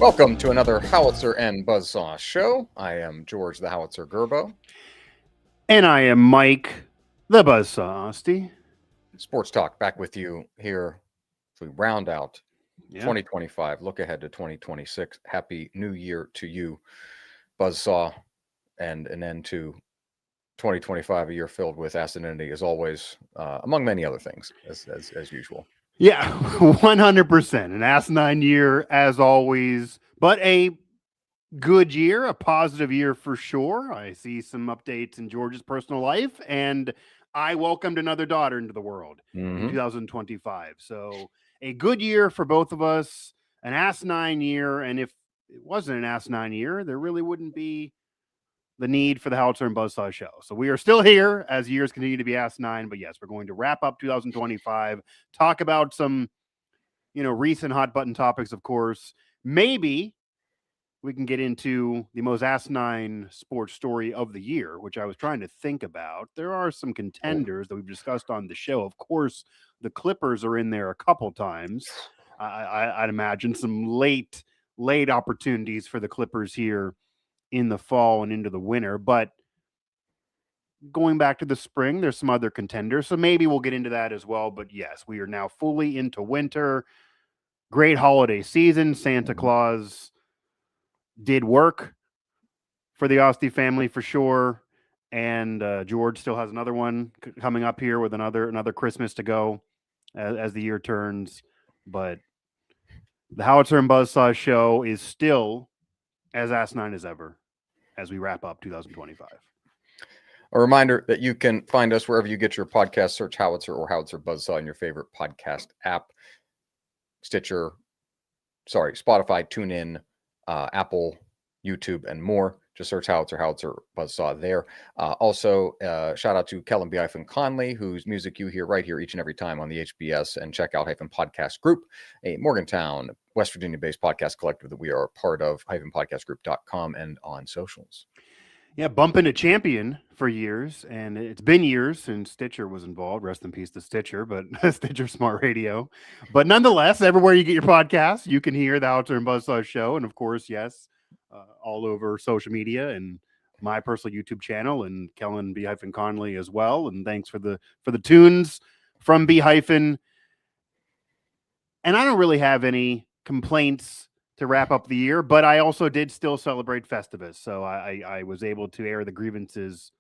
Welcome to another Howitzer and Buzz-saw Show. I am George the Howitzer Gerbo. And I am Mike the Buzz-saw Asti. Sports Talk back with you here as we round out 2025. Look ahead to 2026. Happy New Year to you, Buzz-saw, and an end to 2025, a year filled with acidity as always, among many other things, as usual. Yeah, 100%. An asinine year as always, but a good year, a positive year for sure. I see some updates in George's personal life, and I welcomed another daughter into the world in 2025. So a good year for both of us, an asinine year. And if it wasn't an asinine year, there really wouldn't be the need for the Howitzer and Buzz-saw Show. So we are still here as years continue to be asinine, but yes, we're going to wrap up 2025, talk about some, recent hot button topics, of course. Maybe we can get into the most asinine sports story of the year, which I was trying to think about. There are some contenders that we've discussed on the show. Of course, the Clippers are in there a couple times. I'd imagine some late opportunities for the Clippers here in the fall and into the winter, but going back to the spring, there's some other contenders, so maybe we'll get into that as well. But yes, we are now fully into winter. Great holiday season. Santa Claus did work for the Asti family for sure, and George still has another one coming up here with another Christmas to go as the year turns. But the Howitzer and Buzz-saw Show is still as asinine as ever as we wrap up 2025. A reminder that you can find us wherever you get your podcast. Search Howitzer or Howitzer Buzz-saw in your favorite podcast app. Spotify, TuneIn, Apple, YouTube, and more. Just search Howitzer Buzz-saw there. Also, shout out to Kellen B-Conley, whose music you hear right here each and every time on the HBS and Checkout Podcast Group, a Morgantown, West Virginia-based podcast collective that we are a part of, podcastgroup.com and on socials. Yeah, bumping a champion for years, and it's been years since Stitcher was involved. Rest in peace to Stitcher, but Stitcher Smart Radio. But nonetheless, everywhere you get your podcasts, you can hear the Howitzer and Buzz-saw Show, and of course, yes, all over social media and my personal YouTube channel, and Kellen B-Conley as well. And thanks for the tunes from B-. And I don't really have any complaints to wrap up the year, but I also did still celebrate Festivus. So I was able to air the grievances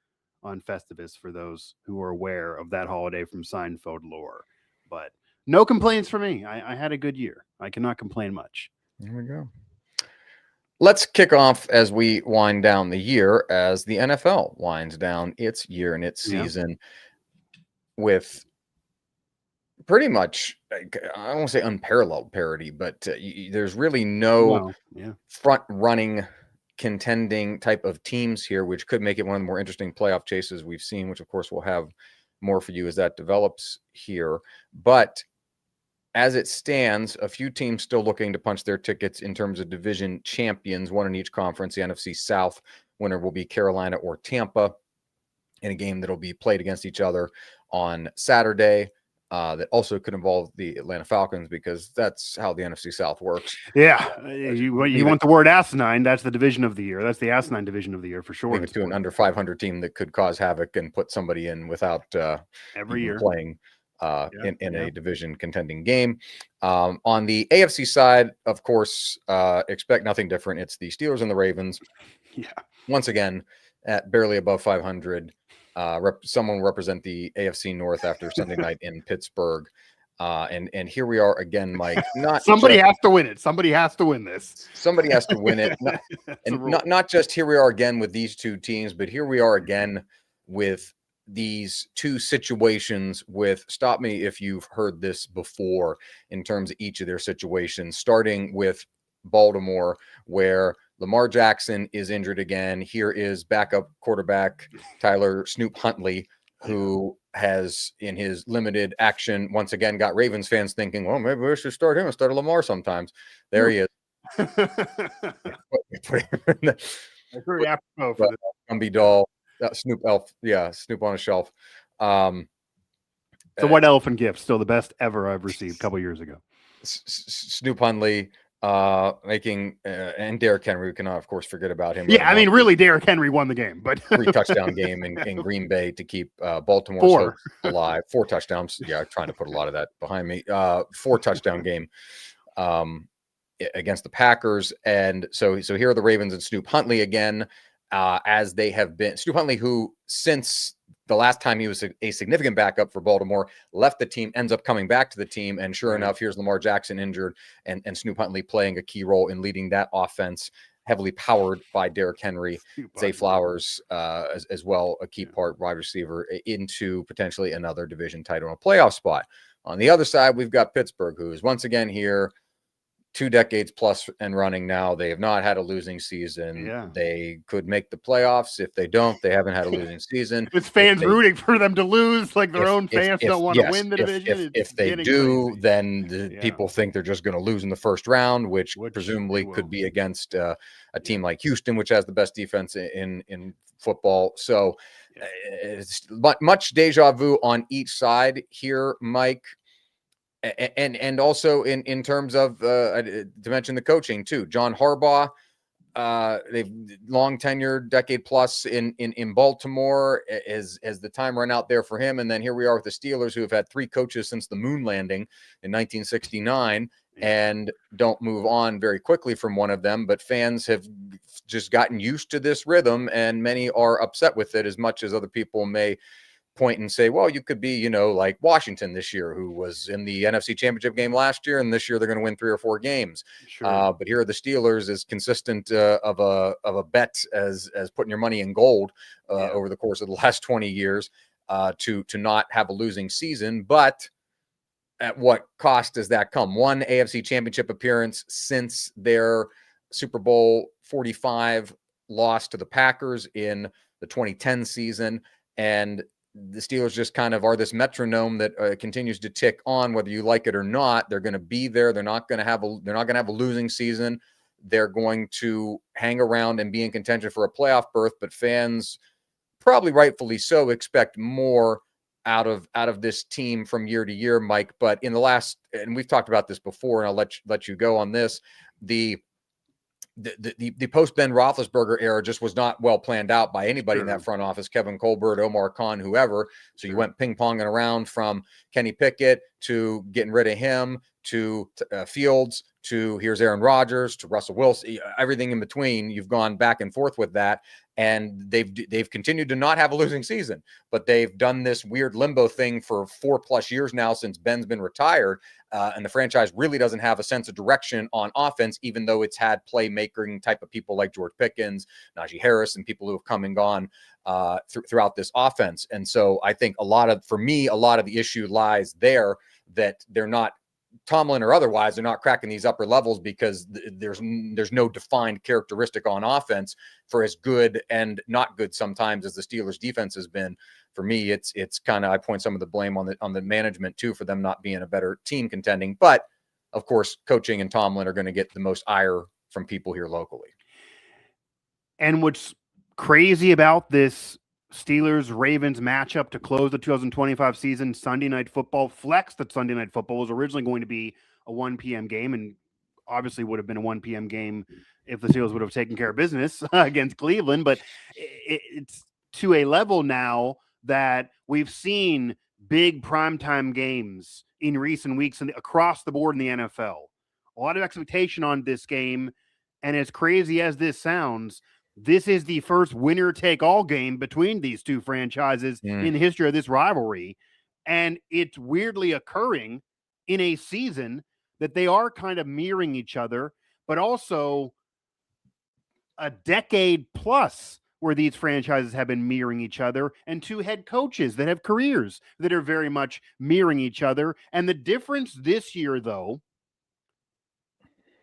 on Festivus for those who are aware of that holiday from Seinfeld lore. But no complaints for me. I had a good year. I cannot complain much. There we go. Let's kick off as we wind down the year, as the NFL winds down its year and its season with pretty much, I don't want to say unparalleled parity, but there's really no front-running, contending type of teams here, which could make it one of the more interesting playoff chases we've seen, which, of course, we'll have more for you as that develops here. But as it stands, a few teams still looking to punch their tickets in terms of division champions, one in each conference. The NFC South winner will be Carolina or Tampa in a game that will be played against each other on Saturday. That also could involve the Atlanta Falcons, because that's how the NFC South works. Yeah, you want the word asinine, that's the division of the year. That's the asinine division of the year for sure. Maybe to an under 500 team that could cause havoc and put somebody in without every year playing in a division contending game. On the AFC side, of course, expect nothing different. It's the Steelers and the Ravens. Yeah. Once again, at barely above 500. Someone will represent the AFC North after Sunday night in Pittsburgh. And here we are again, Mike. Somebody has to win it. Somebody has to win this. Somebody has to win it. Not just here we are again with these two teams, but here we are again with these two situations with, stop me if you've heard this before, in terms of each of their situations, starting with Baltimore, where Lamar Jackson is injured again. Here is backup quarterback Tyler Snoop Huntley, who has, in his limited action, once again got Ravens fans thinking, well, maybe we should start him instead of Lamar sometimes. There he is. Very apropos for Gumby doll, Snoop elf. Yeah, Snoop on a shelf. So what elephant gift? Still the best ever I've received a couple years ago. Snoop Huntley making and Derrick Henry, we cannot, of course, forget about him. Yeah, I mean, really, Derrick Henry won the game, but 3-touchdown game in Green Bay to keep Baltimore's hopes alive. 4 touchdowns. Yeah, trying to put a lot of that behind me. 4-touchdown game against the Packers, and so here are the Ravens and Snoop Huntley again, as they have been. Snoop Huntley, who since the last time he was a significant backup for Baltimore, left the team, ends up coming back to the team. And sure enough, here's Lamar Jackson injured and Snoop Huntley playing a key role in leading that offense, heavily powered by Derrick Henry, Zay Flowers as well, a key part, wide receiver, into potentially another division title and a playoff spot. On the other side, we've got Pittsburgh, who is once again here, 2 decades plus and running now. They have not had a losing season. Yeah. They could make the playoffs. If they don't, they haven't had a losing season. It's fans rooting for them to lose, like their own fans don't want to win the division. If they do, then people think they're just going to lose in the first round, which presumably could be against a team like Houston, which has the best defense in football. So it's much deja vu on each side here, Mike. And also in terms of to mention the coaching too, John Harbaugh, they've long tenured, decade plus in Baltimore. Has the time run out there for him? And then here we are with the Steelers, who have had 3 coaches since the moon landing in 1969 and don't move on very quickly from one of them. But fans have just gotten used to this rhythm, and many are upset with it, as much as other people may point and say, well, you could be, like Washington this year, who was in the NFC Championship game last year, and this year they're going to win 3 or 4 games. Sure. But here are the Steelers, as consistent of a bet as putting your money in gold over the course of the last 20 years to not have a losing season. But at what cost does that come? 1 AFC Championship appearance since their Super Bowl 45 loss to the Packers in the 2010 season, and the Steelers just kind of are this metronome that continues to tick on, whether you like it or not. They're going to be there. They're not going to have a losing season. They're going to hang around and be in contention for a playoff berth. But fans, probably rightfully so, expect more out of this team from year to year, Mike. But in the last, and we've talked about this before, and I'll let you go on this, the post Ben Roethlisberger era just was not well planned out by anybody in that front office, Kevin Colbert, Omar Khan, whoever. So you went ping-ponging around from Kenny Pickett to getting rid of him to Fields to here's Aaron Rodgers to Russell Wilson, everything in between. You've gone back and forth with that, and they've continued to not have a losing season, but they've done this weird limbo thing for 4+ years now since Ben's been retired. And the franchise really doesn't have a sense of direction on offense, even though it's had playmaking type of people like George Pickens, Najee Harris, and people who have come and gone throughout this offense. And so I think a lot of the issue lies there, that they're not, Tomlin or otherwise, they're not cracking these upper levels because there's no defined characteristic on offense for as good and not good sometimes as the Steelers defense has been. For me, it's kind of, I point some of the blame on the management too, for them not being a better team contending. But of course, coaching and Tomlin are going to get the most ire from people here locally. And what's crazy about this Steelers-Ravens matchup to close the 2025 season, Sunday Night Football, flexed that Sunday Night Football was originally going to be a 1 p.m. game, and obviously would have been a 1 p.m. game if the Steelers would have taken care of business against Cleveland. But it's to a level now that we've seen big primetime games in recent weeks and across the board in the NFL. A lot of expectation on this game, and as crazy as this sounds, this is the first winner-take-all game between these two franchises in the history of this rivalry, and it's weirdly occurring in a season that they are kind of mirroring each other, but also a decade plus where these franchises have been mirroring each other, and 2 head coaches that have careers that are very much mirroring each other. And the difference this year, though,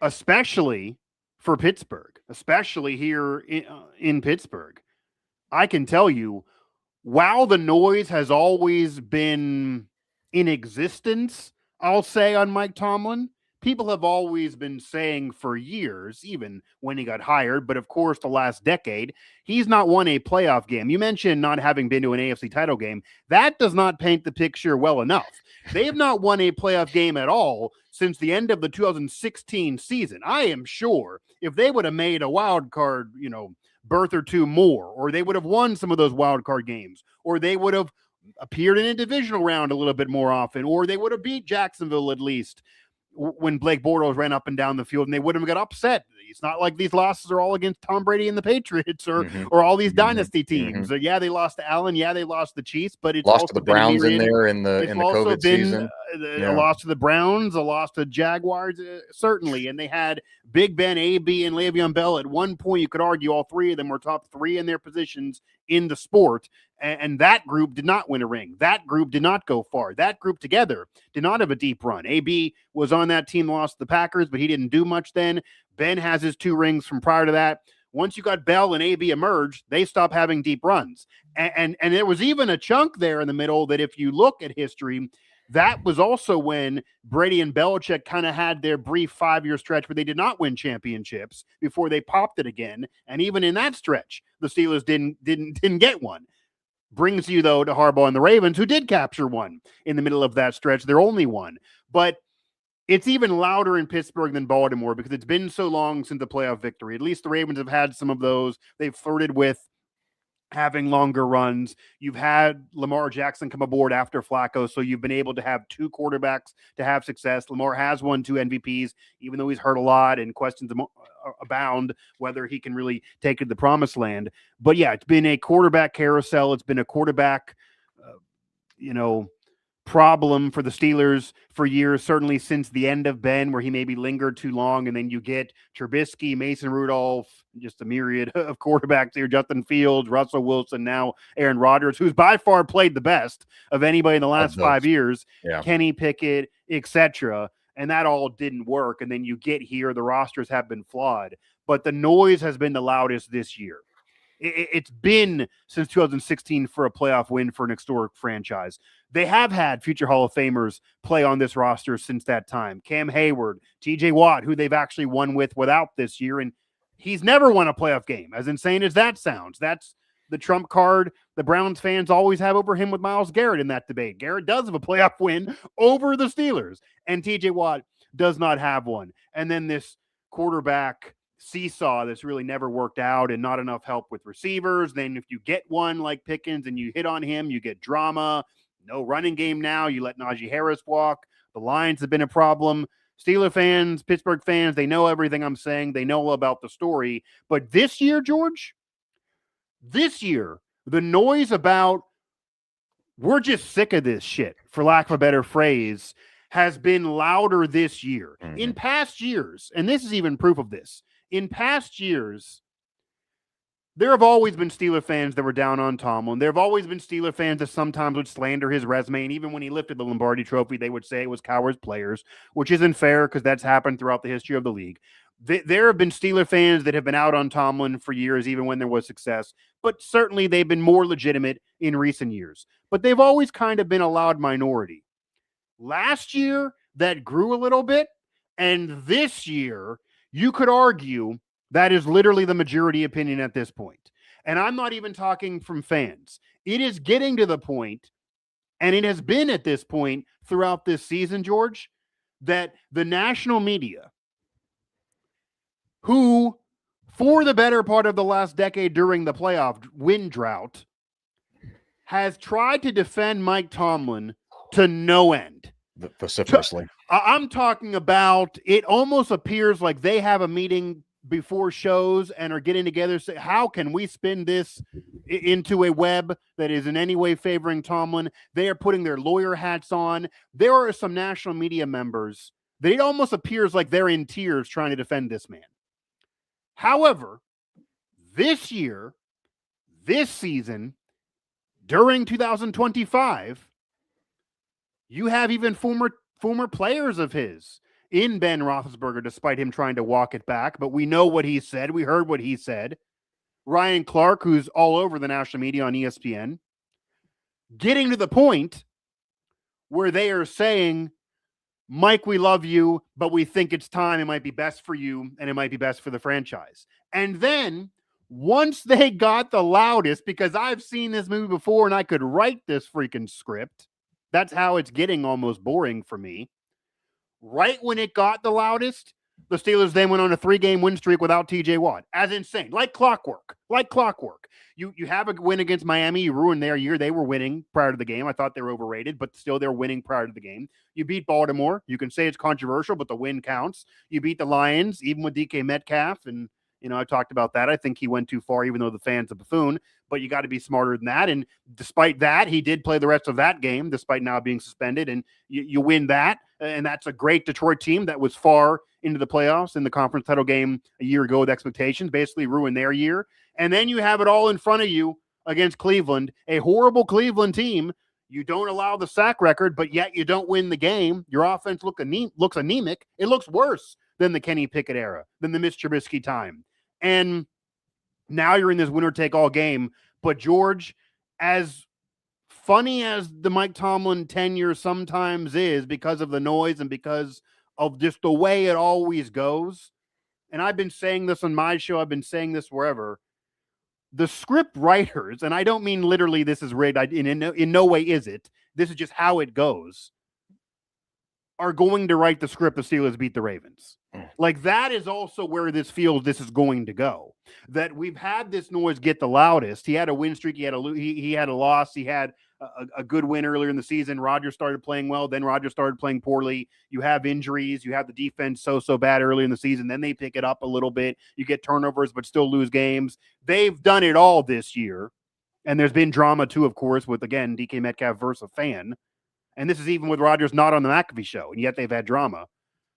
especially for Pittsburgh, especially here in Pittsburgh, I can tell you, while the noise has always been in existence, I'll say, on Mike Tomlin, people have always been saying for years, even when he got hired, but of course the last decade, he's not won a playoff game. You mentioned not having been to an AFC title game. That does not paint the picture well enough. They have not won a playoff game at all since the end of the 2016 season. I am sure if they would have made a wild card, berth or two more, or they would have won some of those wild card games, or they would have appeared in a divisional round a little bit more often, or they would have beat Jacksonville at least when Blake Bortles ran up and down the field, and they wouldn't have got upset. It's not like these losses are all against Tom Brady and the Patriots or all these dynasty teams. Yeah, they lost to Allen. Yeah, they lost the Chiefs, but it's lost also to the Browns in there in the COVID season. A loss to the Browns, a loss to Jaguars, certainly. And they had Big Ben, AB, and Le'Veon Bell. At one point, you could argue all three of them were top three in their positions in the sport. And that group did not win a ring. That group did not go far. That group together did not have a deep run. AB was on that team, lost to the Packers, but he didn't do much then. Ben has his 2 rings from prior to that. Once you got Bell and AB emerged, they stopped having deep runs. And there was even a chunk there in the middle that if you look at history, that was also when Brady and Belichick kind of had their brief 5-year stretch where they did not win championships before they popped it again. And even in that stretch, the Steelers didn't get one. Brings you, though, to Harbaugh and the Ravens, who did capture one in the middle of that stretch. They're only one. But it's even louder in Pittsburgh than Baltimore because it's been so long since the playoff victory. At least the Ravens have had some of those. They've flirted with having longer runs. You've had Lamar Jackson come aboard after Flacco, so you've been able to have 2 quarterbacks to have success. Lamar has won 2 MVPs, even though he's hurt a lot and questions abound whether he can really take it to the promised land. But yeah, it's been a quarterback carousel. It's been a quarterback, problem for the Steelers for years, certainly since the end of Ben, where he maybe lingered too long. And then you get Trubisky, Mason Rudolph, just a myriad of quarterbacks here, Justin Fields, Russell Wilson, now Aaron Rodgers, who's by far played the best of anybody in the last 5 years, Kenny Pickett, etc. And that all didn't work. And then you get here, the rosters have been flawed, but the noise has been the loudest this year. It's been since 2016 for a playoff win for an historic franchise. They have had future Hall of Famers play on this roster since that time. Cam Hayward, TJ Watt, who they've actually won without this year, and he's never won a playoff game. As insane as that sounds, that's the trump card the Browns fans always have over him with Myles Garrett in that debate. Garrett does have a playoff win over the Steelers, and TJ Watt does not have one. And then this quarterback seesaw that's really never worked out and not enough help with receivers. Then if you get one like Pickens and you hit on him, you get drama. No running game now. You let Najee Harris walk. The lines have been a problem. Steeler fans, Pittsburgh fans, they know everything I'm saying. They know about the story. But this year, George, the noise about we're just sick of this shit, for lack of a better phrase, has been louder this year. In past years, and this is even proof of this, in past years, there have always been Steeler fans that were down on Tomlin. There have always been Steeler fans that sometimes would slander his resume. And even when he lifted the Lombardi Trophy, they would say it was cowards players, which isn't fair because that's happened throughout the history of the league. There have been Steeler fans that have been out on Tomlin for years, even when there was success. But certainly they've been more legitimate in recent years. But they've always kind of been a loud minority. Last year, that grew a little bit. And this year, you could argue that is literally the majority opinion at this point. And I'm not even talking from fans. It is getting to the point, and it has been at this point throughout this season, George, that the national media, who, for the better part of the last decade during the playoff win drought, has tried to defend Mike Tomlin to no end. Vociferously. I'm talking about, it almost appears like they have a meeting before shows and are getting together, say, how can we spin this into a web that is in any way favoring Tomlin? They are putting their lawyer hats on. There are some national media members that it almost appears like they're in tears trying to defend this man. However, this year, this season, during 2025, you have even former players of his in Ben Roethlisberger, despite him trying to walk it back. But we know what he said. We heard what he said. Ryan Clark, who's all over the national media on ESPN, getting to the point where they are saying Mike, we love you, but we think it's time. It might be best for you, and it might be best for the franchise. And then once they got the loudest, because I've seen this movie before and I could write this freaking script, that's how it's getting almost boring for me. Right when it got the loudest, the Steelers then went on a 3-game win streak without TJ Watt. As insane. Like clockwork. You have a win against Miami. You ruined their year. They were winning prior to the game. I thought they were overrated, but still they're winning prior to the game. You beat Baltimore. You can say it's controversial, but the win counts. You beat the Lions, even with DK Metcalf. And, I talked about that. I think he went too far, even though the fan's a buffoon. But you got to be smarter than that. And despite that, he did play the rest of that game, despite now being suspended. And you win that. And that's a great Detroit team that was far into the playoffs in the conference title game a year ago with expectations, basically ruined their year. And then you have it all in front of you against Cleveland, a horrible Cleveland team. You don't allow the sack record, but yet you don't win the game. Your offense looks anemic. It looks worse than the Kenny Pickett era, than the Mitch Trubisky time. And now you're in this winner-take-all game. But George, as funny as the Mike Tomlin tenure sometimes is because of the noise and because of just the way it always goes, and I've been saying this on my show, I've been saying this wherever, the script writers, and I don't mean literally this is rigged, in no way is it, this is just how it goes, are going to write the script the Steelers beat the Ravens. Like, that is also where this feels this is going to go. That we've had this noise get the loudest. He had a win streak. He had a loss. He had a good win earlier in the season. Rodgers started playing well. Then Rodgers started playing poorly. You have injuries. You have the defense so bad early in the season. Then they pick it up a little bit. You get turnovers, but still lose games. They've done it all this year. And there's been drama too, of course, with, again, DK Metcalf versus a fan. And this is even with Rodgers not on the McAfee show. And yet they've had drama.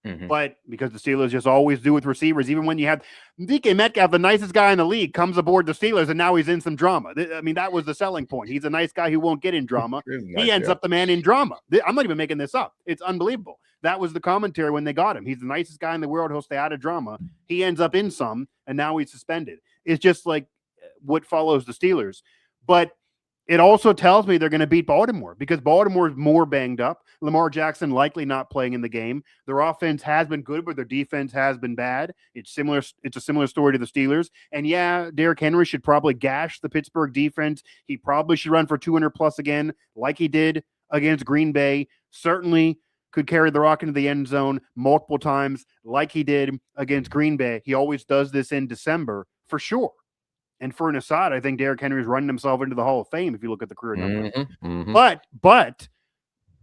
Mm-hmm. But because the Steelers just always do with receivers, even when you have DK Metcalf, the nicest guy in the league, comes aboard the Steelers, and now he's in some drama. I mean, that was the selling point. He's a nice guy who won't get in drama. He ends up the man in drama. I'm not even making this up. It's unbelievable. That was the commentary when they got him. He's the nicest guy in the world. He'll stay out of drama. He ends up in some, and now he's suspended. It's just like what follows the Steelers. But it also tells me they're going to beat Baltimore because Baltimore is more banged up. Lamar Jackson likely not playing in the game. Their offense has been good, but their defense has been bad. It's a similar story to the Steelers. And yeah, Derrick Henry should probably gash the Pittsburgh defense. He probably should run for 200 plus again, like he did against Green Bay. Certainly could carry the rock into the end zone multiple times, like he did against Green Bay. He always does this in December for sure. And for an aside, I think Derrick Henry is running himself into the Hall of Fame if you look at the career numbers. Mm-hmm, mm-hmm. But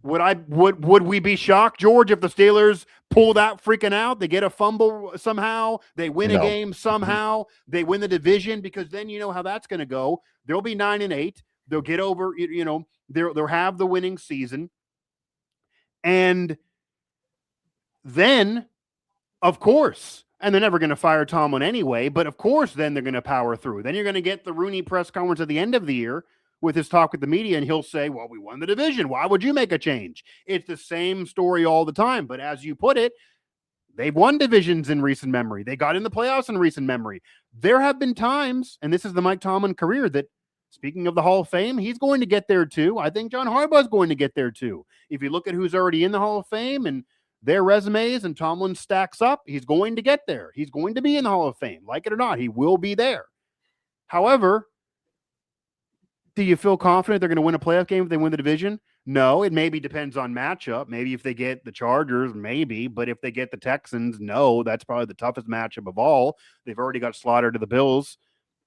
would we be shocked, George, if the Steelers pull that freaking out? They get a fumble somehow, they win a game somehow, they win the division, because then you know how that's going to go. They'll be 9-8. They'll get over, they'll have the winning season. And then, of course, and they're never going to fire Tomlin anyway, but of course then they're going to power through. Then you're going to get the Rooney press conference at the end of the year with his talk with the media, and he'll say, well, we won the division. Why would you make a change? It's the same story all the time. But as you put it, they've won divisions in recent memory. They got in the playoffs in recent memory. There have been times, and this is the Mike Tomlin career, that speaking of the Hall of Fame, he's going to get there too. I think John Harbaugh's going to get there too. If you look at who's already in the Hall of Fame and their resumes, and Tomlin stacks up, he's going to get there. He's going to be in the Hall of Fame. Like it or not, he will be there. However, do you feel confident they're going to win a playoff game if they win the division? No, it maybe depends on matchup. Maybe if they get the Chargers, maybe. But if they get the Texans, no, that's probably the toughest matchup of all. They've already got slaughtered to the Bills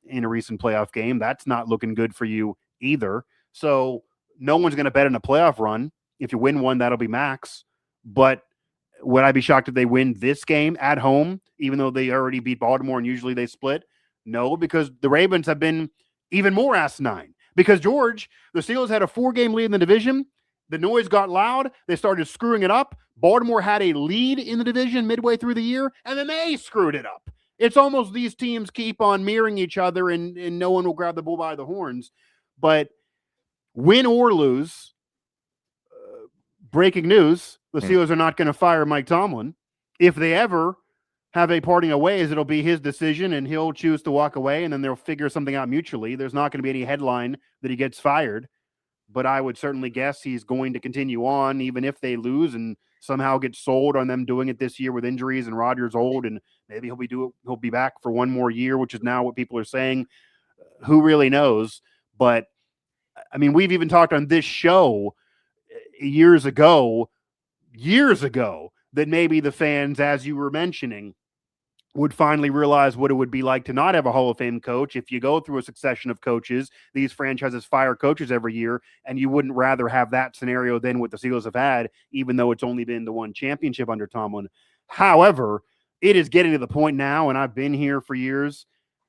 in a recent playoff game. That's not looking good for you either. So no one's going to bet on a playoff run. If you win one, that'll be max. But would I be shocked if they win this game at home, even though they already beat Baltimore and usually they split? No, because the Ravens have been even more asinine. Because, George, the Steelers had a 4-game lead in the division. The noise got loud. They started screwing it up. Baltimore had a lead in the division midway through the year, and then they screwed it up. It's almost these teams keep on mirroring each other, and no one will grab the bull by the horns. But win or lose, breaking news, the Steelers are not going to fire Mike Tomlin. If they ever have a parting of ways, it'll be his decision, and he'll choose to walk away, and then they'll figure something out mutually. There's not going to be any headline that he gets fired, but I would certainly guess he's going to continue on, even if they lose, and somehow get sold on them doing it this year with injuries and Rodgers old, and maybe he'll be back for one more year, which is now what people are saying. Who really knows? But I mean, we've even talked on this show years ago, that maybe the fans, as you were mentioning, would finally realize what it would be like to not have a Hall of Fame coach. If you go through a succession of coaches, these franchises fire coaches every year, and you wouldn't rather have that scenario than what the Steelers have had, even though it's only been the one championship under Tomlin. However, it is getting to the point now, and I've been here for years,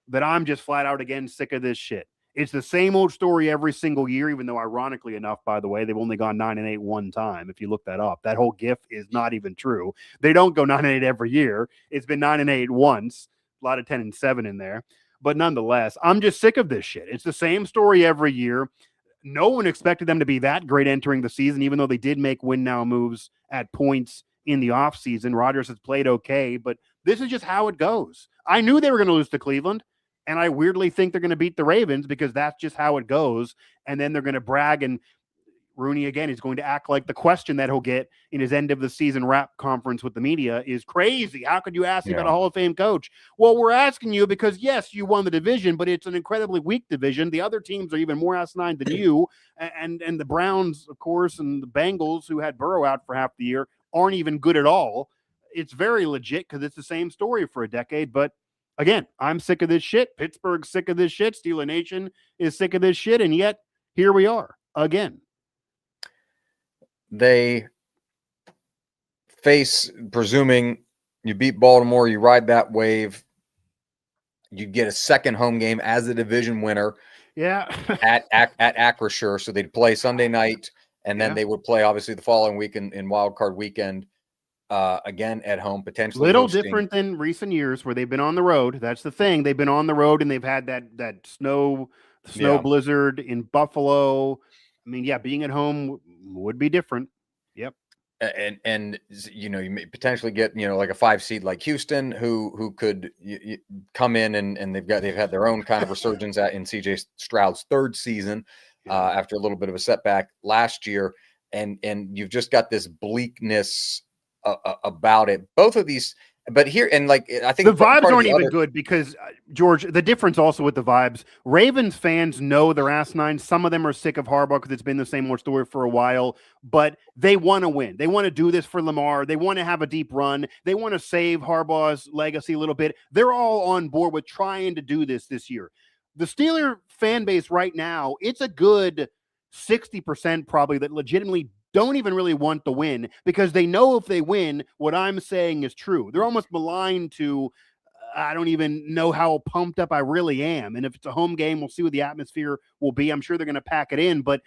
that I'm just flat out again sick of this shit. It's the same old story every single year, even though ironically enough, by the way, they've only gone 9-8 one time. If you look that up, that whole gif is not even true. They don't go 9-8 every year. It's been 9-8 once, a lot of 10-7 in there. But nonetheless, I'm just sick of this shit. It's the same story every year. No one expected them to be that great entering the season, even though they did make win now moves at points in the offseason. Rodgers has played okay, but this is just how it goes. I knew they were going to lose to Cleveland. And I weirdly think they're going to beat the Ravens because that's just how it goes. And then they're going to brag, and Rooney, again, is going to act like the question that he'll get in his end of the season wrap conference with the media is crazy. How could you ask me about a Hall of Fame coach? Well, we're asking you because, yes, you won the division, but it's an incredibly weak division. The other teams are even more asinine than you. And the Browns, of course, and the Bengals, who had Burrow out for half the year, aren't even good at all. It's very legit because it's the same story for a decade, but again, I'm sick of this shit. Pittsburgh's sick of this shit. Steeler Nation is sick of this shit. And yet, here we are again. They face, presuming you beat Baltimore, you ride that wave, you get a second home game as a division winner. Yeah. at Acrisure. So they'd play Sunday night, and then they would play, obviously, the following week in Wild Card Weekend. Again at home, potentially little different than recent years where they've been on the road. That's the thing. They've been on the road and they've had that snow blizzard in Buffalo. I mean, yeah, being at home would be different. Yep. And you know, you may potentially get, you know, like a 5 seed like Houston who could come in and they've had their own kind of resurgence in CJ Stroud's third season after a little bit of a setback last year, and you've just got this bleakness about it. Both of these, but here, and like I think the vibes aren't even good because George, the difference also with the vibes, Ravens fans know they're asinine. Some of them are sick of Harbaugh because it's been the same old story for a while, but they want to win. They want to do this for Lamar. They want to have a deep run. They want to save Harbaugh's legacy a little bit. They're all on board with trying to do this year. The Steeler fan base right now, it's a good 60% probably that legitimately don't even really want to win because they know if they win, what I'm saying is true. They're almost maligned to, I don't even know how pumped up I really am. And if it's a home game, we'll see what the atmosphere will be. I'm sure they're going to pack it in. But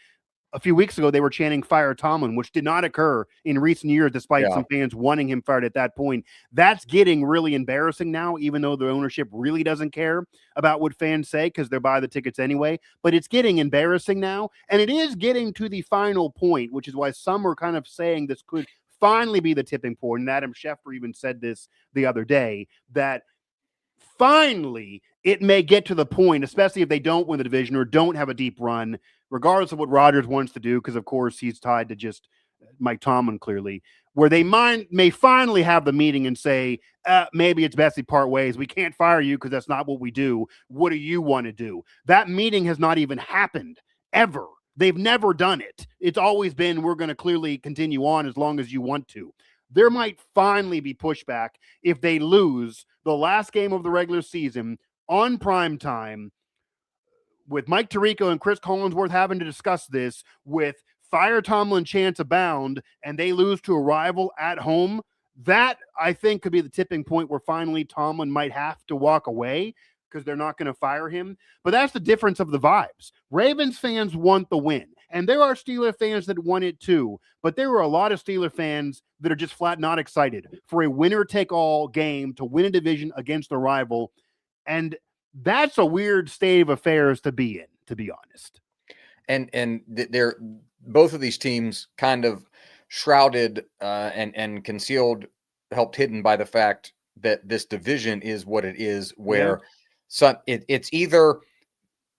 a few weeks ago, they were chanting "Fire Tomlin," which did not occur in recent years, despite some fans wanting him fired at that point. That's getting really embarrassing now, even though the ownership really doesn't care about what fans say because they're buying the tickets anyway. But it's getting embarrassing now, and it is getting to the final point, which is why some are kind of saying this could finally be the tipping point. And Adam Schefter even said this the other day, that finally it may get to the point, especially if they don't win the division or don't have a deep run, regardless of what Rodgers wants to do, because of course he's tied to just Mike Tomlin clearly, where they may finally have the meeting and say, maybe it's best we part ways. We can't fire you because that's not what we do. What do you want to do? That meeting has not even happened ever. They've never done it. It's always been, we're going to clearly continue on as long as you want to. There might finally be pushback if they lose the last game of the regular season on prime time, with Mike Tirico and Chris Collinsworth having to discuss this, with Fire Tomlin chance abound, and they lose to a rival at home. That, I think, could be the tipping point where finally Tomlin might have to walk away because they're not going to fire him. But that's the difference of the vibes. Ravens fans want the win, and there are Steeler fans that want it too, but there are a lot of Steeler fans that are just flat not excited for a winner-take-all game to win a division against a rival, and that's a weird state of affairs to be in, to be honest. And they're both of these teams kind of shrouded and concealed, helped hidden by the fact that this division is what it is, where it's either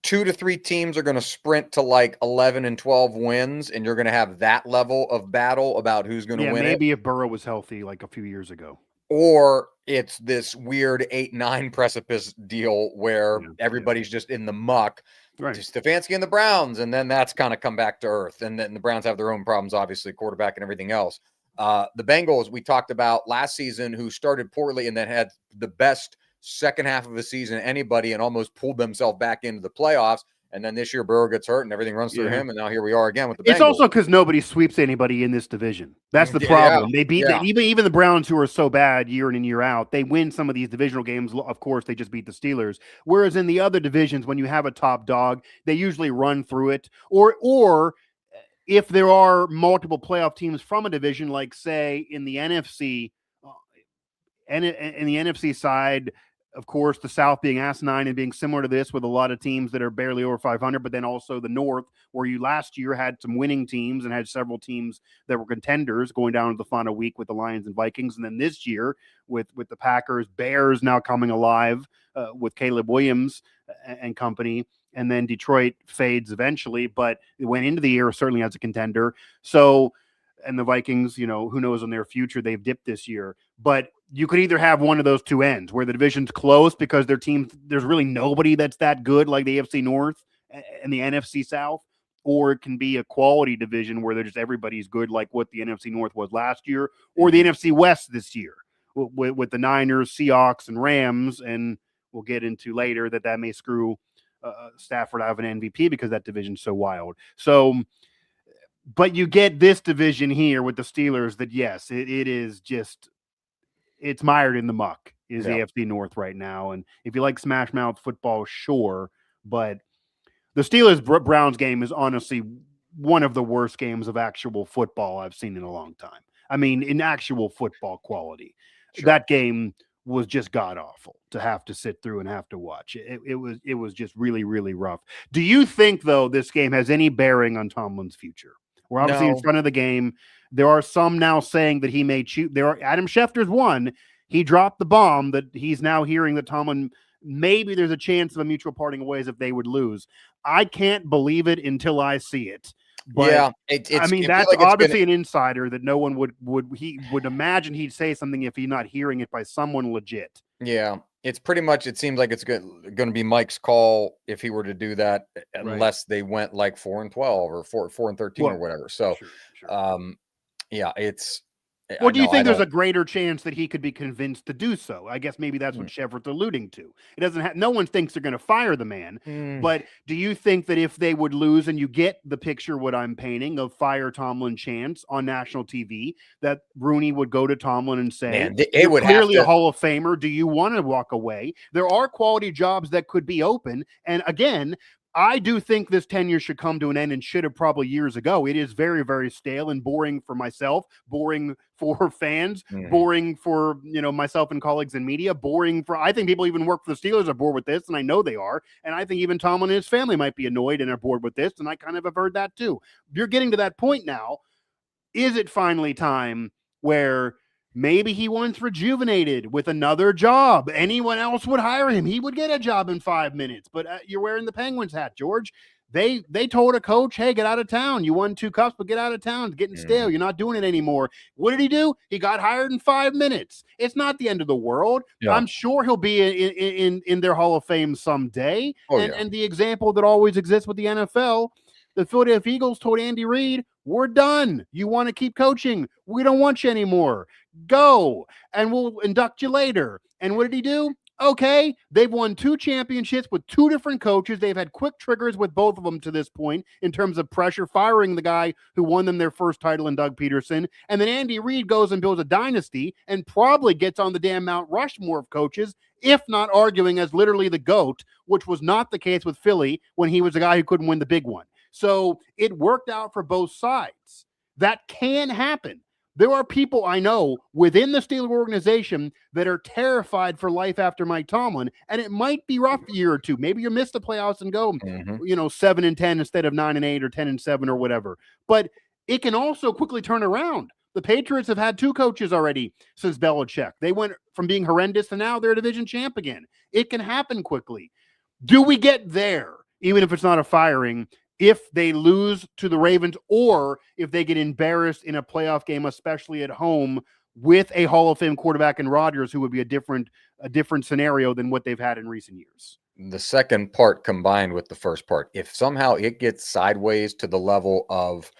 2 to 3 teams are going to sprint to like 11 and 12 wins, and you're going to have that level of battle about who's going to win maybe if Burrow was healthy like a few years ago. Or it's this weird 8-9 precipice deal where everybody's just in the muck. Right. Stefanski and the Browns, and then that's kind of come back to earth. And then the Browns have their own problems, obviously, quarterback and everything else. The Bengals we talked about last season, who started poorly and then had the best second half of the season anybody and almost pulled themselves back into the playoffs. And then this year Burrow gets hurt and everything runs through him. And now here we are again with the Bengals. It's also because nobody sweeps anybody in this division. That's the problem. They beat even the Browns, who are so bad year in and year out. They win some of these divisional games. Of course, they just beat the Steelers. Whereas in the other divisions, when you have a top dog, they usually run through it. Or if there are multiple playoff teams from a division, like say in the NFC, and in the NFC side, of course, the South being asinine and being similar to this with a lot of teams that are barely over 500, but then also the North, where you last year had some winning teams and had several teams that were contenders going down to the final week with the Lions and Vikings. And then this year with the Packers, Bears now coming alive with Caleb Williams and company. And then Detroit fades eventually, but it went into the year certainly as a contender. So, and the Vikings, who knows on their future, they've dipped this year. But you could either have one of those two ends where the division's close because their team, there's really nobody that's that good, like the AFC North and the NFC South, or it can be a quality division where they're just everybody's good, like what the NFC North was last year, or the NFC West this year with the Niners, Seahawks, and Rams. And we'll get into later that may screw Stafford out of an MVP because that division's so wild. So, but you get this division here with the Steelers that, yes, it is just, it's mired in the muck is the AFC North right now. And if you like smash mouth football, sure. But the Steelers-Browns game is honestly one of the worst games of actual football I've seen in a long time. I mean, in actual football quality. Sure. That game was just god-awful to have to sit through and have to watch. It was just really, really rough. Do you think, though, this game has any bearing on Tomlin's future? We're obviously in front of the game. There are some now saying that he may choose. Adam Schefter's one. He dropped the bomb that he's now hearing that Tomlin, maybe there's a chance of a mutual parting of ways if they would lose. I can't believe it until I see it. But, that's obviously an insider that no one would imagine he'd say something if he's not hearing it by someone legit. Yeah. It's pretty much, it seems like it's going to be Mike's call if he were to do that, unless they went like 4-12 or 4-13 or whatever. So, sure. It's. Or do you think there's a greater chance that he could be convinced to do so? I guess maybe that's what Shepard's alluding to. It doesn't no one thinks they're going to fire the man. But do you think that if they would lose, and you get the picture what I'm painting of fire Tomlin chance on national TV, that Rooney would go to Tomlin and say, it would clearly a Hall of Famer. Do you want to walk away? There are quality jobs that could be open. And again, I do think this tenure should come to an end and should have probably years ago. It is very, very stale and boring for myself, boring for fans, boring for, myself and colleagues in media, boring for, I think people even work for the Steelers are bored with this, and I know they are. And I think even Tomlin and his family might be annoyed and are bored with this. And I kind of have heard that too. You're getting to that point now. Is it finally time where maybe he once rejuvenated with another job? Anyone else would hire him. He would get a job in 5 minutes. But you're wearing the Penguins hat, George. They told a coach, hey, get out of town. You won 2 cups, but get out of town. It's getting stale. You're not doing it anymore. What did he do? He got hired in 5 minutes. It's not the end of the world. Yeah. I'm sure he'll be in their Hall of Fame someday. And the example that always exists with the NFL, the Philadelphia Eagles told Andy Reid, we're done. You want to keep coaching? We don't want you anymore. Go, and we'll induct you later. And what did he do? Okay, they've won 2 championships with 2 different coaches. They've had quick triggers with both of them to this point in terms of pressure, firing the guy who won them their first title in Doug Peterson. And then Andy Reid goes and builds a dynasty and probably gets on the damn Mount Rushmore of coaches, if not arguing as literally the GOAT, which was not the case with Philly when he was the guy who couldn't win the big one. So it worked out for both sides. That can happen. There are people I know within the Steelers organization that are terrified for life after Mike Tomlin, and it might be rough a year or two. Maybe you miss the playoffs and go, 7-10 instead of 9-8 or 10-7 or whatever. But it can also quickly turn around. The Patriots have had 2 coaches already since Belichick. They went from being horrendous to now they're a division champ again. It can happen quickly. Do we get there even if it's not a firing, if they lose to the Ravens or if they get embarrassed in a playoff game, especially at home with a Hall of Fame quarterback in Rodgers, who would be a different scenario than what they've had in recent years. The second part combined with the first part, if somehow it gets sideways to the level of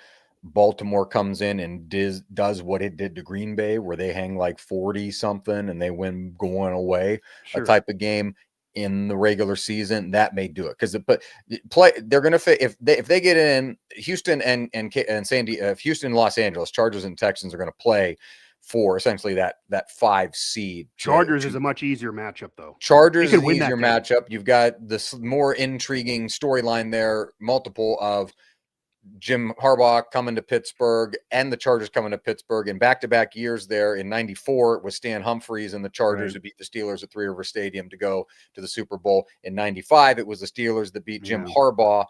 Baltimore comes in and does what it did to Green Bay, where they hang like 40 something and they win going away, a type of game in the regular season, that may do it. Because they're going to if they get in Houston and Sandy, if Houston, Los Angeles, Chargers and Texans are going to play for essentially that 5 seed. Chargers is a much easier matchup, though. Chargers is an easier matchup. You've got this more intriguing storyline there, multiple of Jim Harbaugh coming to Pittsburgh and the Chargers coming to Pittsburgh in back-to-back years there. In 94, it was Stan Humphries and the Chargers who beat the Steelers at 3 River Stadium to go to the Super Bowl. In 95, it was the Steelers that beat Jim Harbaugh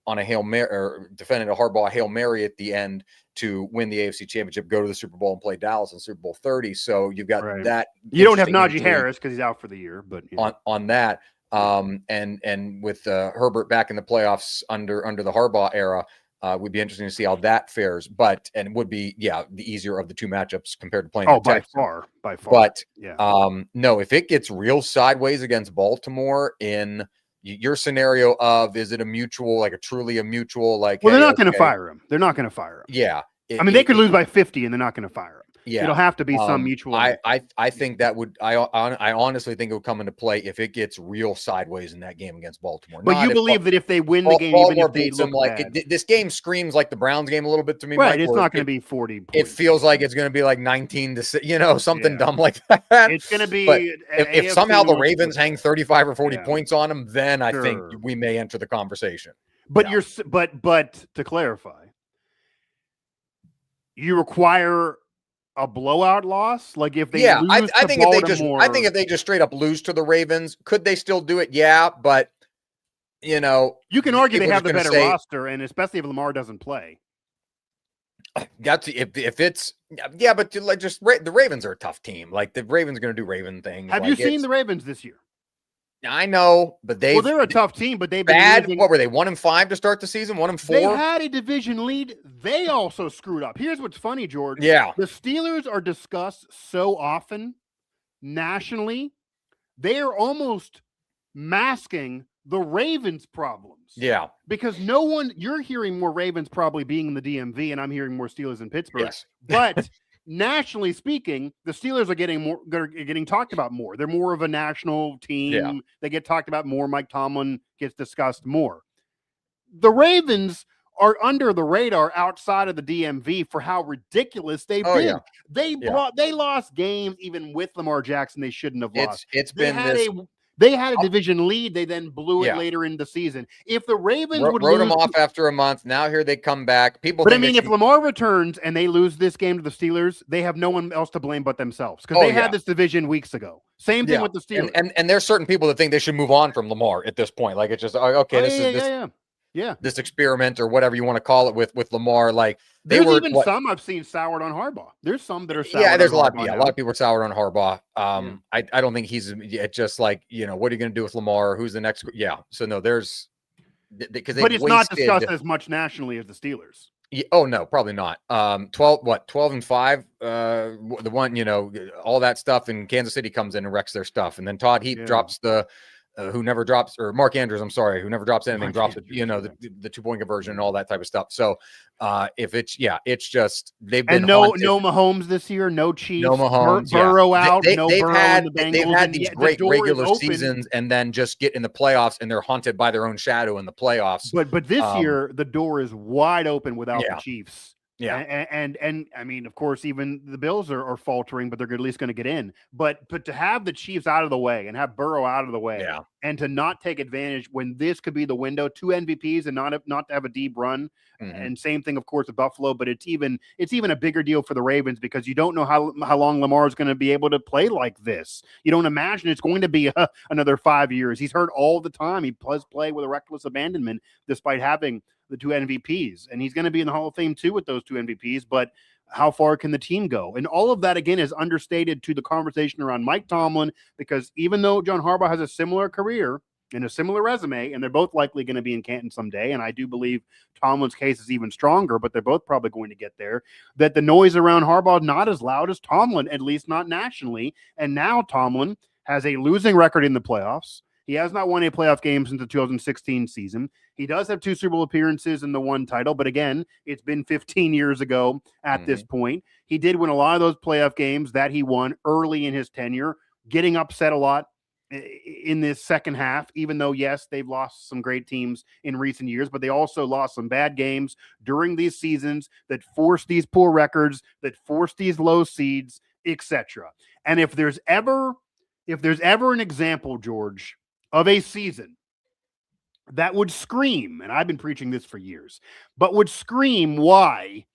on a Hail Mary, or defended a Harbaugh Hail Mary at the end to win the AFC Championship, go to the Super Bowl and play Dallas in Super Bowl 30. So you've got that. You don't have Najee Harris because he's out for the year, but on that. And with Herbert back in the playoffs under the Harbaugh era, would be interesting to see how that fares. But and it would be the easier of the two matchups compared to playing. By far. But no, if it gets real sideways against Baltimore in your scenario of, is it a mutual, like a truly mutual, like, well, they're not going to fire him. They're not going to fire him. Yeah. They could lose by 50 and they're not going to fire him. Yeah, it'll have to be some mutual. I think that would. I honestly think it would come into play if it gets real sideways in that game against Baltimore. But you believe that if they win the game, even if they look bad, this game screams like the Browns game a little bit to me. Right, Mike, it's not going to be 40 points. It feels like it's going to be like 19-6, something dumb like that. It's going to be. But if somehow the Ravens hang 35 or 40 points on them, then I think we may enter the conversation. But but to clarify, you require a blowout loss, like if they lose I think Baltimore, if they just straight up lose to the Ravens, could they still do it? Yeah, but you can argue they have the better roster, and especially if Lamar doesn't play. That's if it's but the Ravens are a tough team. Like the Ravens are going to do Raven things. Have you seen the Ravens this year? I know, but they're a tough team, but they've bad. Been what were they? 1-5 to start the season. 1-4. They had a division lead. They also screwed up. Here's what's funny, George. Yeah, the Steelers are discussed so often nationally. They are almost masking the Ravens' problems. Yeah, because you're hearing more Ravens probably being in the DMV, and I'm hearing more Steelers in Pittsburgh. Yes. But nationally speaking, the Steelers are getting talked about more. They're more of a national team. Yeah. They get talked about more. Mike Tomlin gets discussed more. The Ravens are under the radar outside of the DMV for how ridiculous they've been. Yeah. They lost games even with Lamar Jackson they shouldn't have lost. They had a division lead. They then blew it later in the season. If the Ravens wrote them off after a month, now here they come back. If Lamar returns and they lose this game to the Steelers, they have no one else to blame but themselves because they had this division weeks ago. Same thing with the Steelers. And there's certain people that think they should move on from Lamar at this point. Like it's just this experiment or whatever you want to call it with Lamar. Like some I've seen soured on Harbaugh. There's some that are soured. Yeah, there's a lot of people are soured on Harbaugh. I don't think he's just like, what are you going to do with Lamar? Who's the next? Yeah. So no, there's because it's not discussed as much nationally as the Steelers. Yeah, oh no, probably not. 12-5. The one, all that stuff, and Kansas City comes in and wrecks their stuff, and then Todd Heap drops the. Who never drops, or Mark Andrews, I'm sorry, who never drops anything, drops it, the 2-point conversion and all that type of stuff. So if it's just they've been no Mahomes this year, no Chiefs, no Mahomes, Burrow out, they've Burrow had, in the Bengals. They've had these great regular seasons and then just get in the playoffs and they're haunted by their own shadow in the playoffs. But this year the door is wide open without the Chiefs. Yeah, and I mean, of course, even the Bills are faltering, but they're at least going to get in. But to have the Chiefs out of the way and have Burrow out of the way, and to not take advantage when this could be the window, 2 MVPs and not to have a deep run, and same thing, of course, with Buffalo. But it's even a bigger deal for the Ravens because you don't know how long Lamar is going to be able to play like this. You don't imagine it's going to be another 5 years. He's hurt all the time. He does play with a reckless abandonment despite having the 2 MVPs, and he's going to be in the Hall of Fame too with those 2 MVPs, but how far can the team go? And all of that, again, is understated to the conversation around Mike Tomlin, because even though John Harbaugh has a similar career, and a similar resume, and they're both likely going to be in Canton someday. And I do believe Tomlin's case is even stronger, but they're both probably going to get there. That the noise around Harbaugh is not as loud as Tomlin, at least not nationally. And now Tomlin has a losing record in the playoffs. He has not won a playoff game since the 2016 season. He does have 2 Super Bowl appearances and the 1 title, but again, it's been 15 years ago at this point. He did win a lot of those playoff games that he won early in his tenure, getting upset a lot in this second half, even though, yes, they've lost some great teams in recent years, but they also lost some bad games during these seasons that forced these poor records, that forced these low seeds, etc. And if there's ever an example, George, of a season that would scream, and I've been preaching this for years, but would scream why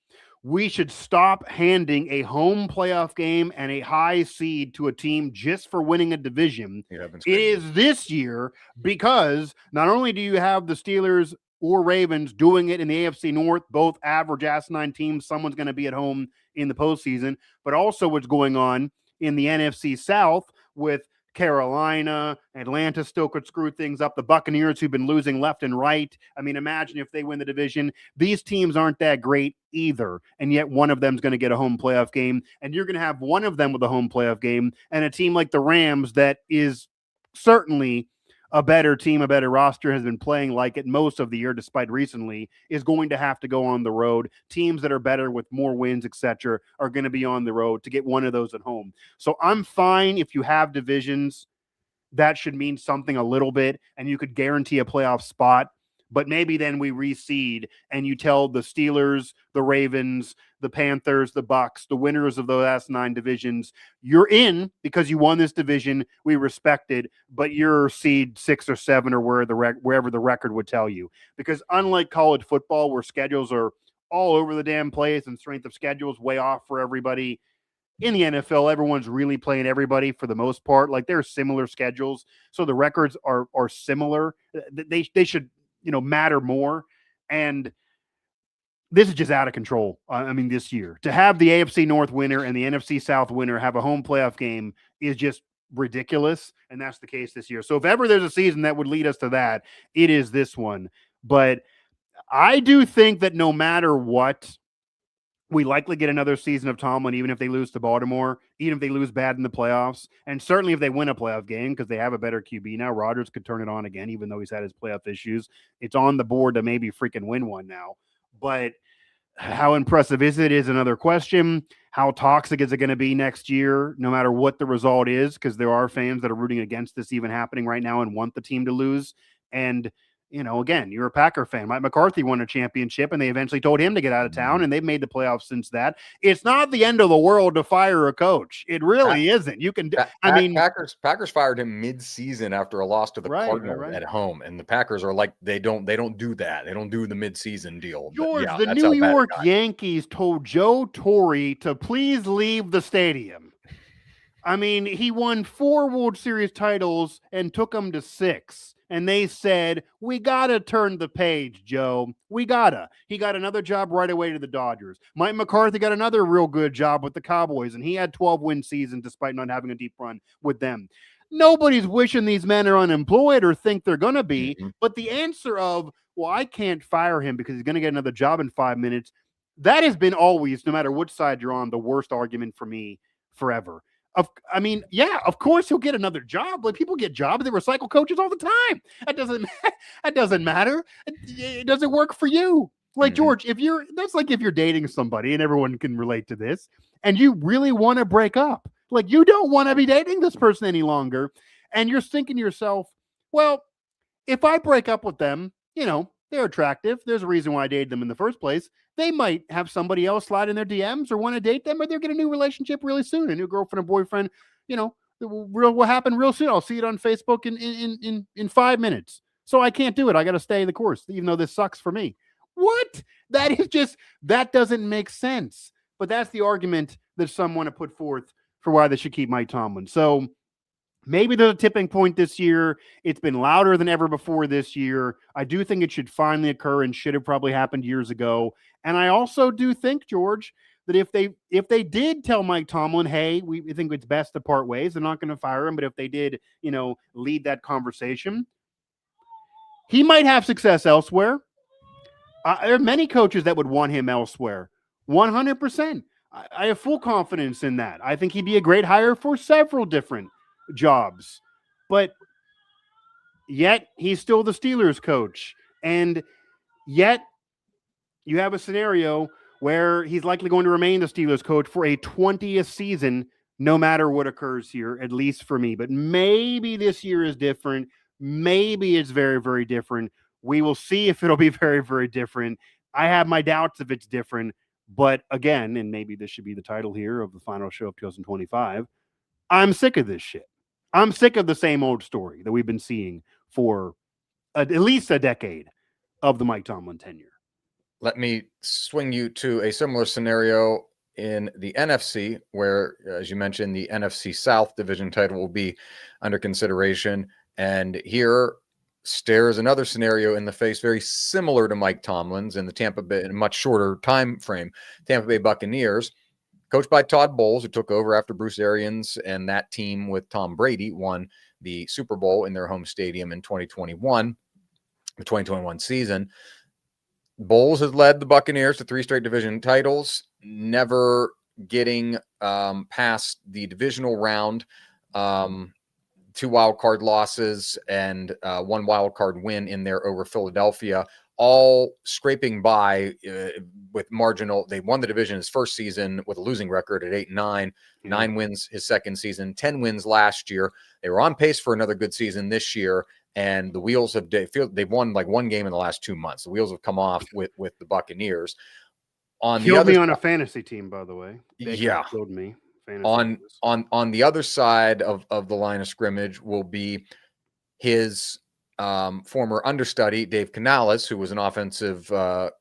we should stop handing a home playoff game and a high seed to a team just for winning a division. It is this year, because not only do you have the Steelers or Ravens doing it in the AFC North, both average asinine teams, someone's going to be at home in the postseason, but also what's going on in the NFC South with Carolina, Atlanta still could screw things up. The Buccaneers, who've been losing left and right. I mean, imagine if they win the division. These teams aren't that great either, and yet one of them is going to get a home playoff game, and you're going to have one of them with a home playoff game, and a team like the Rams that is certainly a better team, a better roster, has been playing like it most of the year, despite recently, is going to have to go on the road. Teams that are better with more wins, etc., are going to be on the road to get one of those at home. So I'm fine if you have divisions. That should mean something a little bit, and you could guarantee a playoff spot. But maybe then we reseed, and you tell the Steelers, the Ravens, the Panthers, the Bucks, the winners of those last 9 divisions, you're in because you won this division. We respect it, but you're seed 6 or 7 or wherever the record would tell you. Because unlike college football, where schedules are all over the damn place and strength of schedules way off for everybody, in the NFL, everyone's really playing everybody for the most part. Like, there are similar schedules, so the records are similar. They should matter more. And this is just out of control. I mean, this year, to have the AFC North winner and the NFC South winner have a home playoff game is just ridiculous. And that's the case this year. So if ever there's a season that would lead us to that, it is this one. But I do think that no matter what, we likely get another season of Tomlin, even if they lose to Baltimore, even if they lose bad in the playoffs, and certainly if they win a playoff game, because they have a better QB now. Rodgers could turn it on again, even though he's had his playoff issues. It's on the board to maybe freaking win one now. But how impressive is another question. How toxic is it going to be next year, no matter what the result is? Because there are fans that are rooting against this even happening right now and want the team to lose. And again, you're a Packer fan. Mike McCarthy won a championship, and they eventually told him to get out of town, and they've made the playoffs since that. It's not the end of the world to fire a coach. It really isn't. You can. Packers fired him mid-season after a loss to the Cardinals at home, and the Packers are like they don't do that. They don't do the mid-season deal. George, the New York Yankees told Joe Torre to please leave the stadium. I mean, he won 4 World Series titles and took them to 6. And they said, we got to turn the page, Joe. We got to. He got another job right away to the Dodgers. Mike McCarthy got another real good job with the Cowboys, and he had 12-win seasons despite not having a deep run with them. Nobody's wishing these men are unemployed or think they're going to be, but the answer of, well, I can't fire him because he's going to get another job in 5 minutes, that has been always, no matter which side you're on, the worst argument for me forever. Of course he'll get another job. Like, people get jobs. They recycle coaches all the time. That doesn't matter. It doesn't work for you. Like, George, that's like if you're dating somebody, and everyone can relate to this, and you really want to break up. Like, you don't want to be dating this person any longer. And you're thinking to yourself, well, if I break up with them, they're attractive. There's a reason why I dated them in the first place. They might have somebody else slide in their DMs or want to date them, or they're getting a new relationship really soon, a new girlfriend or boyfriend. Will happen real soon. I'll see it on Facebook in 5 minutes. So I can't do it. I got to stay the course, even though this sucks for me. What? That doesn't make sense. But that's the argument that some want to put forth for why they should keep Mike Tomlin. So maybe there's a tipping point this year. It's been louder than ever before this year. I do think it should finally occur and should have probably happened years ago. And I also do think, George, that if they did tell Mike Tomlin, hey, we think it's best to part ways, they're not going to fire him. But if they did, lead that conversation, He might have success elsewhere. There are many coaches that would want him elsewhere. 100%. I have full confidence in that. I think he'd be a great hire for several different jobs. But yet, he's still the Steelers coach. And yet, you have a scenario where he's likely going to remain the Steelers coach for a 20th season, no matter what occurs here, at least for me. But maybe this year is different. Maybe it's very, very different. We will see if it'll be very, very different. I have my doubts if it's different. But again, and maybe this should be the title here of the final show of 2025, I'm sick of this shit. I'm sick of the same old story that we've been seeing for at least a decade of the Mike Tomlin tenure. Let me swing you to a similar scenario in the NFC, where, as you mentioned, the NFC South division title will be under consideration. And here stares another scenario in the face, very similar to Mike Tomlin's in the Tampa Bay, in a much shorter time frame. Tampa Bay Buccaneers, coached by Todd Bowles, who took over after Bruce Arians and that team with Tom Brady won the Super Bowl in their home stadium in 2021, the 2021 season. Bowles has led the Buccaneers to 3 straight division titles, never getting past the divisional round, 2 wild card losses and 1 wild card win in there over Philadelphia, all scraping by with marginal. They won the division his first season with a losing record at 8-9, 9 wins his second season, 10 wins last year. They were on pace for another good season this year. And the wheels have they've won like 1 game in the last 2 months. The wheels have come off with the Buccaneers. Killed me on a fantasy team, by the way. Yeah, killed me. On the other side of the line of scrimmage will be his former understudy, Dave Canales, who was an offensive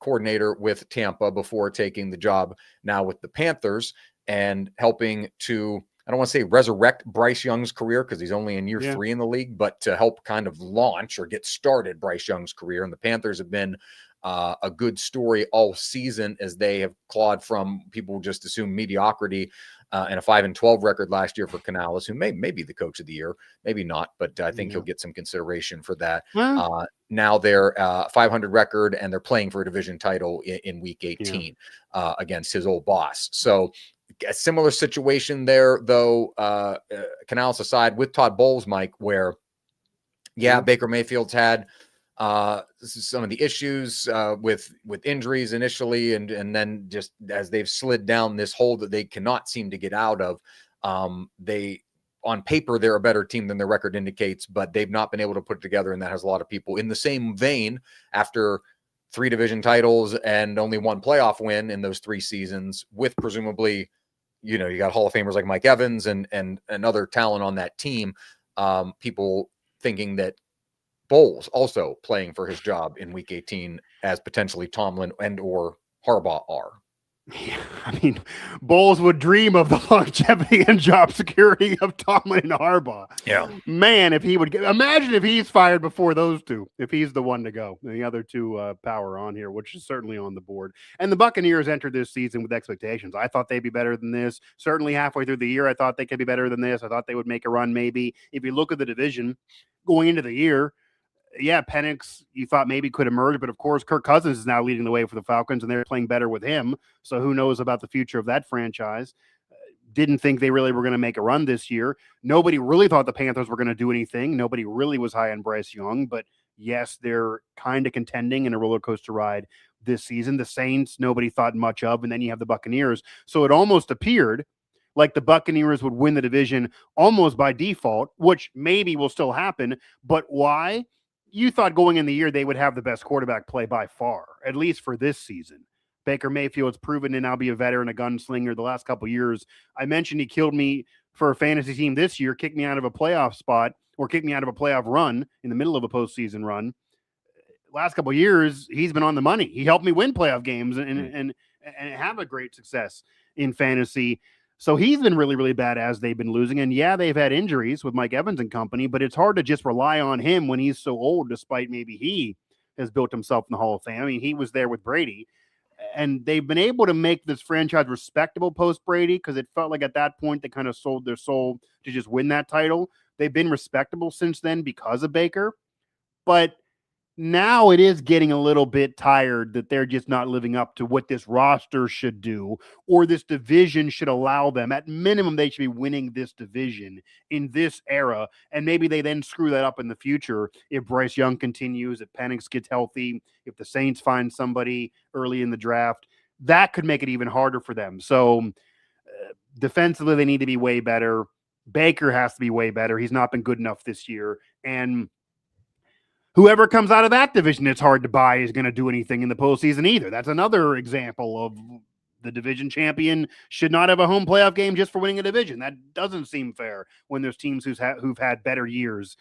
coordinator with Tampa before taking the job now with the Panthers and helping to, I don't want to say resurrect Bryce Young's career because he's only in year 3 in the league, but to help kind of launch or get started Bryce Young's career. And the Panthers have been a good story all season as they have clawed from people just assume mediocrity and a 5-12 record last year for Canales, who may be the coach of the year, maybe not, but I think he'll get some consideration for that. Now they're 500 record and they're playing for a division title in week 18 against his old boss. So a similar situation there, though, Canales aside, with Todd Bowles, Mike, where, Baker Mayfield's had some of the issues with injuries initially, and then just as they've slid down this hole that they cannot seem to get out of, they, on paper, they're a better team than their record indicates, but they've not been able to put it together, and that has a lot of people in the same vein after 3 division titles and only 1 playoff win in those 3 seasons with presumably, you got Hall of Famers like Mike Evans and other talent on that team. People thinking that Bowles also playing for his job in week 18 as potentially Tomlin and or Harbaugh are. Yeah, I mean, Bowles would dream of the longevity and job security of Tomlin and Harbaugh. Yeah, man, if he would imagine if he's fired before those two, if he's the one to go. The other two power on here, which is certainly on the board. And the Buccaneers entered this season with expectations. I thought they'd be better than this. Certainly halfway through the year, I thought they could be better than this. I thought they would make a run. Maybe if you look at the division going into the year. Penix, you thought maybe could emerge, but of course, Kirk Cousins is now leading the way for the Falcons, and they're playing better with him. So who knows about the future of that franchise? Didn't think they really were going to make a run this year. Nobody really thought the Panthers were going to do anything. Nobody really was high on Bryce Young, but yes, they're kind of contending in a roller coaster ride this season. The Saints, nobody thought much of, and then you have the Buccaneers. So it almost appeared like the Buccaneers would win the division almost by default, which maybe will still happen. But why? You thought going in the year they would have the best quarterback play by far, at least for this season. Baker Mayfield's proven to now be a veteran, a gunslinger the last couple of years. I mentioned he killed me for a fantasy team this year, kicked me out of a playoff spot or kicked me out of a playoff run in the middle of a postseason run. Last couple of years, he's been on the money. He helped me win playoff games and have a great success in fantasy. So he's been really, really bad as they've been losing. And they've had injuries with Mike Evans and company, but it's hard to just rely on him when he's so old, despite maybe he has built himself in the Hall of Fame. I mean, he was there with Brady. And they've been able to make this franchise respectable post-Brady because it felt like at that point they kind of sold their soul to just win that title. They've been respectable since then because of Baker. But now it is getting a little bit tired that they're just not living up to what this roster should do, or this division should allow them. At minimum, they should be winning this division in this era, and maybe they then screw that up in the future if Bryce Young continues, if Penix gets healthy, if the Saints find somebody early in the draft. That could make it even harder for them. So defensively, they need to be way better. Baker has to be way better. He's not been good enough this year, and whoever comes out of that division, it's hard to buy is going to do anything in the postseason either. That's another example of the division champion should not have a home playoff game just for winning a division. That doesn't seem fair when there's teams who've had better years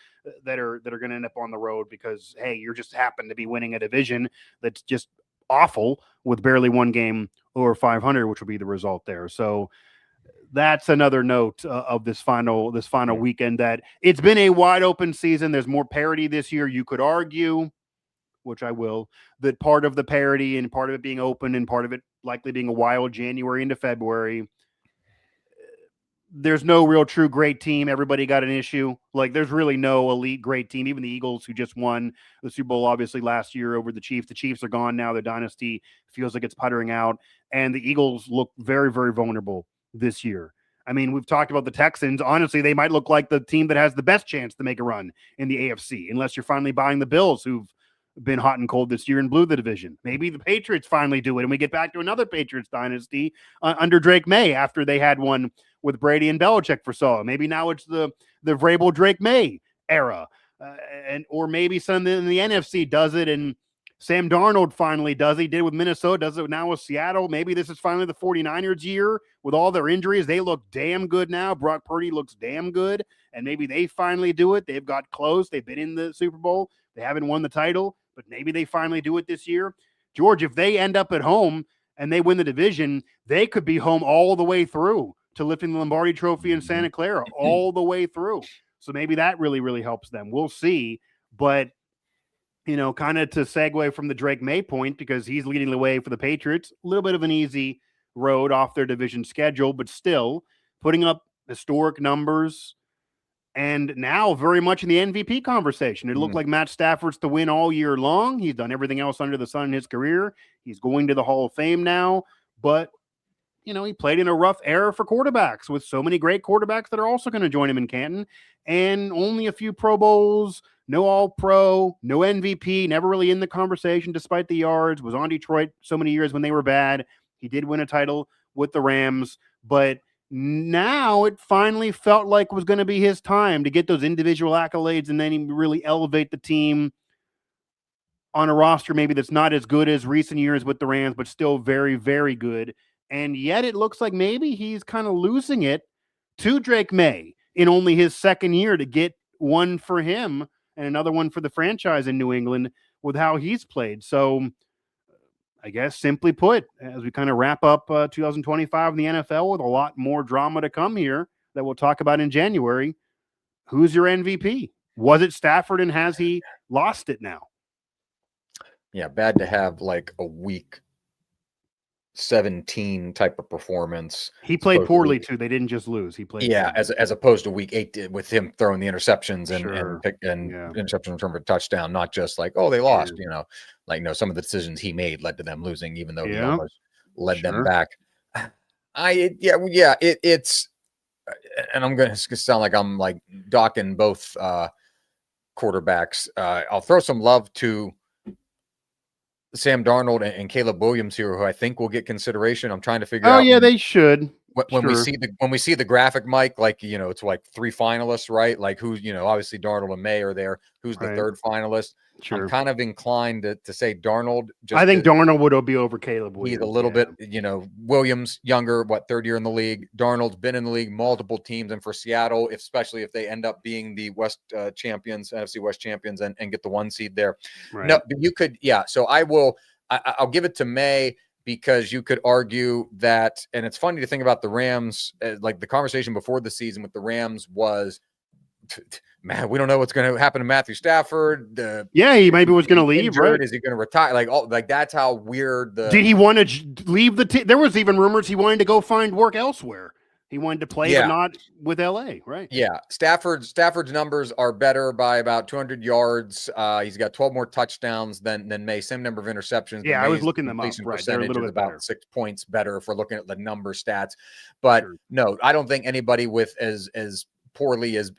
that are going to end up on the road because, hey, you're just happen to be winning a division that's just awful with barely one game over 500, which will be the result there. So that's another note of this final weekend, that it's been a wide open season. There's more parity this year. You could argue, which I will, that part of the parity and part of it being open and part of it likely being a wild January into February, there's no real true great team. Everybody got an issue. Like, there's really no elite great team. Even the Eagles, who just won the Super Bowl obviously last year over the Chiefs. The Chiefs are gone now. The dynasty feels like it's puttering out. And the Eagles look very, very vulnerable this year. I mean, we've talked about the Texans. Honestly, they might look like the team that has the best chance to make a run in the AFC, unless you're finally buying the Bills, who've been hot and cold this year and blew the division. Maybe the Patriots finally do it, and we get back to another Patriots dynasty under Drake Maye after they had one with Brady and Belichick for so long. Maybe now it's the Vrabel Drake Maye era, or maybe some in the NFC does it, and Sam Darnold finally does it. He did it with Minnesota, does it now with Seattle. Maybe this is finally the 49ers year with all their injuries. They look damn good now. Brock Purdy looks damn good, and maybe they finally do it. They've got close. They've been in the Super Bowl. They haven't won the title, but maybe they finally do it this year. George, if they end up at home and they win the division, they could be home all the way through to lifting the Lombardi Trophy in Santa Clara all the way through. So maybe that really, really helps them. We'll see. But you know, kind of to segue from the Drake Maye point, because he's leading the way for the Patriots, a little bit of an easy road off their division schedule, but still putting up historic numbers and now very much in the MVP conversation. It looked like Matt Stafford's to win all year long. He's done everything else under the sun in his career. He's going to the Hall of Fame now, but you know, he played in a rough era for quarterbacks with so many great quarterbacks that are also going to join him in Canton, and only a few Pro Bowls, no All-Pro, no MVP, never really in the conversation despite the yards, was on Detroit so many years when they were bad. He did win a title with the Rams, but now it finally felt like it was going to be his time to get those individual accolades and then really elevate the team on a roster maybe that's not as good as recent years with the Rams, but still very, very good. And yet it looks like maybe he's kind of losing it to Drake Maye in only his second year to get one for him and another one for the franchise in New England with how he's played. So I guess simply put, as we kind of wrap up 2025 in the NFL with a lot more drama to come here that we'll talk about in January, who's your MVP? Was it Stafford, and has he lost it now? Yeah, bad to have like a week 17 type of performance. He played poorly too. They didn't just lose. He played poorly. as opposed to week 8 with him throwing the interceptions and interception return for a touchdown, not just like, oh, they lost, you know, like, no, some of the decisions he made led to them losing, even though he almost led them back. It's, and I'm going to sound like I'm like docking both quarterbacks. I'll throw some love to Sam Darnold and Caleb Williams here, who I think will get consideration. I'm trying to figure out. Oh yeah, they should. When we see the graphic, Mike, like, you know, it's like 3 finalists, right? Like who's, you know, obviously Darnold and Maye are there. Who's the third finalist? Sure. I'm kind of inclined to say Darnold. I think Darnold would be over Caleb Williams. He's a little bit, you know, Williams younger, third year in the league. Darnold's been in the league, multiple teams, and for Seattle, especially if they end up being the West champions, NFC West champions, and get the 1 seed there. Right. No, but you could, So I'll give it to Maye, because you could argue that, and it's funny to think about the Rams, like the conversation before the season with the Rams was, man, we don't know what's going to happen to Matthew Stafford. He maybe was going to leave, right? Is he going to retire? Like that's how weird Did he want to leave the team? There was even rumors he wanted to go find work elsewhere. He wanted to play, but not with LA, right? Yeah. Stafford's numbers are better by about 200 yards. He's got 12 more touchdowns than Maye, same number of interceptions. Yeah, I was looking them up. Right. They're a little bit about better. 6 points better if we're looking at the number stats. But no, I don't think anybody with as poorly as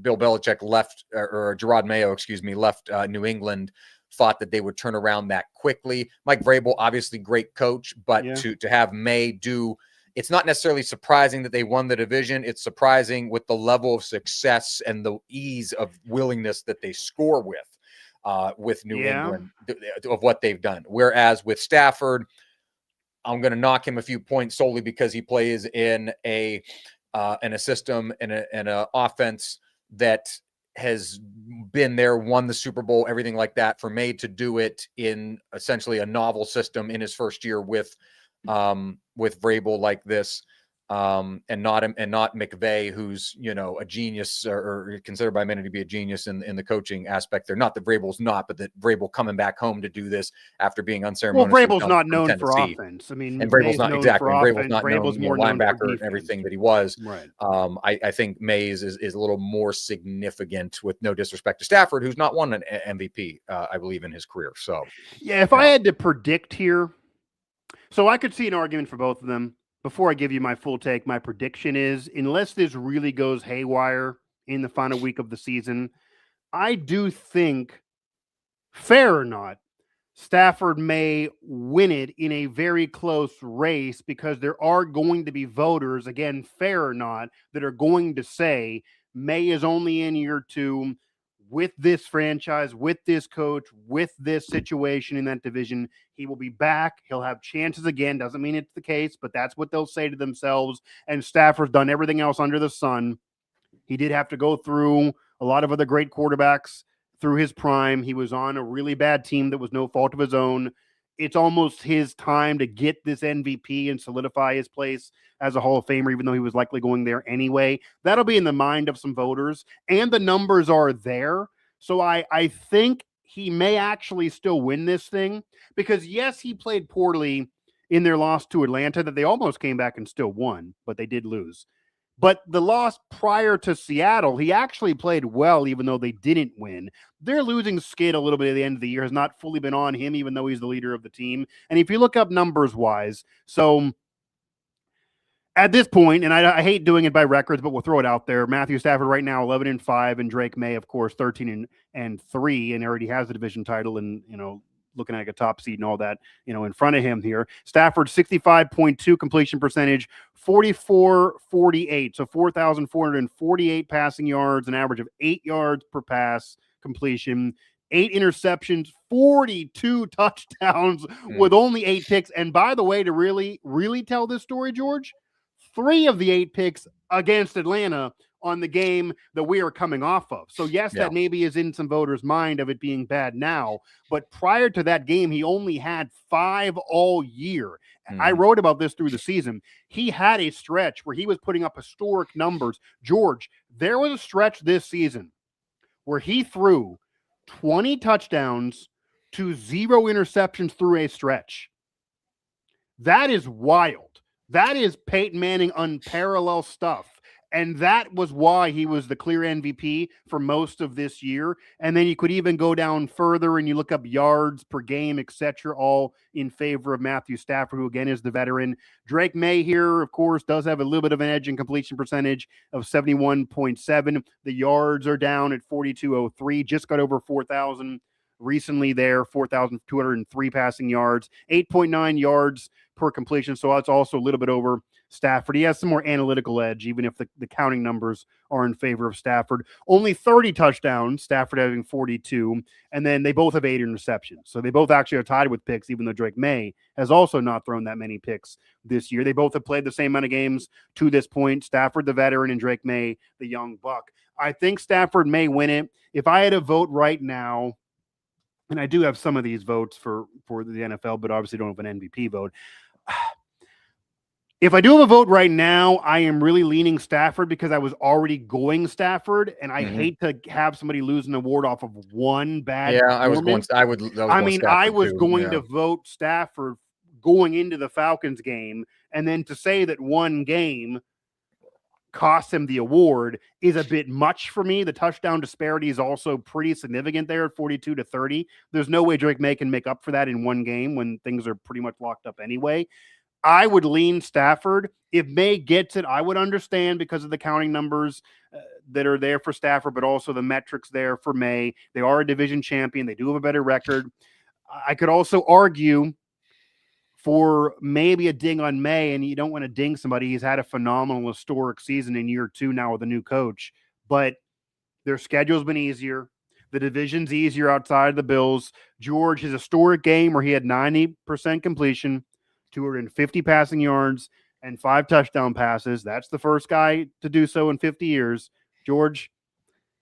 Bill Belichick left, or Gerard Mayo, excuse me, left New England, thought that they would turn around that quickly. Mike Vrabel, obviously great coach, but to have Maye do, it's not necessarily surprising that they won the division. It's surprising with the level of success and the ease of willingness that they score with New England of what they've done. Whereas with Stafford, I'm going to knock him a few points solely because he plays in a system and an offense that has been there, won the Super Bowl, everything like that. For Maye to do it in essentially a novel system in his first year with Vrabel like this, and not McVay, who's, a genius or considered by many to be a genius in the coaching aspect there. Not that Vrabel's not, but that Vrabel coming back home to do this after being unceremoniously. Well, Vrabel's not known for offense. I mean, and Vrabel's not exactly. Vrabel's not Vrabel's known, more linebacker and everything that he was. Right. I think Maye's is a little more significant, with no disrespect to Stafford, who's not won an MVP, I believe, in his career. So yeah, if I had to predict here, so I could see an argument for both of them. Before I give you my full take, my prediction is, unless this really goes haywire in the final week of the season, I do think, fair or not, Stafford may win it in a very close race, because there are going to be voters, again, fair or not, that are going to say Maye is only in year 2 with this franchise, with this coach, with this situation in that division. He will be back. He'll have chances again. Doesn't mean it's the case, but that's what they'll say to themselves. And Stafford's done everything else under the sun. He did have to go through a lot of other great quarterbacks through his prime. He was on a really bad team that was no fault of his own. It's almost his time to get this MVP and solidify his place as a Hall of Famer, even though he was likely going there anyway. That'll be in the mind of some voters, and the numbers are there. So I think he may actually still win this thing, because yes, he played poorly in their loss to Atlanta, that they almost came back and still won, but they did lose. But the loss prior to Seattle, he actually played well, even though they didn't win. Their losing skid a little bit at the end of the year has not fully been on him, even though he's the leader of the team. And if you look up numbers-wise, so at this point, and I hate doing it by records, but we'll throw it out there. Matthew Stafford right now 11-5, and Drake Maye, of course, 13-3, and already has the division title, and looking at a top seed and all that, in front of him here. Stafford 65.2 completion percentage, 44-48, so 4,448 passing yards, an average of 8 yards per pass completion, 8 interceptions, 42 touchdowns with only 8 picks. And by the way, to really, really tell this story, George, 3 of the 8 picks against Atlanta on the game that we are coming off of. So yes, that maybe is in some voters' mind of it being bad now, but prior to that game, he only had 5 all year. I wrote about this through the season. He had a stretch where he was putting up historic numbers. George, there was a stretch this season where he threw 20 touchdowns to 0 interceptions through a stretch. That is wild. That is Peyton Manning unparalleled stuff. And that was why he was the clear MVP for most of this year. And then you could even go down further and you look up yards per game, etc., all in favor of Matthew Stafford, who again is the veteran. Drake Maye here, of course, does have a little bit of an edge in completion percentage of 71.7. The yards are down at 42.03, just got over 4,000 recently there, 4,203 passing yards, 8.9 yards per completion. So that's also a little bit over Stafford. He has some more analytical edge, even if the counting numbers are in favor of Stafford. Only 30 touchdowns, Stafford having 42, and then they both have 8 interceptions. So they both actually are tied with picks, even though Drake Maye has also not thrown that many picks this year. They both have played the same amount of games to this point. Stafford, the veteran, and Drake Maye, the young buck. I think Stafford may win it. If I had a vote right now, and I do have some of these votes for the NFL, but obviously don't have an MVP vote. If I do have a vote right now, I am really leaning Stafford because I was already going Stafford, and I hate to have somebody lose an award off of one bad. Yeah, I was going to vote Stafford to vote Stafford going into the Falcons game, and then to say that one game cost him the award is a bit much for me. The touchdown disparity is also pretty significant there at 42-30. There's no way Drake Maye can make up for that in one game when things are pretty much locked up anyway. I would lean Stafford. If Maye gets it, I would understand because of the counting numbers that are there for Stafford, but also the metrics there for Maye. They are a division champion. They do have a better record. I could also argue for maybe a ding on Maye, and you don't want to ding somebody. He's had a phenomenal historic season in year 2 now with a new coach, but their schedule's been easier. The division's easier outside of the Bills. George, his historic game where he had 90% completion, 250 passing yards, and 5 touchdown passes. That's the first guy to do so in 50 years. George,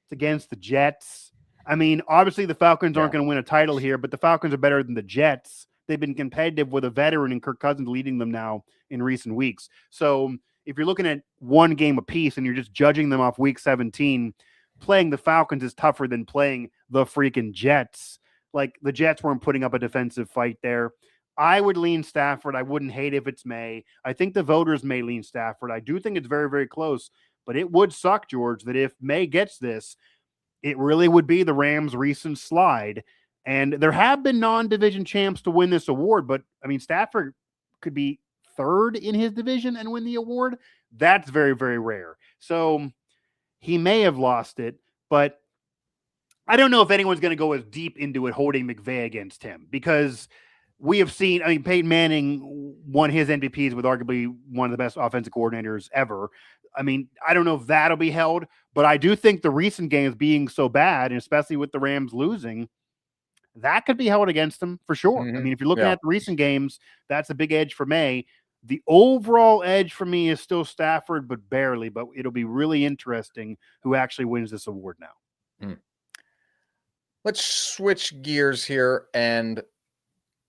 it's against the Jets. I mean, obviously the Falcons aren't going to win a title here, but the Falcons are better than the Jets. They've been competitive with a veteran and Kirk Cousins leading them now in recent weeks. So if you're looking at one game apiece and you're just judging them off week 17, playing the Falcons is tougher than playing the freaking Jets. Like, the Jets weren't putting up a defensive fight there. I would lean Stafford. I wouldn't hate if it's Maye. I think the voters may lean Stafford. I do think it's very, very close, but it would suck, George, that if Maye gets this, it really would be the Rams' recent slide. And there have been non-division champs to win this award, but I mean, Stafford could be third in his division and win the award. That's very, very rare. So he may have lost it, but I don't know if anyone's going to go as deep into it holding McVay against him, because we have seen, I mean, Peyton Manning won his MVPs with arguably one of the best offensive coordinators ever. I mean, I don't know if that'll be held, but I do think the recent games being so bad, and especially with the Rams losing, that could be held against them for sure. I mean, if you're looking at the recent games, that's a big edge for Maye. The overall edge for me is still Stafford, but barely. But it'll be really interesting who actually wins this award now. Let's switch gears here and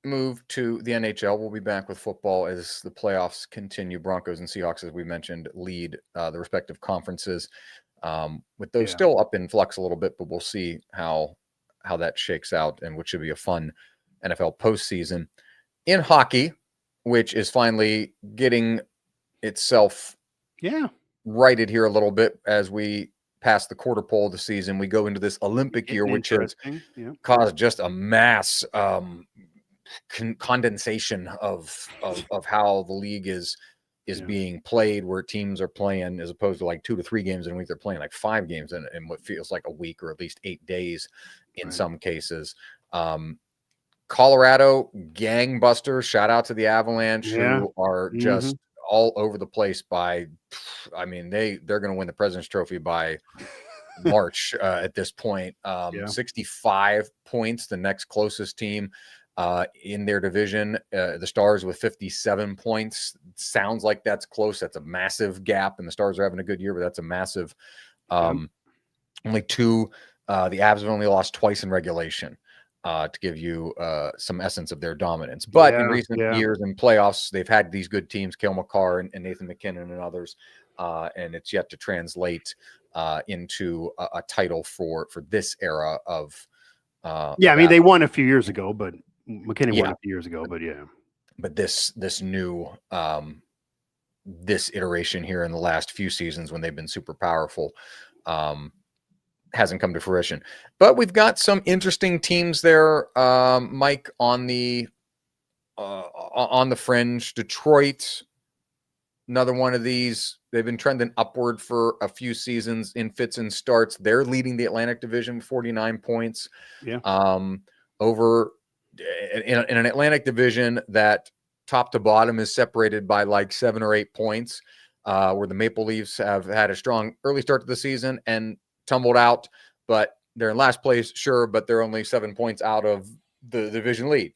move to the NHL. We'll be back with football as the playoffs continue. Broncos and Seahawks, as we mentioned, lead the respective conferences. With those still up in flux a little bit, but we'll see how that shakes out, and which should be a fun NFL postseason. In hockey, which is finally getting itself righted here a little bit as we pass the quarter pole of the season. We go into this Olympic year, which has caused just a mass condensation of how the league is being played, where teams are playing as opposed to like 2 to 3 games in a week. They're playing like 5 games in what feels like a week, or at least 8 days in some cases. Colorado gangbusters. Shout out to the Avalanche, who are just all over the place by, I mean, they're going to win the President's Trophy by March at this point. 65 points, the next closest team in their division. The Stars with 57 points. Sounds like that's close. That's a massive gap, and the Stars are having a good year, but that's a massive only 2. The Avs have only lost twice in regulation, to give you some essence of their dominance. But in recent years in playoffs, they've had these good teams, Cale Makar and Nathan McKinnon and others, and it's yet to translate into a title for this era of I mean, they won a few years ago, but McKinnon won a few years ago, but this new this iteration here in the last few seasons, when they've been super powerful, hasn't come to fruition. But we've got some interesting teams there, Mike, on the fringe. Detroit, another one of these. They've been trending upward for a few seasons in fits and starts. They're leading the Atlantic Division with 49 points. Over in an Atlantic Division that top to bottom is separated by like 7 or 8 points, where the Maple Leafs have had a strong early start to the season and tumbled out, but they're in last place, sure, but they're only 7 points out of the division lead,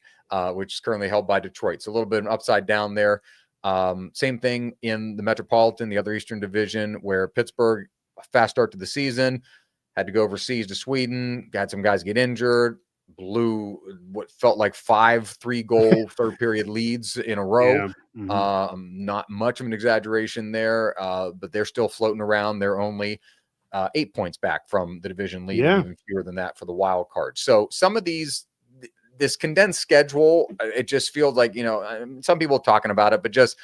which is currently held by Detroit. So a little bit of an upside down there. Same thing in the Metropolitan, the other Eastern Division, where Pittsburgh, a fast start to the season, had to go overseas to Sweden, got some guys get injured, blew what felt like 5 3-goal third period leads in a row. Not much of an exaggeration there, but they're still floating around. They're only 8 points back from the division lead, and even fewer than that for the wild card. So some of these this condensed schedule, it just feels like, some people talking about it, but just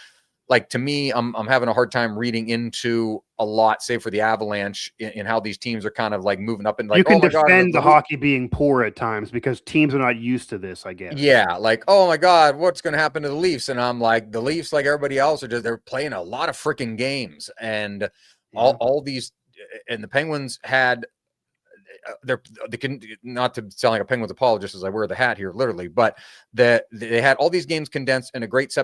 like, to me, I'm having a hard time reading into a lot, say for the Avalanche, in how these teams are kind of like moving up and like, you can oh my God, defend the hockey being poor at times because teams are not used to this, I guess. Yeah, like, oh my God, what's going to happen to the Leafs? And I'm like, the Leafs, like everybody else, they're playing a lot of freaking games, and all these, and the Penguins had. They can, not to sound like a Penguins apologist as I wear the hat here, literally, but they had all these games condensed in a great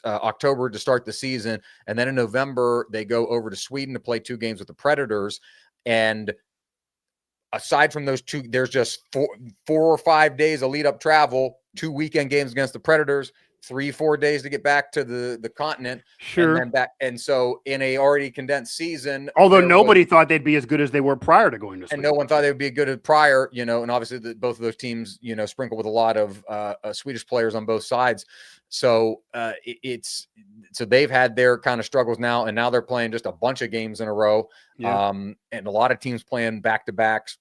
October to start the season, and then in November they go over to Sweden to play 2 games with the Predators, and aside from those 2, there's just 4 or 5 days of lead up travel, 2 weekend games against the Predators, 3-4 days to get back to the continent, and then back. And so in a already condensed season, although nobody thought they'd be as good as they were prior to going to Sweden. And no one thought they would be good as prior, and obviously both of those teams, sprinkled with a lot of Swedish players on both sides. So so they've had their kind of struggles now, and now they're playing just a bunch of games in a row. And a lot of teams playing back-to-backs.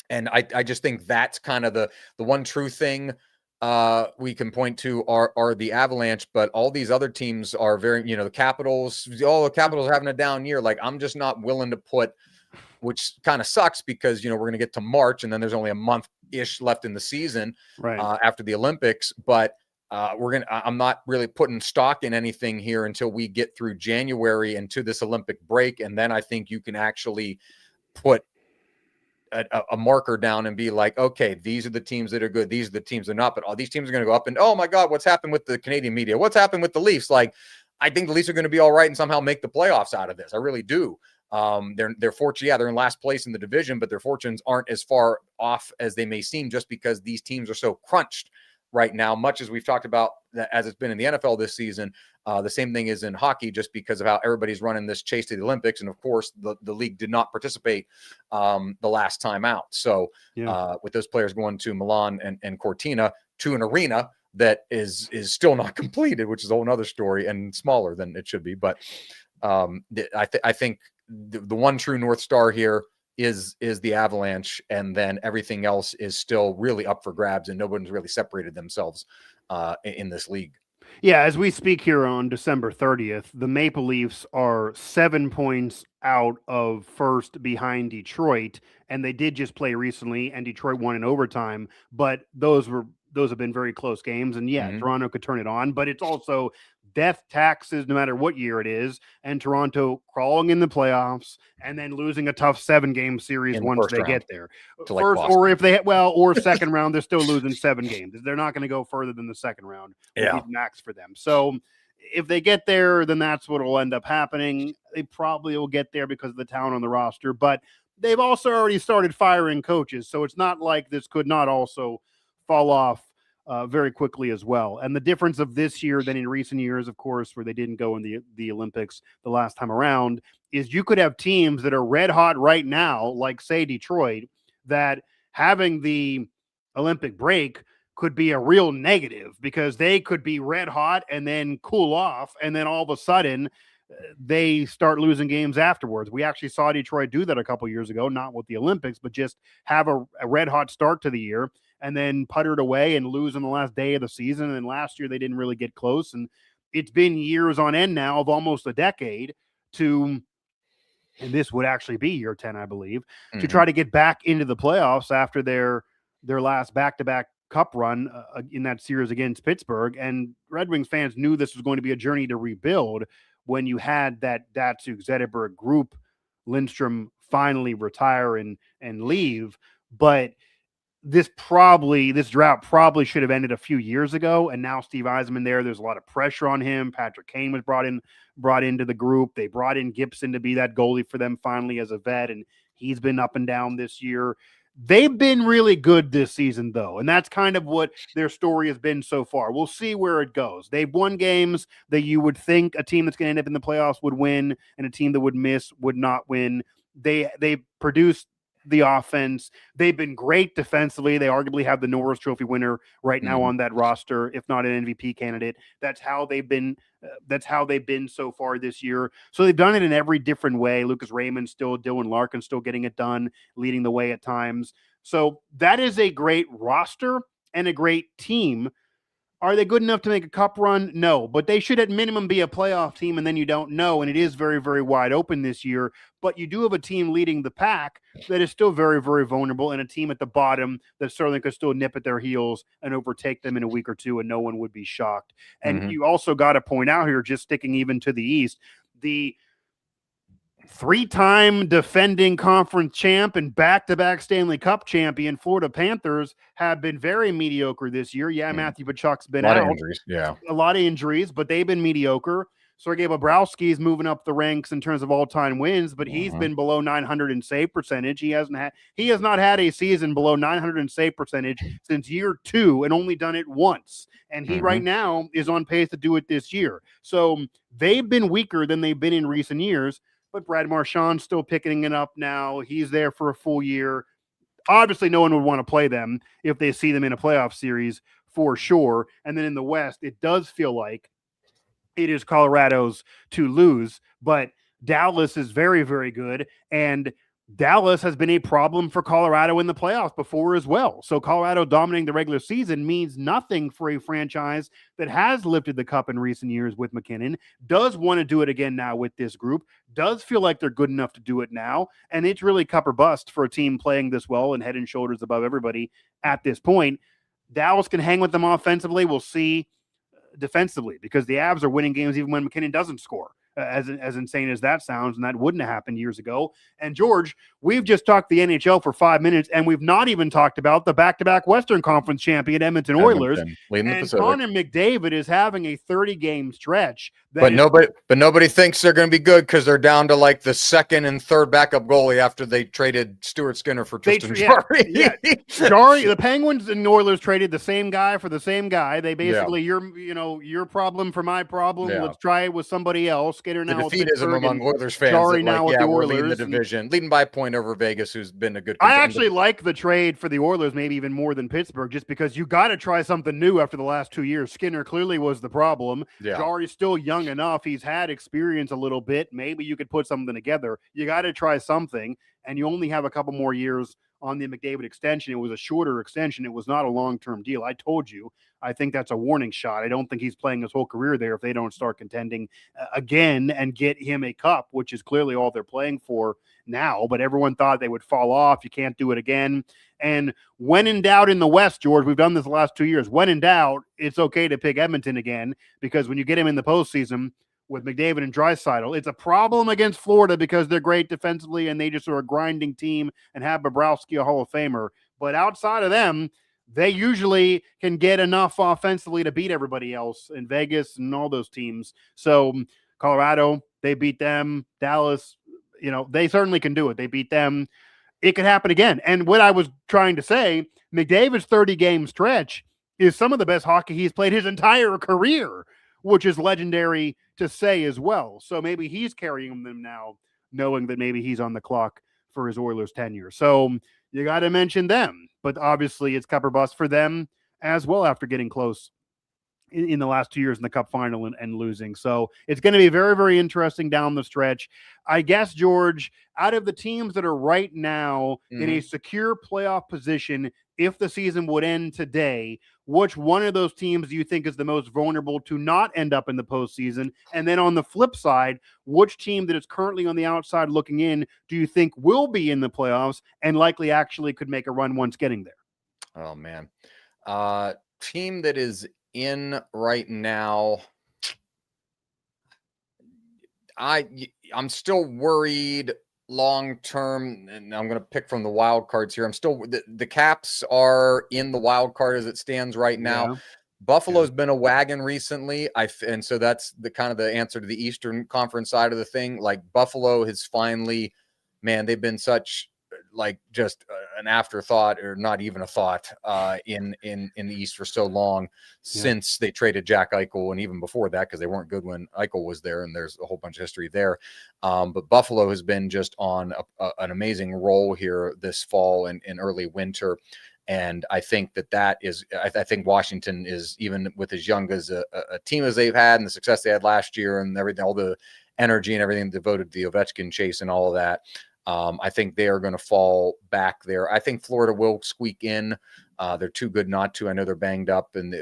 And I just think that's kind of the one true thing we can point to are the Avalanche, but all these other teams are very, the Capitals, all the Capitals are having a down year. Like, I'm just not willing to put, which kind of sucks because, we're going to get to March and then there's only a month-ish left in the season after the Olympics. But I'm not really putting stock in anything here until we get through January and to this Olympic break. And then I think you can actually put a marker down and be like, okay, these are the teams that are good. These are the teams that are not, but all these teams are going to go up and, oh my God, what's happened with the Canadian media? What's happened with the Leafs? Like, I think the Leafs are going to be all right and somehow make the playoffs out of this. I really do. They're fortunate. Yeah, they're in last place in the division, but their fortunes aren't as far off as they may seem just because these teams are so crunched right now, much as we've talked about as it's been in the NFL this season. The same thing is in hockey, just because of how everybody's running this chase to the Olympics. And of course, the league did not participate the last time out. So with those players going to Milan and Cortina to an arena that is still not completed, which is a whole nother story and smaller than it should be. But I think the one true North Star here is the Avalanche, and then everything else is still really up for grabs, and nobody's really separated themselves in this league. Yeah, as we speak here on December 30th, the Maple Leafs are 7 points out of first behind Detroit, and they did just play recently, and Detroit won in overtime, but those have been very close games, and Toronto could turn it on, but it's also death taxes no matter what year it is, and Toronto crawling in the playoffs and then losing a tough 7-game series once they get there. First, or if they or second round, they're still losing 7 games. They're not going to go further than the second round. Max for them. So if they get there, then that's what will end up happening. They probably will get there because of the talent on the roster, but they've also already started firing coaches, so it's not like this could not also fall off very quickly as well. And the difference of this year than in recent years, of course, where they didn't go in the Olympics the last time around, is you could have teams that are red hot right now, like say Detroit, that having the Olympic break could be a real negative because they could be red hot and then cool off, and then all of a sudden they start losing games afterwards. We actually saw Detroit do that a couple years ago, not with the Olympics, but just have a red hot start to the year and then puttered away and lose on the last day of the season. And then last year they didn't really get close. And it's been years on end now of almost a decade and this would actually be year 10, I believe, to try to get back into the playoffs after their last back-to-back cup run in that series against Pittsburgh. And Red Wings fans knew this was going to be a journey to rebuild when you had that Datsuk Zetterberg group, Lindstrom finally retire and leave. But this drought probably should have ended a few years ago. And now Steve Yzerman there's a lot of pressure on him. Patrick Kane was brought into the group. They brought in Gibson to be that goalie for them finally as a vet. And he's been up and down this year. They've been really good this season, though, and that's kind of what their story has been so far. We'll see where it goes. They've won games that you would think a team that's going to end up in the playoffs would win, and a team that would miss would not win. They produced the offense. They've been great defensively. They arguably have the Norris Trophy winner right now on that roster, if not an MVP candidate. That's how they've been. That's how they've been so far this year. So they've done it in every different way. Lucas Raymond still, Dylan Larkin still getting it done, leading the way at times. So that is a great roster and a great team. Are they good enough to make a cup run? No, but they should at minimum be a playoff team, and then you don't know, and it is very, very wide open this year. But you do have a team leading the pack that is still very, very vulnerable, and a team at the bottom that certainly could still nip at their heels and overtake them in a week or two, and no one would be shocked. And you also got to point out here, just sticking even to the East, the 3-time defending conference champ and back-to-back Stanley Cup champion Florida Panthers have been very mediocre this year. Yeah, Matthew Tkachuk's been out. A lot of injuries, yeah. A lot of injuries, but they've been mediocre. Sergei Bobrovsky's moving up the ranks in terms of all-time wins, but he's been below 900 in save percentage. He has not had a season below 900 in save percentage since year 2 and only done it once. And he right now is on pace to do it this year. So they've been weaker than they've been in recent years. But Brad Marchand's still picking it up now. He's there for a full year. Obviously, no one would want to play them if they see them in a playoff series for sure. And then in the West, it does feel like it is Colorado's to lose. But Dallas is very, very good. And Dallas has been a problem for Colorado in the playoffs before as well. So Colorado dominating the regular season means nothing for a franchise that has lifted the cup in recent years with McKinnon, does want to do it again now with this group, does feel like they're good enough to do it now. And it's really cup or bust for a team playing this well and head and shoulders above everybody at this point. Dallas can hang with them offensively. We'll see defensively, because the Avs are winning games even when McKinnon doesn't score. As insane as that sounds, and that wouldn't have happened years ago. And George, we've just talked the NHL for 5 minutes, and we've not even talked about the back-to-back Western Conference champion Edmonton Oilers. And Connor McDavid is having a 30-game stretch. But nobody thinks they're going to be good because they're down to like the second and third backup goalie after they traded Stuart Skinner for Tristan Jarry. Jarry, the Penguins and Oilers traded the same guy for the same guy. They basically, your problem for my problem. Yeah. Let's try it with somebody else. Skinner now. The defeatism among Oilers fans. Jarry now with the Oilers. We're leading the division, leading by a point over Vegas, who's been a good contender. I actually like the trade for the Oilers, maybe even more than Pittsburgh, just because you got to try something new after the last 2 years. Skinner clearly was the problem. Yeah. Jarry's still young enough. He's had experience a little bit. Maybe you could put something together. You got to try something, and you only have a couple more years on the McDavid extension. It was a shorter extension. It was not a long-term deal. I told you, I think that's a warning shot. I don't think he's playing his whole career there if they don't start contending again and get him a cup, which is clearly all they're playing for now. But everyone thought they would fall off. You can't do it again. And when in doubt in the West, George, we've done this the last 2 years. When in doubt, it's okay to pick Edmonton again, because when you get him in the postseason with McDavid and Draisaitl, it's a problem against Florida because they're great defensively and they just are a grinding team and have Bobrovsky, a Hall of Famer. But outside of them, they usually can get enough offensively to beat everybody else in Vegas and all those teams. So Colorado, they beat them. Dallas, they certainly can do it. They beat them. It could happen again. And what I was trying to say, McDavid's 30-game stretch is some of the best hockey he's played his entire career, which is legendary to say as well. So maybe he's carrying them now, knowing that maybe he's on the clock for his Oilers tenure. So you got to mention them, but obviously it's cup or bust for them as well after getting close in the last 2 years in the cup final and losing. So it's going to be very, very interesting down the stretch. I guess, George, out of the teams that are right now in a secure playoff position, if the season would end today, which one of those teams do you think is the most vulnerable to not end up in the postseason? And then on the flip side, which team that is currently on the outside looking in do you think will be in the playoffs and likely actually could make a run once getting there? Oh, man. Team that is in right now, I'm still worried long term, and I'm going to pick from the wild cards here. I'm still the Caps are in the wild card as it stands right now. Yeah. Buffalo's been a wagon recently. And so that's the kind of the answer to the Eastern Conference side of the thing. Like Buffalo has finally, man, they've been such like just an afterthought, or not even a thought in the East for so long since they traded Jack Eichel, and even before that, because they weren't good when Eichel was there, and there's a whole bunch of history there. But Buffalo has been just on an amazing roll here this fall and early winter. And I think that is, I think Washington is, even with as young as a team as they've had and the success they had last year and everything, all the energy and everything devoted to the Ovechkin chase and all of that, I think they are going to fall back there. I think Florida will squeak in. They're too good not to. I know they're banged up, and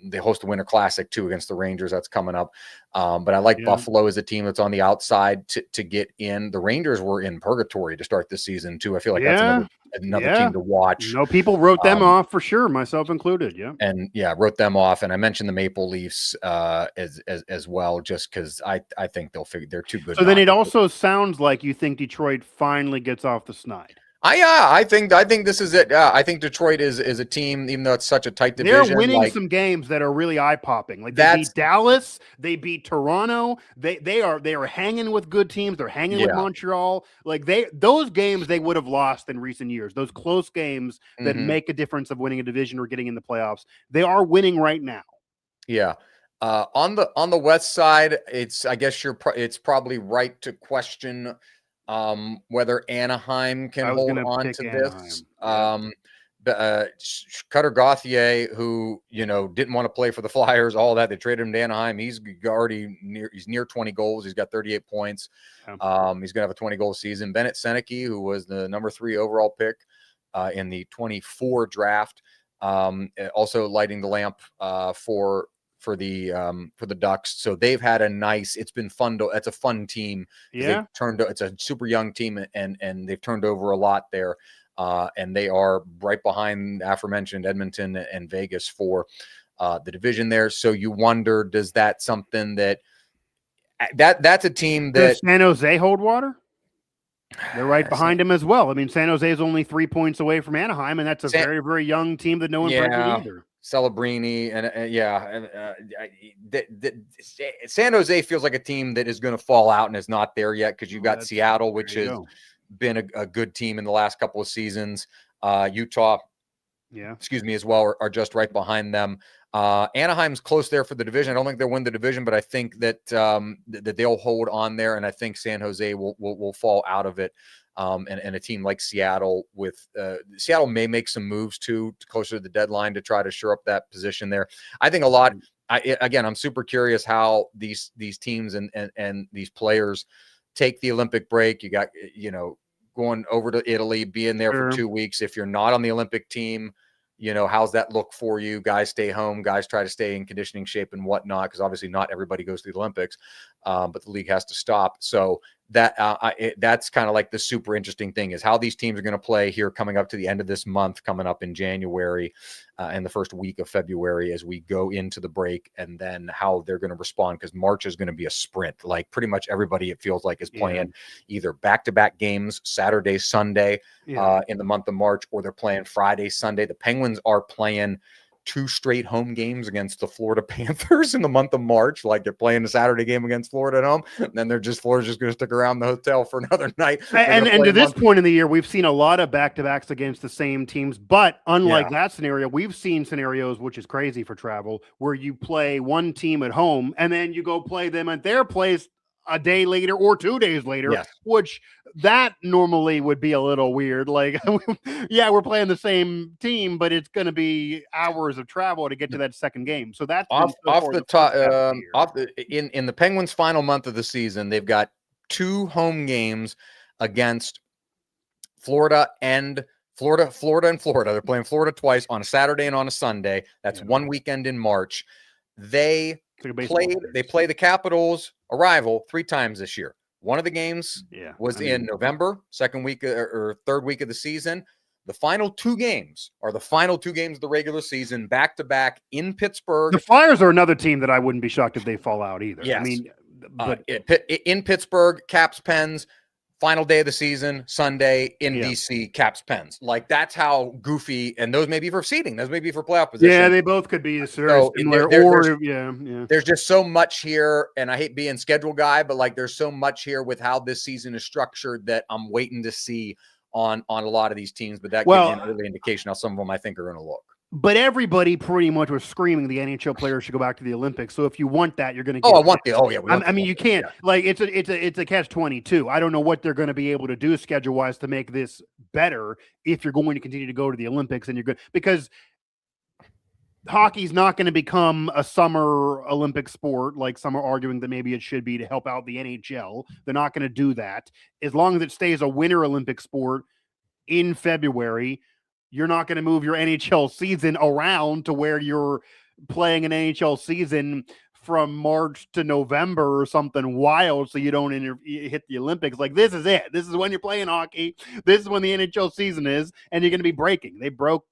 they host the Winter Classic too against the Rangers. That's coming up. But I like Buffalo as a team that's on the outside to get in. The Rangers were in purgatory to start this season too. I feel like that's another team to watch. No, people wrote them off for sure, myself included. Yeah. And wrote them off. And I mentioned the Maple Leafs as well, just because I think they're too good. So then it also sounds like you think Detroit finally gets off the snide. I think this is it. I think Detroit is a team, even though it's such a tight division. They're winning some games that are really eye popping. Like they beat Dallas, they beat Toronto. They are hanging with good teams. They're hanging with Montreal. Like those games they would have lost in recent years. Those close games that make a difference of winning a division or getting in the playoffs. They are winning right now. Yeah. On the West side, I guess it's probably right to question whether Anaheim can hold on to this. Cutter Gauthier, who didn't want to play for the Flyers, all that, they traded him to Anaheim. He's near 20 goals. He's got 38 points. He's gonna have a 20-goal season. Bennett Seneke, who was the number 3 overall pick in the 24 draft, also lighting the lamp for the Ducks. So they've had it's been fun it's a fun team. It's a super young team and they've turned over a lot there. And they are right behind aforementioned Edmonton and Vegas for the division there. So you wonder, does that's a team that does San Jose hold water? They're right behind him as well. I mean, San Jose is only 3 points away from Anaheim, and that's a very, very young team that no one predicted either. Celebrini San Jose feels like a team that is going to fall out and is not there yet because you've got Seattle, which has been a good team in the last couple of seasons. Utah, as well, are just right behind them. Anaheim's close there for the division. I don't think they'll win the division, but I think that that they'll hold on there, and I think San Jose will fall out of it. And a team like Seattle Seattle may make some moves too closer to the deadline to try to shore up that position there. I think a lot. I'm super curious how these teams and these players take the Olympic break. You got going over to Italy, being there for 2 weeks. If you're not on the Olympic team, how's that look for you? Guys stay home. Guys try to stay in conditioning shape and whatnot, because obviously not everybody goes to the Olympics, but the league has to stop. So that's kind of like the super interesting thing is how these teams are going to play here coming up to the end of this month, coming up in January and the first week of February as we go into the break, and then how they're going to respond, because March is going to be a sprint. Like pretty much everybody, it feels like, is playing either back-to-back games, Saturday, Sunday in the month of March, or they're playing Friday, Sunday. The Penguins are playing 2 straight home games against the Florida Panthers in the month of March. Like they're playing a Saturday game against Florida at home, and then Florida's just going to stick around the hotel for another night. And to this point in the year, we've seen a lot of back-to-backs against the same teams, but unlike that scenario, we've seen scenarios, which is crazy for travel, where you play one team at home and then you go play them at their place a day later or 2 days later, which that normally would be a little weird. Like, we're playing the same team, but it's going to be hours of travel to get to that second game. So that's off the top. In the Penguins' final month of the season, they've got 2 home games against Florida and Florida. They're playing Florida twice on a Saturday and on a Sunday. That's one weekend in March. They play the Capitals' arrival 3 times this year. One of the games was in November, second week or third week of the season. The final 2 games are the final 2 games of the regular season, back to back in Pittsburgh. The Flyers are another team that I wouldn't be shocked if they fall out either. Yes. I mean, but in Pittsburgh, Caps, Pens. Final day of the season, Sunday in DC, Caps, Pens. Like that's how goofy, and those may be for seeding, those may be for playoff position. Yeah, they both could be similar. There's just so much here, and I hate being schedule guy, but like there's so much here with how this season is structured that I'm waiting to see on a lot of these teams. But that gives you an early indication how some of them I think are going to look. But everybody pretty much was screaming the NHL players should go back to the Olympics. So if you want that, you're going to get you can't. Like it's a catch-22. I don't know what they're going to be able to do schedule-wise to make this better if you're going to continue to go to the Olympics and you're good. Because hockey's not going to become a summer Olympic sport like some are arguing that maybe it should be to help out the NHL. They're not going to do that. As long as it stays a winter Olympic sport in February, you're not going to move your NHL season around to where you're playing an NHL season from March to November or something wild so you don't hit the Olympics. Like, this is it. This is when you're playing hockey. This is when the NHL season is, and you're going to be breaking. They broke,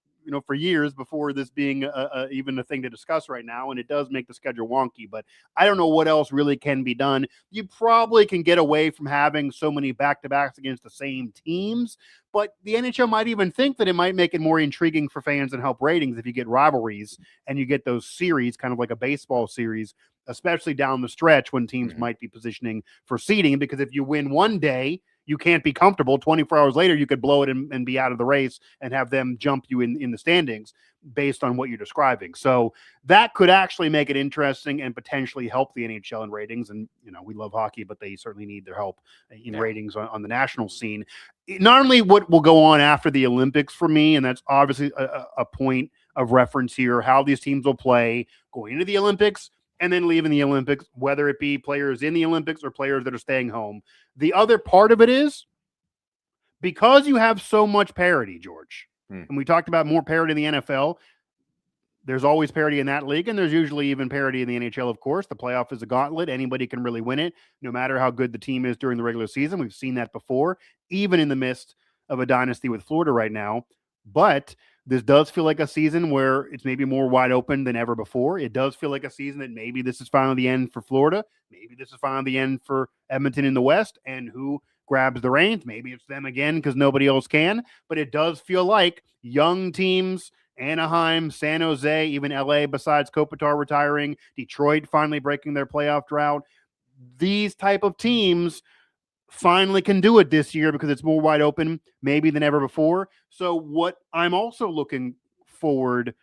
for years before this being even a thing to discuss right now, and it does make the schedule wonky, but I don't know what else really can be done. You probably can get away from having so many back-to-backs against the same teams, but the NHL might even think that it might make it more intriguing for fans and help ratings if you get rivalries and you get those series, kind of like a baseball series, especially down the stretch when teams might be positioning for seeding, because if you win one day, you can't be comfortable. 24 hours later, you could blow it and be out of the race and have them jump you in the standings based on what you're describing. So that could actually make it interesting and potentially help the NHL in ratings. And, we love hockey, but they certainly need their help in ratings on the national scene. Not only what will go on after the Olympics for me, and that's obviously a point of reference here, how these teams will play going into the Olympics and then leaving the Olympics, whether it be players in the Olympics or players that are staying home. The other part of it is because you have so much parity, George, and we talked about more parity in the NFL, there's always parity in that league, and there's usually even parity in the NHL, of course. The playoff is a gauntlet. Anybody can really win it, no matter how good the team is during the regular season. We've seen that before, even in the midst of a dynasty with Florida right now. But this does feel like a season where it's maybe more wide open than ever before. It does feel like a season that maybe this is finally the end for Florida. Maybe this is finally the end for Edmonton in the West. And who grabs the reins? Maybe it's them again because nobody else can. But it does feel like young teams, Anaheim, San Jose, even LA, besides Kopitar retiring, Detroit finally breaking their playoff drought. These type of teams finally can do it this year because it's more wide open maybe than ever before. So what I'm also looking forward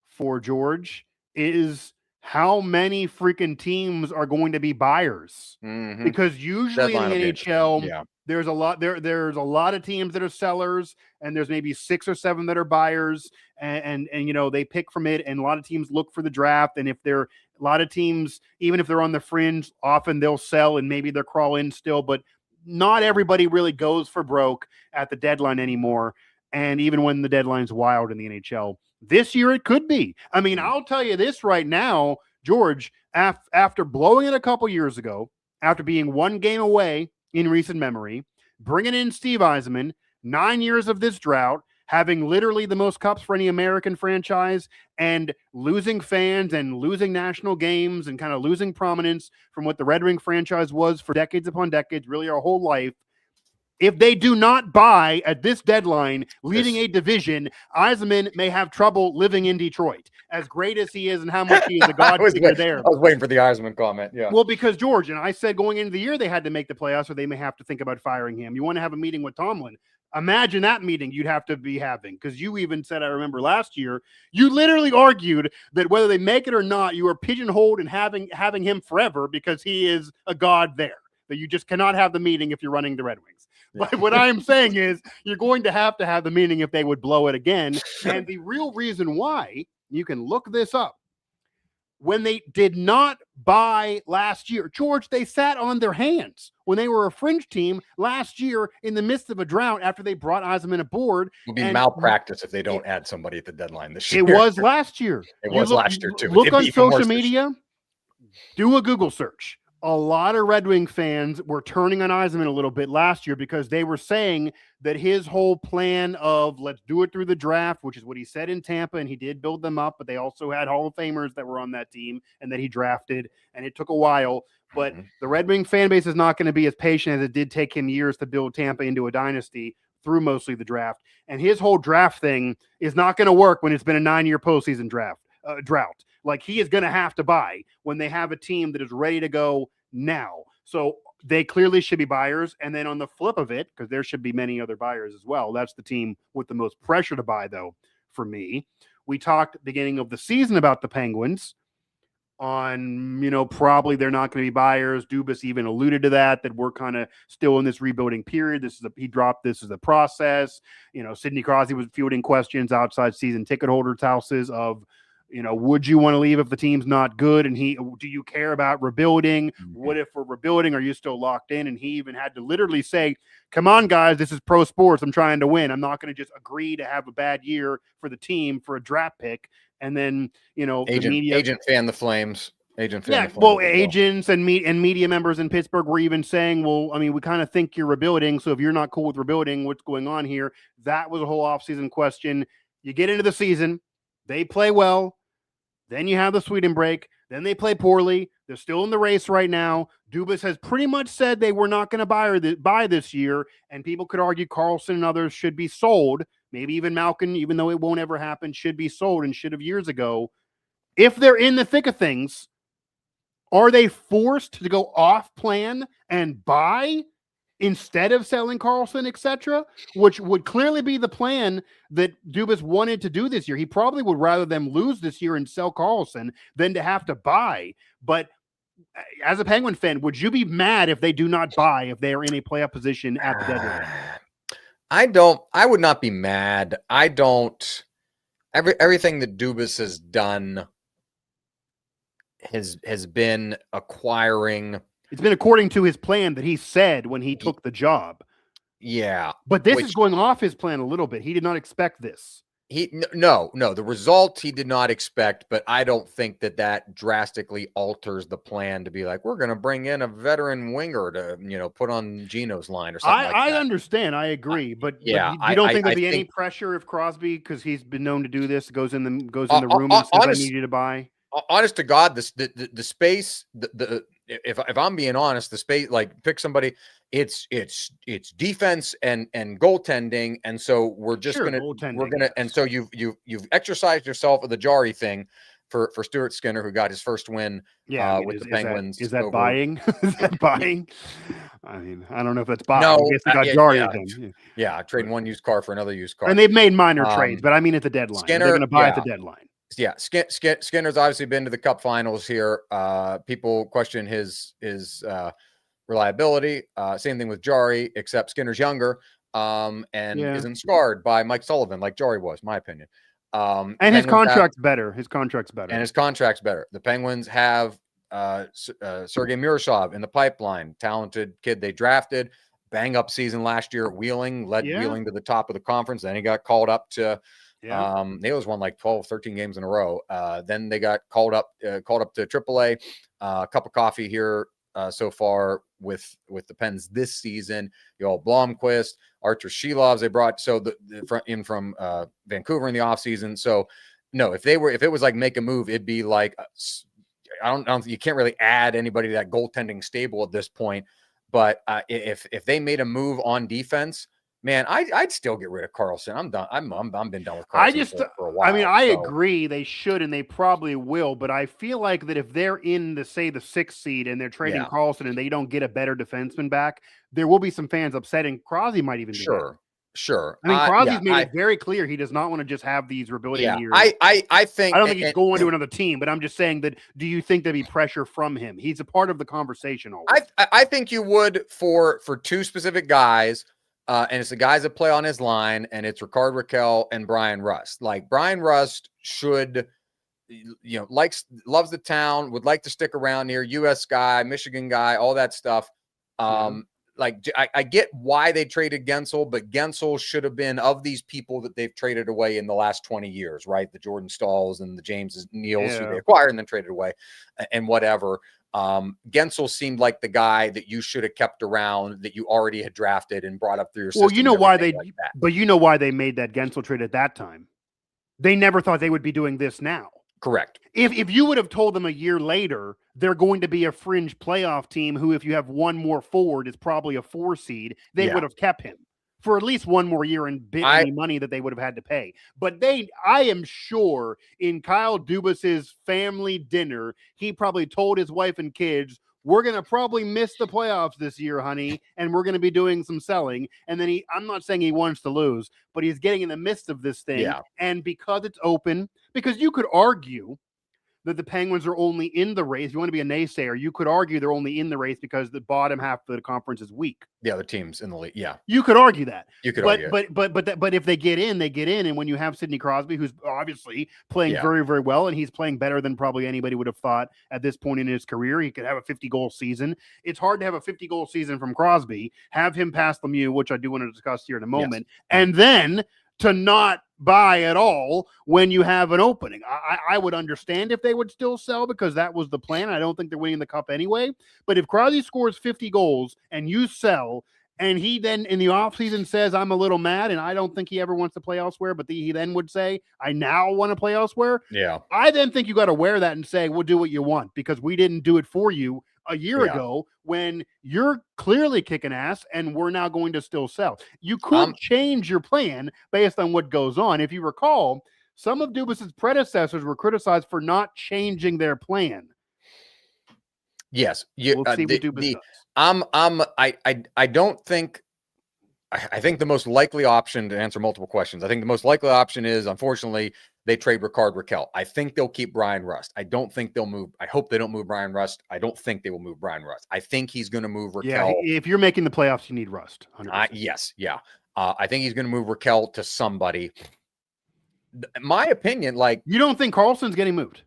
for, George, is how many freaking teams are going to be buyers. Because usually in the NHL, there's a lot of teams that are sellers, and there's maybe 6 or 7 that are buyers, and they pick from it, and a lot of teams look for the draft, and if they're a lot of teams, even if they're on the fringe, often they'll sell and maybe they'll crawl in still, but not everybody really goes for broke at the deadline anymore. And even when the deadline's wild in the NHL, this year it could be. I mean, I'll tell you this right now, George, after blowing it a couple years ago, after being one game away in recent memory, bringing in Steve Yzerman, 9 years of this drought, having literally the most cups for any American franchise, and losing fans and losing national games and kind of losing prominence from what the Red Wing franchise was for decades upon decades, really our whole life. If they do not buy at this deadline, leading a division, Yzerman may have trouble living in Detroit, as great as he is and how much he is a god figure there. I was waiting for the Yzerman comment, yeah. Well, because George, and I said going into the year they had to make the playoffs or they may have to think about firing him. You want to have a meeting with Tomlin. Imagine that meeting you'd have to be having, because you even said, I remember last year, you literally argued that whether they make it or not, you are pigeonholed and having him forever because he is a god there, that you just cannot have the meeting if you're running the Red Wings. But what I'm saying is you're going to have the meeting if they would blow it again. And the real reason why, you can look this up, when they did not buy last year, George, they sat on their hands when they were a fringe team last year in the midst of a drought after they brought Yzerman aboard. It would be malpractice if they don't add somebody at the deadline this year. It was last year. It was last year, too. Look on social media, do a Google search. A lot of Red Wing fans were turning on Yzerman a little bit last year because they were saying that his whole plan of let's do it through the draft, which is what he said in Tampa, and he did build them up, but they also had Hall of Famers that were on that team and that he drafted, and it took a while. But the Red Wing fan base is not going to be as patient as it did take him years to build Tampa into a dynasty through mostly the draft. And his whole draft thing is not going to work when it's been a 9-year postseason drought. Like, he is going to have to buy when they have a team that is ready to go now. So they clearly should be buyers. And then on the flip of it, because there should be many other buyers as well, that's the team with the most pressure to buy, though, for me. We talked beginning of the season about the Penguins on, probably they're not going to be buyers. Dubas even alluded to that we're kind of still in this rebuilding period. He dropped this as a process. Sidney Crosby was fielding questions outside season ticket holders' houses of, would you want to leave if the team's not good? And do you care about rebuilding? Mhm. What if we're rebuilding? Are you still locked in? And he even had to literally say, come on, guys, this is pro sports. I'm trying to win. I'm not going to just agree to have a bad year for the team for a draft pick. And then, the media agent fan the Flames. Agents and media members in Pittsburgh were even saying, well, I mean, we kind of think you're rebuilding. So if you're not cool with rebuilding, what's going on here? That was a whole offseason question. You get into the season, they play well. Then you have the Sweden break. Then they play poorly. They're still in the race right now. Dubas has pretty much said they were not going to buy this year. And people could argue Carlson and others should be sold. Maybe even Malkin, even though it won't ever happen, should be sold and should have years ago. If they're in the thick of things, are they forced to go off plan and buy instead of selling Carlson, etc., which would clearly be the plan that Dubas wanted to do this year? He probably would rather them lose this year and sell Carlson than to have to buy. But as a Penguin fan, would you be mad if they do not buy, if they are in a playoff position at the deadline? I would not be mad. Everything that Dubas has done has been acquiring. It's been according to his plan that he said when he took the job. Yeah. But this is going off his plan a little bit. He did not expect this. No, the result he did not expect, but I don't think that drastically alters the plan to be like, we're going to bring in a veteran winger to, put on Gino's line or something like that. I understand. I agree. But you don't think there'd be any pressure if Crosby, because he's been known to do this, goes in the room and says, I need you to buy? Honest to God, the space, if I'm being honest, the space, like pick somebody, it's defense and goaltending, and so we're gonna and so you've exercised yourself with the Jarry thing for Stuart Skinner, who got his first win with the Penguins. Is that buying? Is that buying? I mean, I don't know if that's buying. No, I guess they got Jarry. Yeah, trading one used car for another used car, and they've made minor trades, but I mean at the deadline, they're going to buy at the deadline. Yeah, Skinner's obviously been to the Cup Finals here. People question his reliability. Same thing with Jarry, except Skinner's younger and isn't scarred by Mike Sullivan like Jarry was, my opinion. And his contract's better. His contract's better. The Penguins have Sergei Murashov in the pipeline, talented kid they drafted. Bang up season last year at Wheeling, led Wheeling to the top of the conference. Then he got called up to. They always won like 12, 13 games in a row. Then they got called up to AAA. Cup of coffee here so far with the Pens this season. Blomqvist, Archer Shilovs they brought in from Vancouver in the offseason. So no, if it was like make a move, it'd be like I don't you can't really add anybody to that goaltending stable at this point. But if they made a move on defense, man, I'd still get rid of Carlson. I'm done. I'm been done with Carlson for a while. I mean, I agree they should, and they probably will. But I feel like that if they're in the 6th seed and they're trading Carlson and they don't get a better defenseman back, there will be some fans upset, and Crosby might even be there. Sure. I mean, Crosby's made it very clear he does not want to just have these rebuilding years. I don't think he's going to another team, but I'm just saying that. Do you think there'd be pressure from him? He's a part of the conversation always. I think you would for two specific guys. And it's the guys that play on his line, and it's Rickard Rakell and Brian Rust. Like Brian Rust should, loves the town, would like to stick around here, U.S. guy, Michigan guy, all that stuff. I get why they traded Gensel, but Gensel should have been of these people that they've traded away in the last 20 years, right? The Jordan Stahls and the James Neals who they acquired and then traded away and whatever. Gensel seemed like the guy that you should have kept around, that you already had drafted and brought up through your system. Well, you know why but you know why they made that Gensel trade at that time. They never thought they would be doing this now. Correct. If you would have told them a year later, they're going to be a fringe playoff team who, if you have one more forward, is probably a 4 seed, they would have kept him for at least one more year and bit any money that they would have had to pay. But I am sure in Kyle Dubas's family dinner, he probably told his wife and kids, we're going to probably miss the playoffs this year, honey, and we're going to be doing some selling. And then I'm not saying he wants to lose, but he's getting in the midst of this thing. Yeah. And because it's open, because you could argue that the Penguins are only in the race. If you want to be a naysayer, you could argue they're only in the race because the bottom half of the conference is weak. The other teams in the league, yeah. You could argue that. You could argue it. But if they get in, they get in. And when you have Sidney Crosby, who's obviously playing very, very well, and he's playing better than probably anybody would have thought at this point in his career, he could have a 50-goal season. It's hard to have a 50-goal season from Crosby, have him pass Lemieux, which I do want to discuss here in a moment, and then to not buy at all when you have an opening. I would understand if they would still sell because that was the plan. I don't think they're winning the cup anyway. But if Crosby scores 50 goals and you sell, and he then in the offseason says, I'm a little mad and I don't think he ever wants to play elsewhere, but he then would say, I now want to play elsewhere. Yeah. I then think you got to wear that and say, we'll do what you want because we didn't do it for you a year ago when you're clearly kicking ass and we're now going to still sell. You could change your plan based on what goes on. If you recall, some of Dubas's predecessors were criticized for not changing their plan. Yes. We'll see what Dubas does. I don't think, I think the most likely option, to answer multiple questions, I think the most likely option is, unfortunately, they trade Rickard Rakell. I think they'll keep Brian Rust. I don't think they'll move. I hope they don't move Brian Rust. I don't think they will move Brian Rust. I think he's going to move Rakell. Yeah, if you're making the playoffs, you need Rust. Yes, yeah. I think he's going to move Rakell to somebody. My opinion, like, you don't think Carlson's getting moved?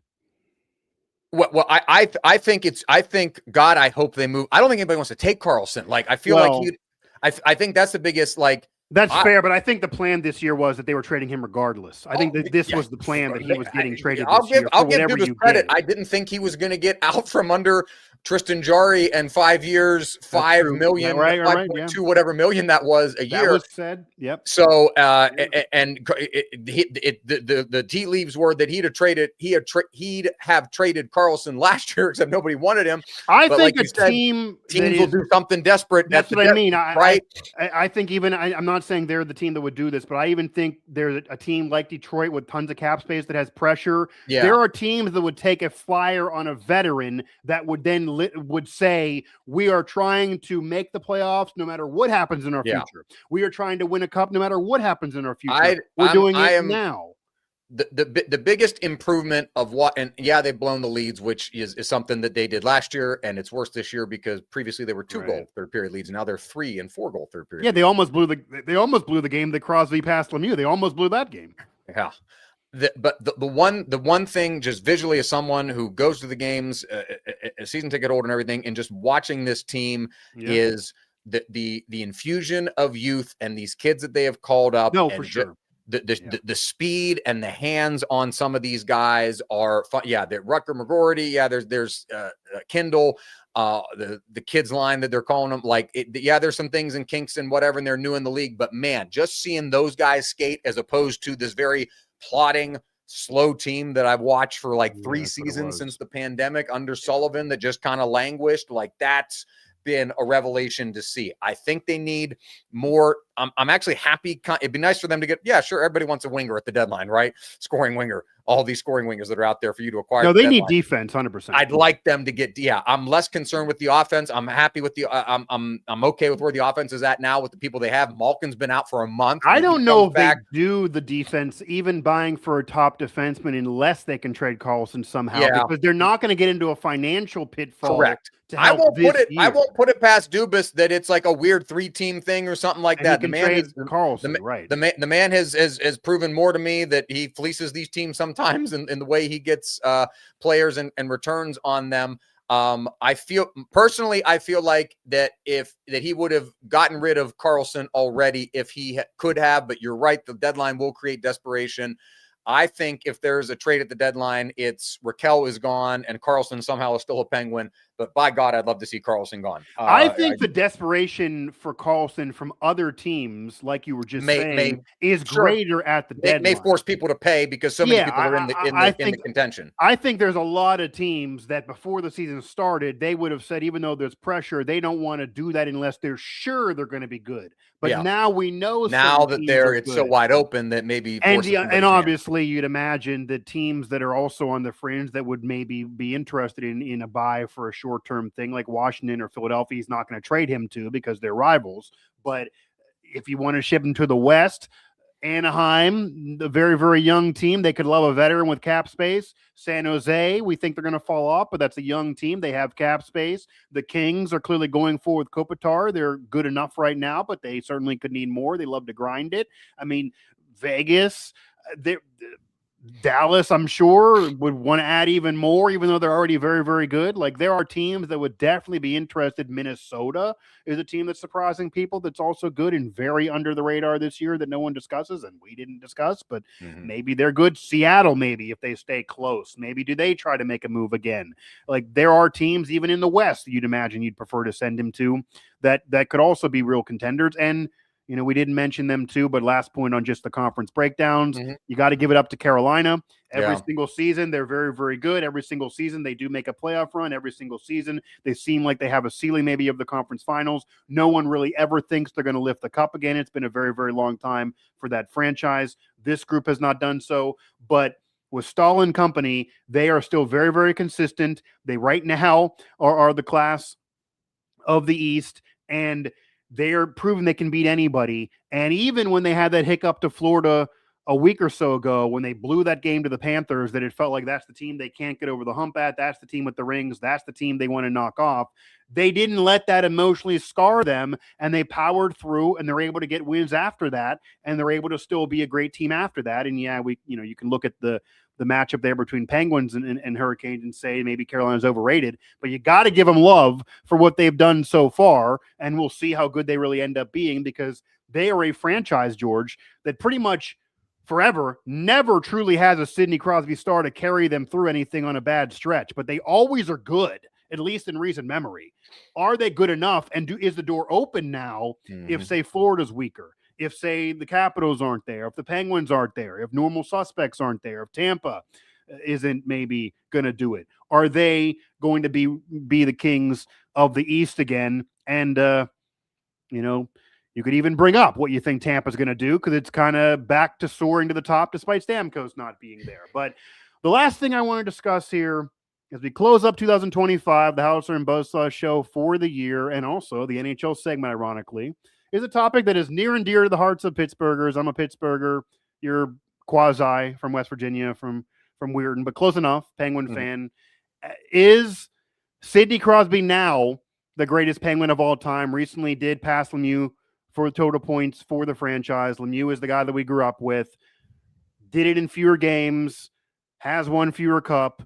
Well, I think God, I hope they move. I don't think anybody wants to take Carlson. Like, I feel like I think that's the biggest, like. That's fair, but I think the plan this year was that they were trading him regardless. I think that this was the plan, that he was getting traded this year. I'll give Dubas credit. I didn't think he was going to get out from under Tristan Jarry and 5 years, $5 million, right, 5.2 whatever million that was a year. That was said. Yep. So the tea leaves were that he'd have traded Carlson last year, except nobody wanted him. I think teams will do something desperate. That's what I mean. Right? I think even I'm not saying they're the team that would do this, but I even think there's a team like Detroit with tons of cap space that has pressure. Yeah. There are teams that would take a flyer on a veteran that would then would say, we are trying to make the playoffs no matter what happens in our future. We are trying to win a cup no matter what happens in our future. We're doing it now. The biggest improvement of what, and they've blown the leads, which is something that they did last year, and it's worse this year because previously they were 2-goal third period leads, and now they're 3 and 4-goal third period. Yeah, they almost blew the game that Crosby passed Lemieux. They almost blew that game. Yeah. But the one thing, just visually, as someone who goes to the games, a season ticket holder and everything, and just watching this team is the infusion of youth and these kids that they have called up. No, for sure. The speed and the hands on some of these guys are fun. Yeah, the Rutger McGorty. Yeah, there's Kindle, the kids line that they're calling them. Like, there's some things in kinks and whatever, and they're new in the league. But man, just seeing those guys skate as opposed to this very plodding, slow team that I've watched for like 3 seasons since the pandemic under Sullivan that just kind of languished. Like, that's been a revelation to see. I think they need more. I'm actually happy. It'd be nice for them to get, sure, everybody wants a winger at the deadline, right? Scoring winger. All these scoring wingers that are out there for you to acquire. No, they need defense, 100%. I'd like them to get, I'm less concerned with the offense. I'm happy with I'm okay with where the offense is at now with the people they have. Malkin's been out for a month. I don't know if they do the defense, even buying for a top defenseman, unless they can trade Carlson somehow, because they're not going to get into a financial pitfall. Correct. I won't put it past Dubas that it's like a weird 3-team thing or something like that. The man Carlson, right? The man has proven more to me that he fleeces these teams sometimes in the way he gets players and returns on them. I feel like that he would have gotten rid of Carlson already if he could have. But you're right, the deadline will create desperation. I think if there's a trade at the deadline, it's Rakell is gone and Carlson somehow is still a Penguin. But by God, I'd love to see Carlson gone. I think the desperation for Carlson from other teams, like you were just saying, is greater at the deadline. It may force people to pay because so many people are in the contention. I think there's a lot of teams that before the season started, they would have said, even though there's pressure, they don't want to do that unless they're sure they're going to be good. But now we know now that it's so wide open that maybe and obviously you'd imagine the teams that are also on the fringe that would maybe be interested in a buy for a short-term thing like Washington or Philadelphia is not going to trade him to because they're rivals. But if you want to ship him to the West, Anaheim, the very, very young team. They could love a veteran with cap space. San Jose, we think they're going to fall off, but that's a young team. They have cap space. The Kings are clearly going forward with Kopitar. They're good enough right now, but they certainly could need more. They love to grind it. I mean, Vegas, Dallas, I'm sure, would want to add even more, even though they're already very, very good. Like, there are teams that would definitely be interested. Minnesota is a team that's surprising people, that's also good and very under the radar this year that no one discusses, and we didn't discuss, but maybe they're good. Seattle, maybe, if they stay close. Maybe do they try to make a move again? Like, there are teams, even in the West, you'd imagine you'd prefer to send him to, that could also be real contenders. And we didn't mention them too, but last point on just the conference breakdowns, you got to give it up to Carolina. Every single season, they're very, very good. Every single season, they do make a playoff run. Every single season, they seem like they have a ceiling maybe of the conference finals. No one really ever thinks they're going to lift the cup again. It's been a very, very long time for that franchise. This group has not done so, but with Stahl and company, they are still very, very consistent. They right now are the class of the East, and they're proving they can beat anybody. And even when they had that hiccup to Florida a week or so ago, when they blew that game to the Panthers, that it felt like that's the team they can't get over the hump at. That's the team with the rings. That's the team they want to knock off. They didn't let that emotionally scar them, and they powered through, and they're able to get wins after that, and they're able to still be a great team after that. And you can look at the matchup there between Penguins and Hurricanes and say maybe Carolina's overrated, but you got to give them love for what they've done so far, and we'll see how good they really end up being, because they are a franchise, George, that pretty much forever never truly has a Sidney Crosby star to carry them through anything on a bad stretch, but they always are good, at least in recent memory. Are they good enough, and is the door open now if, say, Florida's weaker? If, say, the Capitals aren't there, if the Penguins aren't there, if normal suspects aren't there, if Tampa isn't maybe going to do it, are they going to be the Kings of the East again? And, you could even bring up what you think Tampa's going to do, because it's kind of back to soaring to the top despite Stamkos not being there. But the last thing I want to discuss here as we close up 2025, the Howitzer and Buzz-saw Show for the year, and also the NHL segment, ironically, is a topic that is near and dear to the hearts of Pittsburghers. I'm a Pittsburgher. You're quasi from West Virginia, from Weirton, but close enough. Penguin fan. Is Sidney Crosby now the greatest Penguin of all time? Recently did pass Lemieux for total points for the franchise. Lemieux is the guy that we grew up with. Did it in fewer games. Has won fewer cup.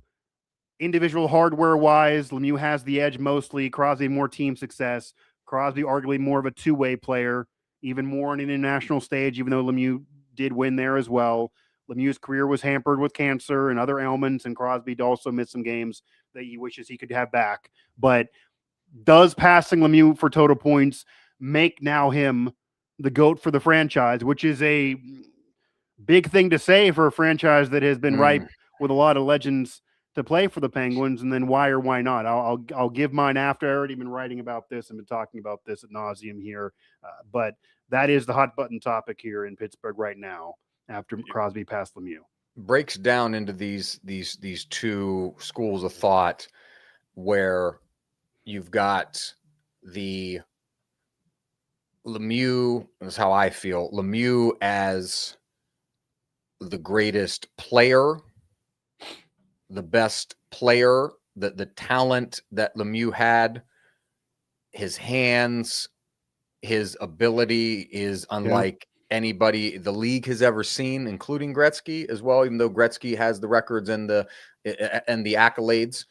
Individual hardware-wise, Lemieux has the edge mostly. Crosby more team success. Crosby arguably more of a two-way player, even more on an international stage, even though Lemieux did win there as well. Lemieux's career was hampered with cancer and other ailments, and Crosby also missed some games that he wishes he could have back. But does passing Lemieux for total points make now him the GOAT for the franchise, which is a big thing to say for a franchise that has been ripe with a lot of legends to play for the Penguins? And then why or why not? I'll give mine after. I already been writing about this and been talking about this ad nauseum here, but that is the hot button topic here in Pittsburgh right now after Crosby passed Lemieux. Breaks down into these two schools of thought, where you've got the Lemieux, this is how I feel, Lemieux as the greatest player, the best player, the talent that Lemieux had, his hands, his ability is unlike anybody the league has ever seen, including Gretzky as well, even though Gretzky has the records and the accolades.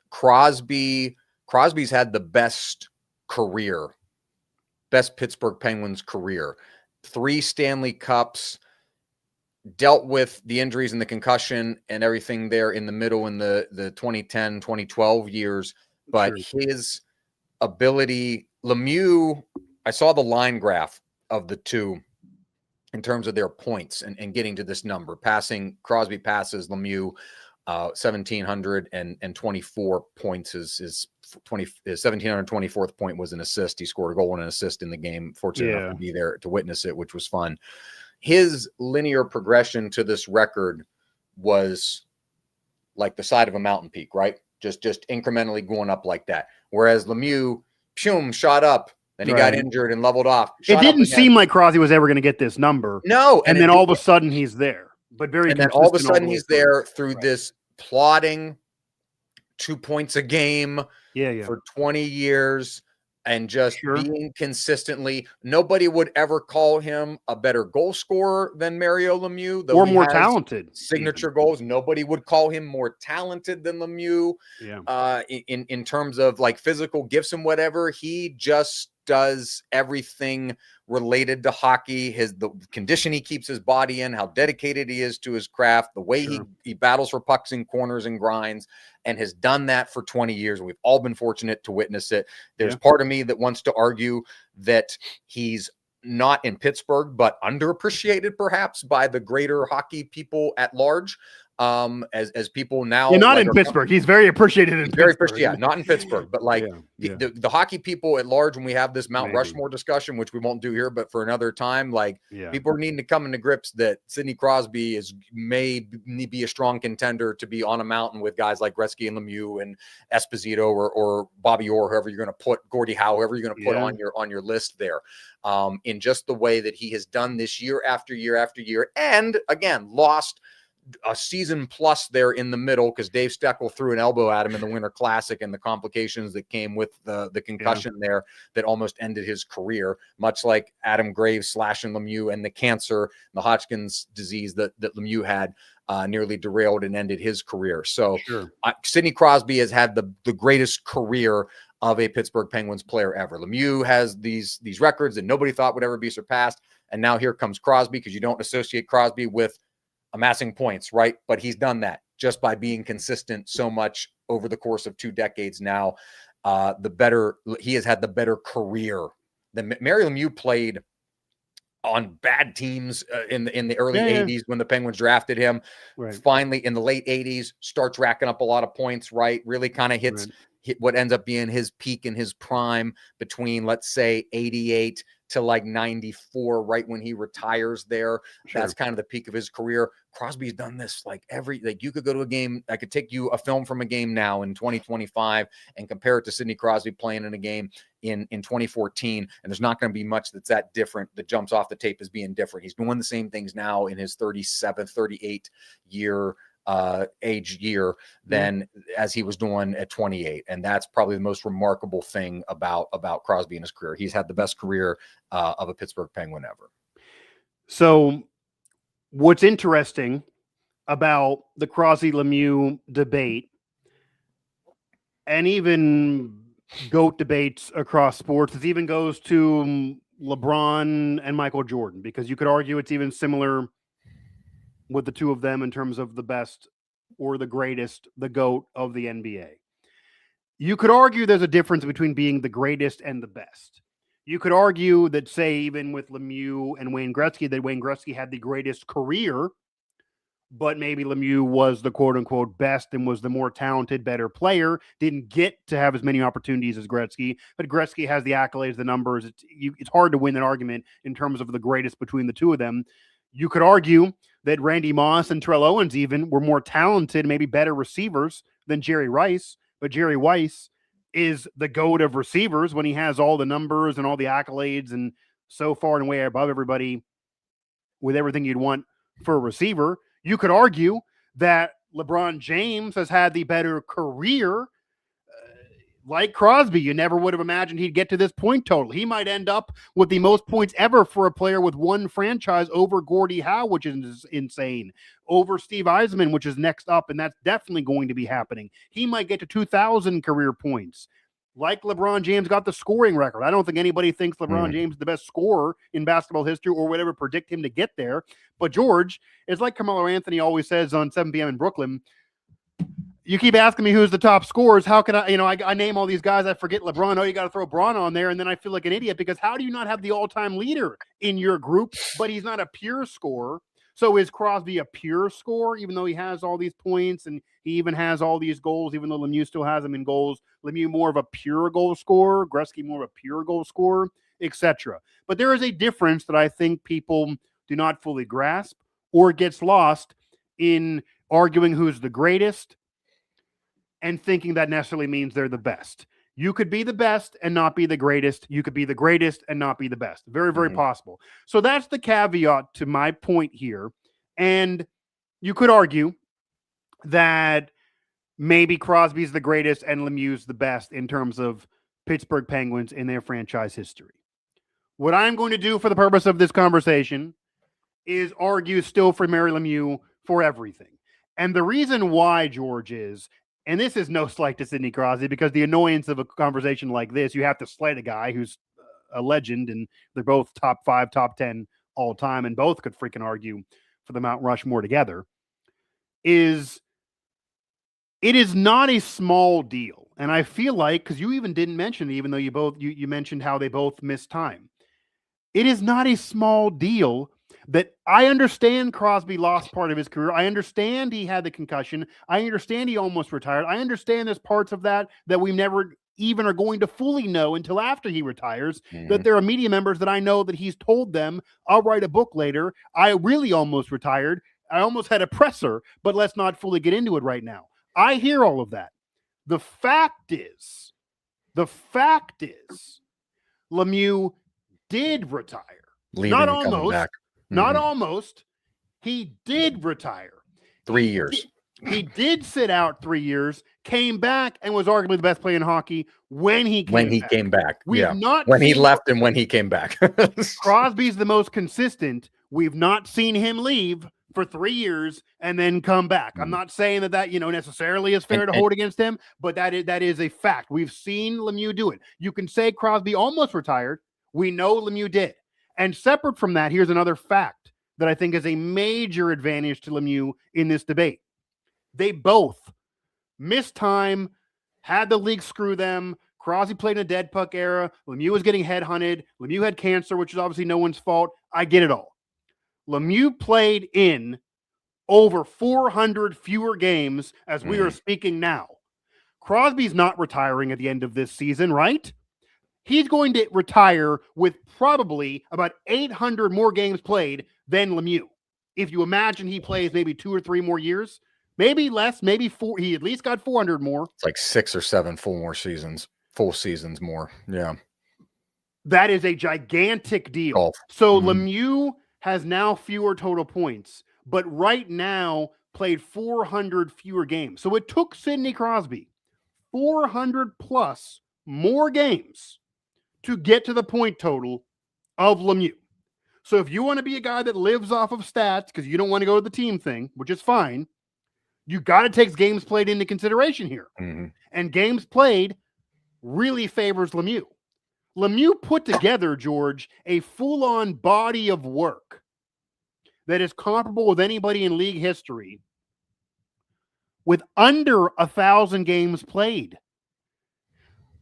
Crosby's had the best career, best Pittsburgh Penguins career. 3 Stanley Cups, dealt with the injuries and the concussion and everything there in the middle in the 2010, 2012 years. But his ability, Lemieux, I saw the line graph of the two in terms of their points and getting to this number. Crosby passes Lemieux 1,724 points. His 1,724th point was an assist. He scored a goal and an assist in the game. Fortunate enough to be there to witness it, which was fun. His linear progression to this record was like the side of a mountain peak, right? Just incrementally going up like that. Whereas Lemieux, shot up Then he got injured and leveled off. It didn't seem like Crosby was ever going to get this number. No. And then all of a sudden he's there. But very and then all of a sudden he's there through this plodding 2 points a game for 20 years and just being consistently. Nobody would ever call him a better goal scorer than Mario Lemieux, or more talented. Signature goals. Nobody would call him more talented than Lemieux. In terms of like physical gifts and whatever, he just does everything related to hockey. The condition he keeps his body in, how dedicated he is to his craft, the way he battles for pucks in corners and grinds, and has done that for 20 years. We've all been fortunate to witness it. There's part of me that wants to argue that he's not in Pittsburgh, but underappreciated perhaps by the greater hockey people at large. As people now, not in Pittsburgh. He's very appreciated in Pittsburgh. Not in Pittsburgh, but like the hockey people at large, when we have this Mount Rushmore discussion, which we won't do here, but for another time, like people are needing to come into grips that Sidney Crosby may be a strong contender to be on a mountain with guys like Gretzky and Lemieux and Esposito or Bobby Orr, whoever you're going to put, Gordie Howe, whoever you're going to put on your list there. In just the way that he has done this year after year after year, and again lost a season plus there in the middle because Dave Steckel threw an elbow at him in the Winter Classic and the complications that came with the concussion there that almost ended his career, much like Adam Graves slashing Lemieux and the cancer, the Hodgkin's disease that Lemieux had nearly derailed and ended his career. So Sidney Crosby has had the greatest career of a Pittsburgh Penguins player ever. Lemieux has these records that nobody thought would ever be surpassed. And now here comes Crosby, because you don't associate Crosby with amassing points, right? But he's done that just by being consistent so much over the course of 2 decades now. He has had the better career than Mario Lemieux. Played on bad teams in the early 80s when the Penguins drafted him. Finally, in the late 80s, starts racking up a lot of points, right? Really kind of hit what ends up being his peak in his prime between, let's say, 88 to like 94, right when he retires there. That's kind of the peak of his career. Crosby's done this like you could go to a game. I could take you a film from a game now in 2025 and compare it to Sidney Crosby playing in a game in 2014. And there's not going to be much that's that different that jumps off the tape as being different. He's doing the same things now in his 37, 38 year age year than as he was doing at 28. And that's probably the most remarkable thing about Crosby in his career. He's had the best career of a Pittsburgh Penguin ever. So what's interesting about the Crosby Lemieux debate, and even GOAT debates across sports, it even goes to LeBron and Michael Jordan, because you could argue it's even similar with the two of them in terms of the best or the greatest, the GOAT of the NBA. You could argue there's a difference between being the greatest and the best. You could argue that, say, even with Lemieux and Wayne Gretzky, that Wayne Gretzky had the greatest career, but maybe Lemieux was the quote-unquote best and was the more talented, better player, didn't get to have as many opportunities as Gretzky, but Gretzky has the accolades, the numbers. It's hard to win an argument in terms of the greatest between the two of them. You could argue that Randy Moss and Terrell Owens even were more talented, maybe better receivers than Jerry Rice, but Jerry Rice is the GOAT of receivers when he has all the numbers and all the accolades and so far and way above everybody with everything you'd want for a receiver. You could argue that LeBron James has had the better career. Like Crosby, you never would have imagined he'd get to this point total. He might end up with the most points ever for a player with one franchise over Gordie Howe, which is insane, over Steve Eisman, which is next up, and that's definitely going to be happening. He might get to 2,000 career points. Like LeBron James got the scoring record. I don't think anybody thinks LeBron James is the best scorer in basketball history or would ever predict him to get there. But George, it's like Carmelo Anthony always says on 7 p.m. in Brooklyn, you keep asking me who's the top scorers. How can I name all these guys. I forget LeBron. Oh, you got to throw Braun on there. And then I feel like an idiot, because how do you not have the all-time leader in your group, but he's not a pure scorer? So is Crosby a pure scorer, even though he has all these points and he even has all these goals, even though Lemieux still has them in goals? Lemieux more of a pure goal scorer, Gretzky more of a pure goal scorer, etc. But there is a difference that I think people do not fully grasp, or gets lost in arguing who's the greatest and thinking that necessarily means they're the best. You could be the best and not be the greatest. You could be the greatest and not be the best. Very, very possible. So that's the caveat to my point here. And you could argue that maybe Crosby's the greatest and Lemieux's the best in terms of Pittsburgh Penguins in their franchise history. What I'm going to do for the purpose of this conversation is argue still for Mario Lemieux for everything. And the reason why, George, is, and this is no slight to Sidney Crosby, because the annoyance of a conversation like this, you have to slight a guy who's a legend, and they're both top 5, top 10 all time, and both could freaking argue for the Mount Rushmore together, is it is not a small deal. And I feel like, because you even didn't mention it, even though you mentioned how they both missed time, it is not a small deal that I understand Crosby lost part of his career. I understand he had the concussion. I understand he almost retired. I understand there's parts of that we never even are going to fully know until after he retires, that there are media members that I know that he's told them, I'll write a book later. I really almost retired. I almost had a presser, but let's not fully get into it right now. I hear all of that. The fact is, Lemieux did retire. Not almost. Not almost. He did retire. 3 years. He did sit out 3 years, came back, and was arguably the best player in hockey when he came back. He left and when he came back. Crosby's the most consistent. We've not seen him leave for 3 years and then come back. I'm not saying that necessarily is fair to hold against him, but that is a fact. We've seen Lemieux do it. You can say Crosby almost retired. We know Lemieux did. And separate from that, here's another fact that I think is a major advantage to Lemieux in this debate. They both missed time, had the league screw them. Crosby played in a dead puck era. Lemieux was getting headhunted. Lemieux had cancer, which is obviously no one's fault. I get it all. Lemieux played in over 400 fewer games as we are speaking now. Crosby's not retiring at the end of this season, right? He's going to retire with probably about 800 more games played than Lemieux. If you imagine he plays maybe 2 or 3 more years, maybe less, maybe 4. He at least got 400 more. It's like 6 or 7 full seasons more. Yeah. That is a gigantic deal. Golf. So Lemieux has now fewer total points, but right now played 400 fewer games. So it took Sidney Crosby 400 plus more games to get to the point total of Lemieux. So if you want to be a guy that lives off of stats because you don't want to go to the team thing, which is fine, you got to take games played into consideration here. And games played really favors Lemieux. Lemieux put together, George, a full-on body of work that is comparable with anybody in league history with under 1,000 games played.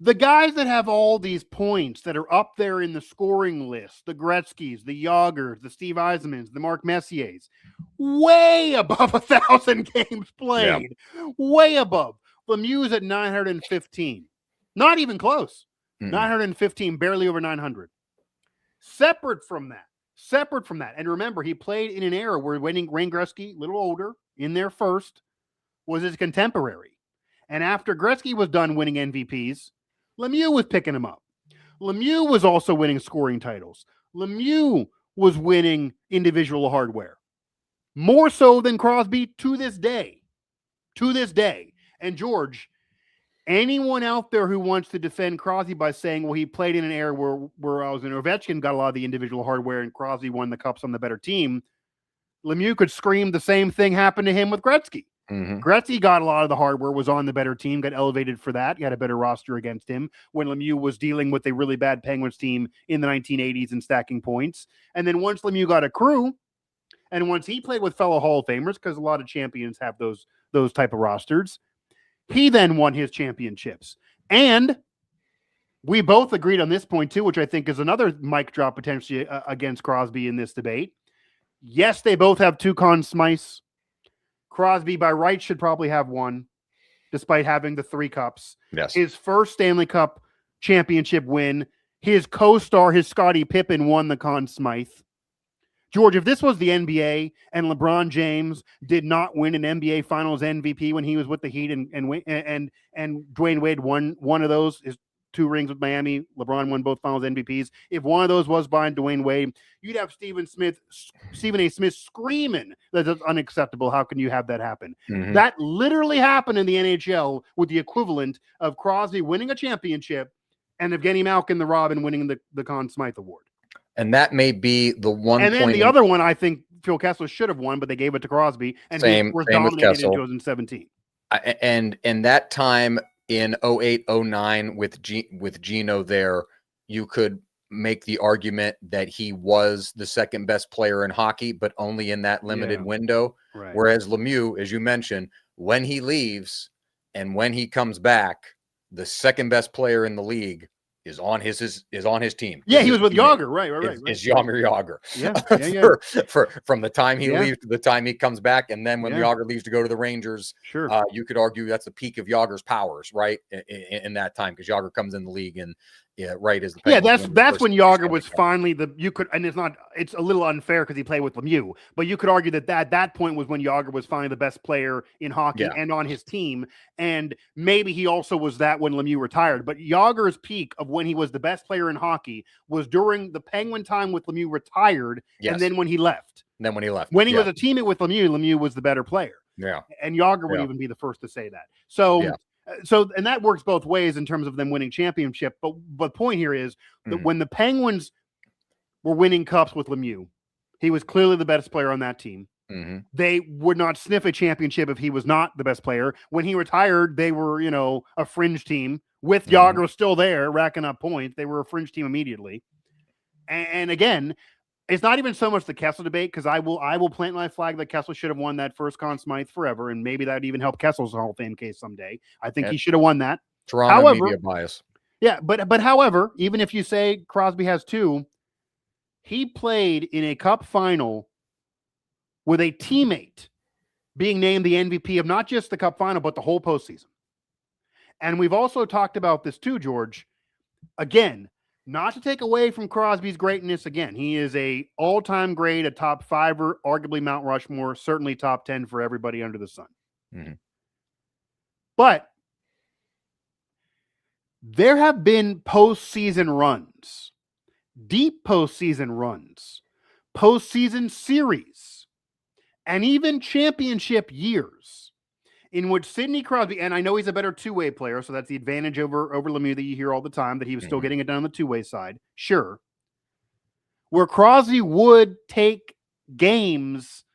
The guys that have all these points that are up there in the scoring list, the Gretzkys, the Yagers, the Steve Eisenmans, the Mark Messiers, way above 1,000 games played. Yeah. Way above. Lemieux is at 915. Not even close. 915, barely over 900. Separate from that. And remember, he played in an era where Wayne Gretzky, a little older, in there first, was his contemporary. And after Gretzky was done winning MVPs, Lemieux was picking him up. Lemieux was also winning scoring titles. Lemieux was winning individual hardware. More so than Crosby to this day. And George, anyone out there who wants to defend Crosby by saying, well, he played in an era where I was in Ovechkin, got a lot of the individual hardware, and Crosby won the cups on the better team, Lemieux could scream the same thing happened to him with Gretzky. Gretzky got a lot of the hardware, was on the better team, got elevated for that. He had a better roster against him when Lemieux was dealing with a really bad Penguins team in the 1980s and stacking points. And then once Lemieux got a crew, and once he played with fellow Hall of Famers, because a lot of champions have those type of rosters, he then won his championships. And we both agreed on this point too, which I think is another mic drop potentially against Crosby in this debate. Yes, they both have 2 Conn Smythes. Crosby, by right, should probably have 1, despite having the 3 cups. Yes. His first Stanley Cup championship win. His co-star, his Scottie Pippen, won the Conn Smythe. George, if this was the NBA and LeBron James did not win an NBA Finals MVP when he was with the Heat, and Dwayne Wade won one of those, his 2 rings with Miami. LeBron won both finals MVPs. If one of those was by Dwayne Wade, you'd have Stephen A. Smith screaming that it's unacceptable. How can you have that happen? Mhm. That literally happened in the NHL with the equivalent of Crosby winning a championship and Evgeny Malkin, the Robin, winning the Conn Smythe Award. And that may be the one And then point the other one, I think Phil Kessel should have won, but they gave it to Crosby, and he was same with dominated in Kessel. 2017. And that time in 08-09 with Gino there, you could make the argument that he was the second best player in hockey, but only in that limited window. Right. Whereas Lemieux, as you mentioned, when he leaves and when he comes back, the second best player in the league is on his team. Yeah, he was with Jágr, right. Is Jaromir Jágr. Yeah. From the time he leaves to the time he comes back, and then when Jágr leaves to go to the Rangers, sure, you could argue that's the peak of Jágr's powers, right? In that time, because Jágr comes in the league and right as the that's when Jágr was finally it's a little unfair because he played with Lemieux, but you could argue that point was when Jágr was finally the best player in hockey and on his team, and maybe he also was that when Lemieux retired. But Jágr's peak of when he was the best player in hockey was during the Penguin time with Lemieux retired, and then when he left. When he was a teammate with Lemieux was the better player. Yeah, and Jágr would even be the first to say that. So. So, and that works both ways in terms of them winning championship. But point here is that when the Penguins were winning cups with Lemieux, he was clearly the best player on that team. Mm-hmm. They would not sniff a championship if he was not the best player. When he retired, they were, a fringe team with Jágr still there, racking up points. They were a fringe team immediately. And again, it's not even so much the Kessel debate, because I will plant my flag that Kessel should have won that first Conn Smythe forever, and maybe that would even help Kessel's Hall of Fame case someday. I think he should have won that. Toronto media bias. Yeah, but however, even if you say Crosby has 2, he played in a cup final with a teammate being named the MVP of not just the cup final, but the whole postseason. And we've also talked about this too, George. Again, not to take away from Crosby's greatness. Again, he is a all-time great, a top 5er, arguably Mount Rushmore, certainly top 10 for everybody under the sun. Mm-hmm. But there have been postseason runs, deep postseason runs, postseason series, and even championship years in which Sidney Crosby, and I know he's a better two-way player, so that's the advantage over Lemieux that you hear all the time, that he was still getting it done on the two-way side. Sure. Where Crosby would take games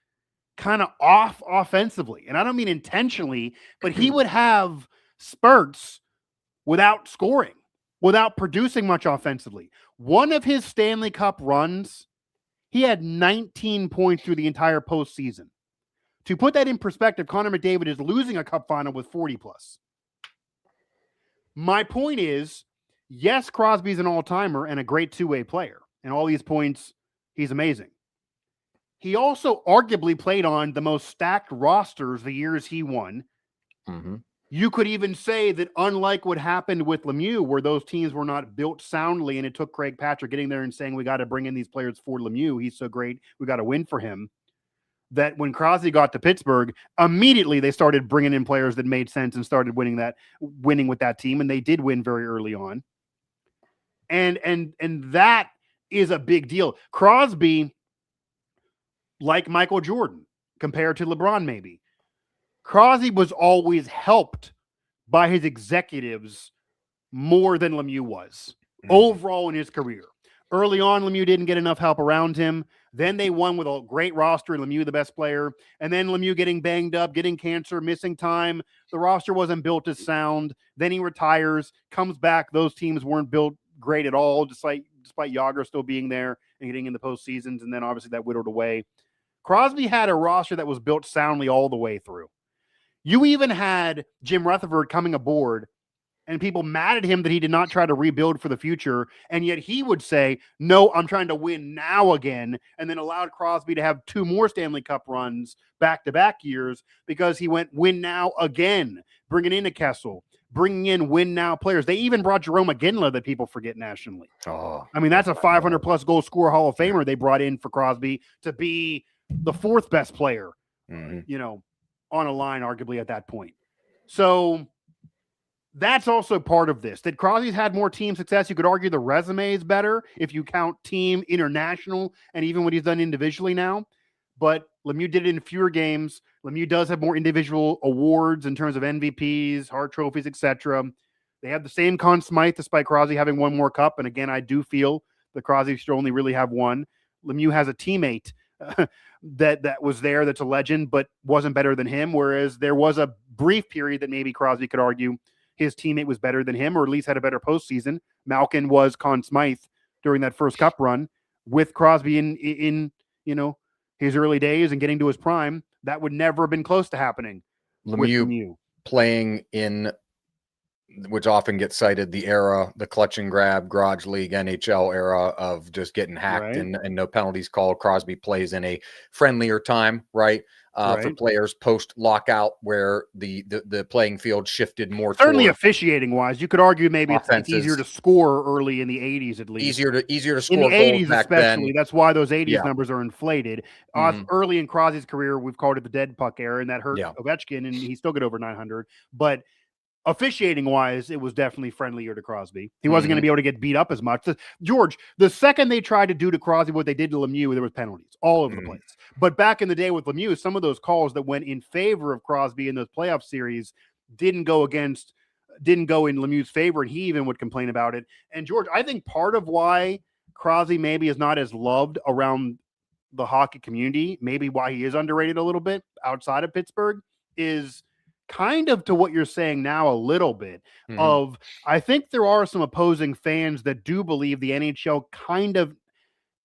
kind of off offensively. And I don't mean intentionally, but he would have spurts without scoring, without producing much offensively. One of his Stanley Cup runs, he had 19 points through the entire postseason. To put that in perspective, Connor McDavid is losing a cup final with 40 plus. My point is, yes, Crosby's an all-timer and a great two-way player. And all these points, he's amazing. He also arguably played on the most stacked rosters the years he won. Mm-hmm. You could even say that unlike what happened with Lemieux, where those teams were not built soundly, and it took Craig Patrick getting there and saying, we got to bring in these players for Lemieux. He's so great. We got to win for him. That when Crosby got to Pittsburgh, immediately they started bringing in players that made sense and started winning with that team. And they did win very early on. And that is a big deal. Crosby, like Michael Jordan, compared to LeBron, maybe, Crosby was always helped by his executives more than Lemieux was overall in his career. Early on, Lemieux didn't get enough help around him. Then they won with a great roster, Lemieux the best player. And then Lemieux getting banged up, getting cancer, missing time. The roster wasn't built as sound. Then he retires, comes back. Those teams weren't built great at all, despite Jágr still being there and getting in the postseasons. And then obviously that whittled away. Crosby had a roster that was built soundly all the way through. You even had Jim Rutherford coming aboard and people mad at him that he did not try to rebuild for the future. And yet he would say, no, I'm trying to win now again. And then allowed Crosby to have 2 more Stanley Cup runs back-to-back years because he went win now again, bringing in a Kessel, bringing in win now players. They even brought Jerome McGinley that people forget nationally. Oh, I mean, that's a 500-plus goal scorer Hall of Famer they brought in for Crosby to be the 4th best player, on a line, arguably at that point. So that's also part of this. That Crosby's had more team success. You could argue the resume is better if you count team, international, and even what he's done individually now. But Lemieux did it in fewer games. Lemieux does have more individual awards in terms of MVPs, Hart trophies, etc. They have the same Conn Smythe, despite Crosby having one more cup. And again, I do feel that Crosby should only really have one. Lemieux has a teammate that was there that's a legend, but wasn't better than him. Whereas there was a brief period that maybe Crosby could argue his teammate was better than him, or at least had a better postseason. Malkin was Conn Smythe during that first cup run with Crosby in his early days and getting to his prime. That would never have been close to happening with Lemieux playing in, which often gets cited, the clutch and grab garage league NHL era of just getting hacked and no penalties called. Crosby plays in a friendlier time, right? For players post lockout, where the playing field shifted more. Certainly officiating wise, you could argue maybe it's easier to score early in the 80s, at least. Easier to score in the 80s, back especially. Then. That's why those 80s numbers are inflated. Early in Crosby's career, we've called it the dead puck era, and that hurt Ovechkin, and he still got over 900. But officiating wise, it was definitely friendlier to Crosby. He wasn't going to be able to get beat up as much. George, the second they tried to do to Crosby what they did to Lemieux, there was penalties all over the place. But back in the day with Lemieux, some of those calls that went in favor of Crosby in those playoff series didn't go in Lemieux's favor, and he even would complain about it. And George, I think part of why Crosby maybe is not as loved around the hockey community, maybe why he is underrated a little bit outside of Pittsburgh, is kind of to what you're saying now a little bit of, I think there are some opposing fans that do believe the NHL kind of,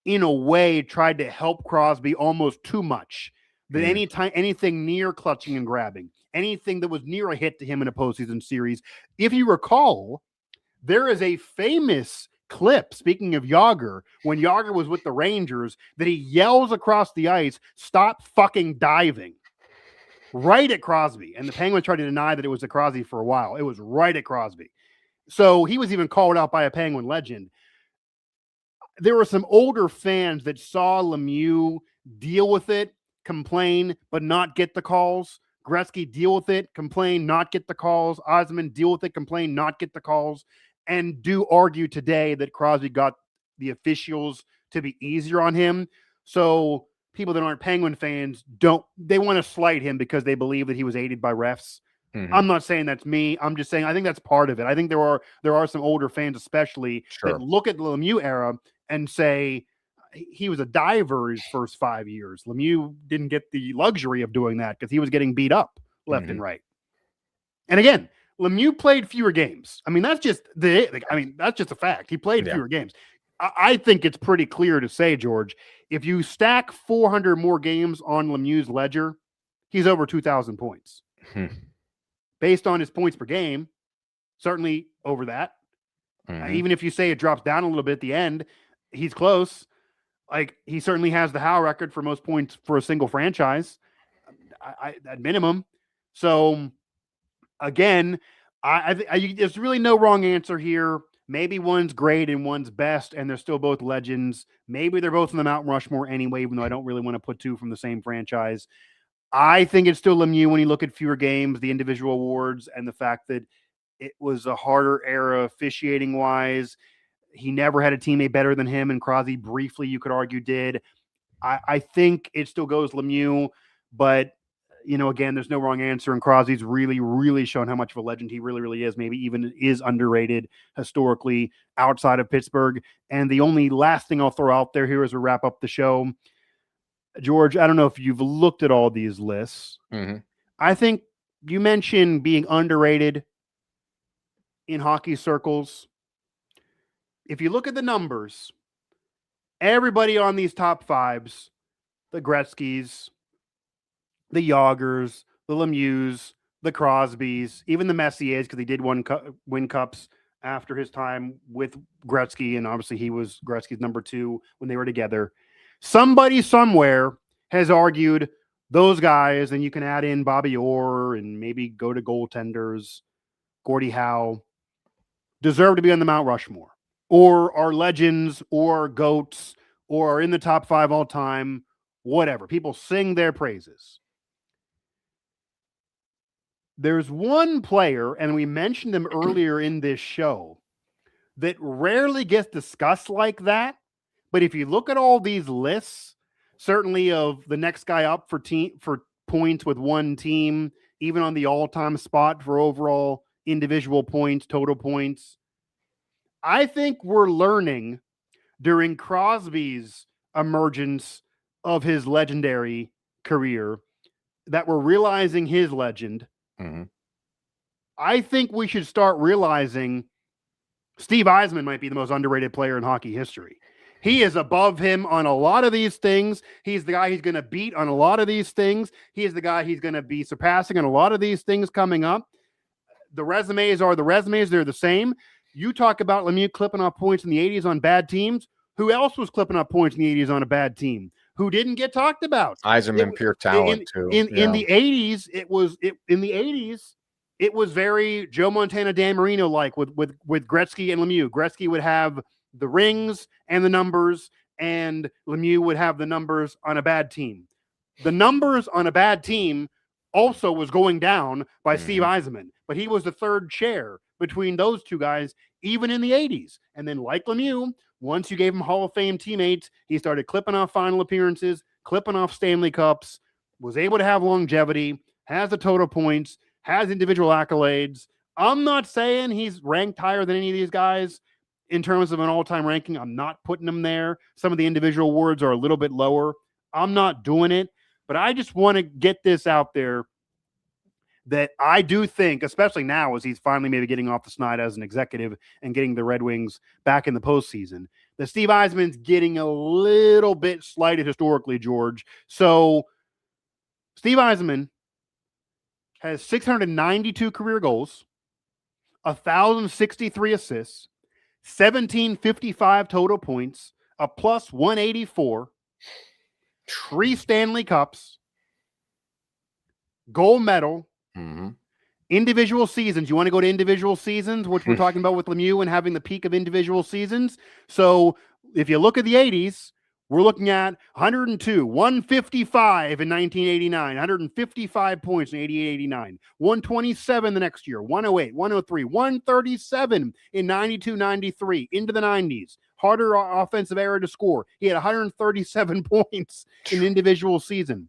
in a way, tried to help Crosby almost too much. That anything near clutching and grabbing, anything that was near a hit to him in a postseason series. If you recall, there is a famous clip, speaking of Jágr, when Jágr was with the Rangers, that he yells across the ice, "Stop fucking diving." Right at Crosby. And the Penguins tried to deny that it was at Crosby for a while. It was right at Crosby. So he was even called out by a Penguin legend. There were some older fans that saw Lemieux deal with it, complain, but not get the calls. Gretzky deal with it, complain, not get the calls. Osman deal with it, complain, not get the calls. And do argue today that Crosby got the officials to be easier on him. So people that aren't Penguin fans they want to slight him because they believe that he was aided by refs. I'm not saying that's me. I'm just saying I think that's part of it. I think there are some older fans especially that look at the Lemieux era and say he was a diver his first 5 years. Lemieux didn't get the luxury of doing that because he was getting beat up left and right. And again, Lemieux played fewer games. I mean, that's just that's just a fact. He played fewer games. I think it's pretty clear to say, George, if you stack 400 more games on Lemieux's ledger, he's over 2,000 points. Based on his points per game, certainly over that. Even if you say it drops down a little bit at the end, he's close. Like, he certainly has the Howe record for most points for a single franchise, at minimum. So, again, there's really no wrong answer here. Maybe one's great and one's best, and they're still both legends. Maybe they're both in the Mount Rushmore anyway, even though I don't really want to put two from the same franchise. I think it's still Lemieux when you look at fewer games, the individual awards, and the fact that it was a harder era officiating-wise. He never had a teammate better than him, and Crosby briefly, you could argue, did. I think it still goes Lemieux, but again, there's no wrong answer, and Crosby's really, really shown how much of a legend he really, really is. Maybe even is underrated historically outside of Pittsburgh. And the only last thing I'll throw out there here as we wrap up the show, George, I don't know if you've looked at all these lists. I think you mentioned being underrated in hockey circles. If you look at the numbers, everybody on these top fives, the Gretzkys, the Jágrs, the Lemieux, the Crosbys, even the Messiers, because he did win cups after his time with Gretzky, and obviously he was Gretzky's number 2 when they were together. Somebody somewhere has argued those guys, and you can add in Bobby Orr and maybe go to goaltenders, Gordie Howe, deserve to be on the Mount Rushmore, or are legends, or GOATs, or are in the top 5 all time, whatever. People sing their praises. There's one player, and we mentioned him earlier in this show, that rarely gets discussed like that. But if you look at all these lists, certainly of the next guy up for points with one team, even on the all-time spot for overall individual points, total points, I think we're learning during Crosby's emergence of his legendary career that we're realizing his legend. Mm-hmm. I think we should start realizing Steve Yzerman might be the most underrated player in hockey history. He is above him on a lot of these things. He's the guy he's going to beat on a lot of these things. He is the guy he's going to be surpassing on a lot of these things coming up. The resumes are the resumes. They're the same. You talk about Lemieux clipping off points in the 80s on bad teams. Who else was clipping off points in the 80s on a bad team? Who didn't get talked about? Yzerman, pure talent too. In the 80s, it was very Joe Montana, Dan Marino like with Gretzky and Lemieux. Gretzky would have the rings and the numbers, and Lemieux would have the numbers on a bad team. The numbers on a bad team also was going down by Steve Yzerman, but he was the third chair between those two guys, even in the 80s. And then, like Lemieux, once you gave him Hall of Fame teammates, he started clipping off final appearances, clipping off Stanley Cups, was able to have longevity, has the total points, has individual accolades. I'm not saying he's ranked higher than any of these guys in terms of an all-time ranking. I'm not putting him there. Some of the individual awards are a little bit lower. I'm not doing it, but I just want to get this out there that I do think, especially now as he's finally maybe getting off the snide as an executive and getting the Red Wings back in the postseason, that Steve Yzerman's getting a little bit slighted historically, George. So Steve Yzerman has 692 career goals, 1,063 assists, 1,755 total points, a plus 184, 3 Stanley Cups, gold medal, individual seasons. You want to go to individual seasons, which we're talking about with Lemieux and having the peak of individual seasons. So if you look at the 80s, we're looking at 102, 155 in 1989, 155 points in 88-89, 127 the next year, 108, 103, 137 in 92-93, into the 90s. Harder offensive era to score. He had 137 points in individual season.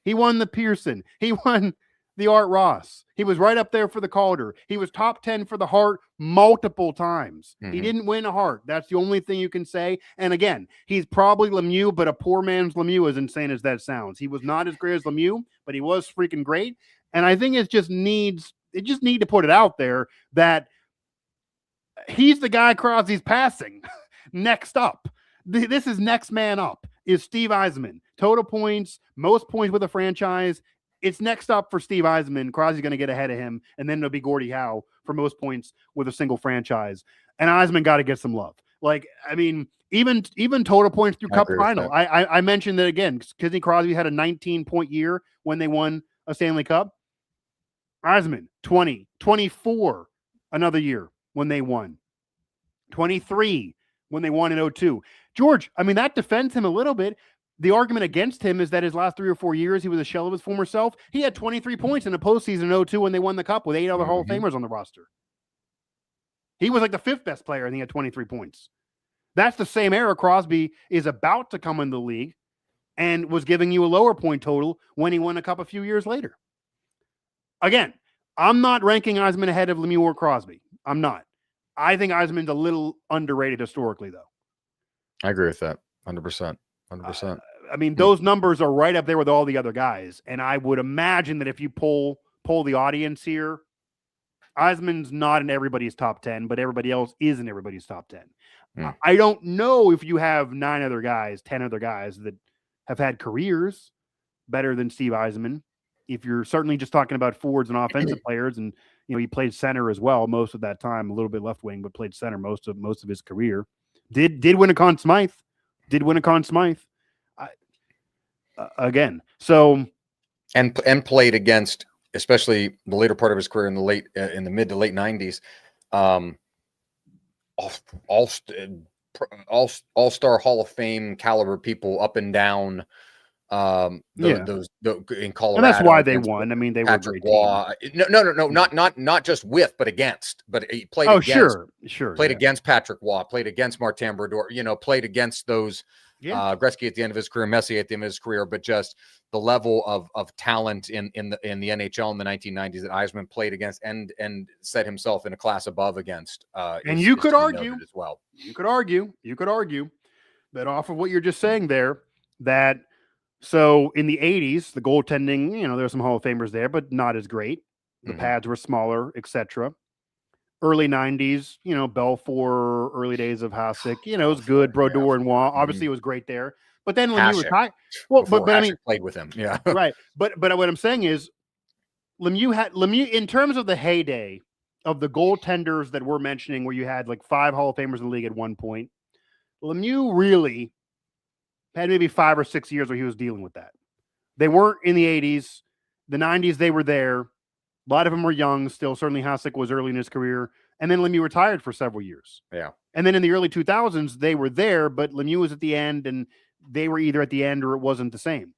He won the Pearson. He won the Art Ross. He was right up there for the Calder. He was top 10 for the Hart multiple times. He didn't win a Hart. That's the only thing you can say. And again, he's probably Lemieux, but a poor man's Lemieux, as insane as that sounds. He was not as great as Lemieux, but he was freaking great. And I think it just need to put it out there that he's the guy Crosby's passing. Next up. This is next man up is Steve Yzerman. Total points, most points with a franchise. It's next up for Steve Yzerman. Crosby's going to get ahead of him, and then it'll be Gordie Howe for most points with a single franchise. And Yzerman got to get some love. Like, I mean, even total points through Cup final. I mentioned that again. Sidney Crosby had a 19-point year when they won a Stanley Cup. Yzerman, 20, 24 another year when they won. 23 when they won in 2002. George, I mean, that defends him a little bit. The argument against him is that his last 3 or 4 years, he was a shell of his former self. He had 23 points in the postseason in 2002 when they won the Cup with 8 other Hall of Famers on the roster. He was like the 5th best player, and he had 23 points. That's the same era Crosby is about to come in the league and was giving you a lower point total when he won a Cup a few years later. Again, I'm not ranking Yzerman ahead of Lemieux or Crosby. I'm not. I think Yzerman's a little underrated historically, though. I agree with that. 100%. 100%. I mean, those numbers are right up there with all the other guys. And I would imagine that if you poll the audience here, Yzerman's not in everybody's top 10, but everybody else is in everybody's top 10. I don't know if you have 9 other guys, 10 other guys that have had careers better than Steve Yzerman. If you're certainly just talking about forwards and offensive players, and you know he played center as well most of that time, a little bit left wing, but played center most of his career. Did win a Conn Smythe. Again. So and played against, especially the later part of his career in the mid to late 90s, all-star Hall of Fame caliber people up and down Those in Colorado, and that's why they won. I mean, they Patrick were a great team. No, not just with, but against. But he played against. Sure. Played against Patrick Waugh. Played against Martin Brodeur. Played against those. Gretzky at the end of his career, Messier at the end of his career, but just the level of talent in the NHL in the 1990s that Yzerman played against and set himself in a class above against. And you could argue as well. You could argue that off of what you're just saying there, that so in the 80s, the goaltending, there's some Hall of Famers there, but not as great. The pads were smaller, etc. Early 90s, Belfour, early days of Hasek, it was good. Brodeur and Waugh, obviously it was great there. But then when you retired, but I mean, played with him, yeah, right. But what I'm saying is, Lemieux in terms of the heyday of the goaltenders that we're mentioning, where you had like 5 Hall of Famers in the league at one point, Lemieux really had maybe 5 or 6 years where he was dealing with that. They weren't in the 80s, the 90s. They were there. A lot of them were young still. Certainly Hasek was early in his career. And then Lemieux retired for several years. Yeah. And then in the early 2000s, they were there, but Lemieux was at the end, and they were either at the end or it wasn't the same.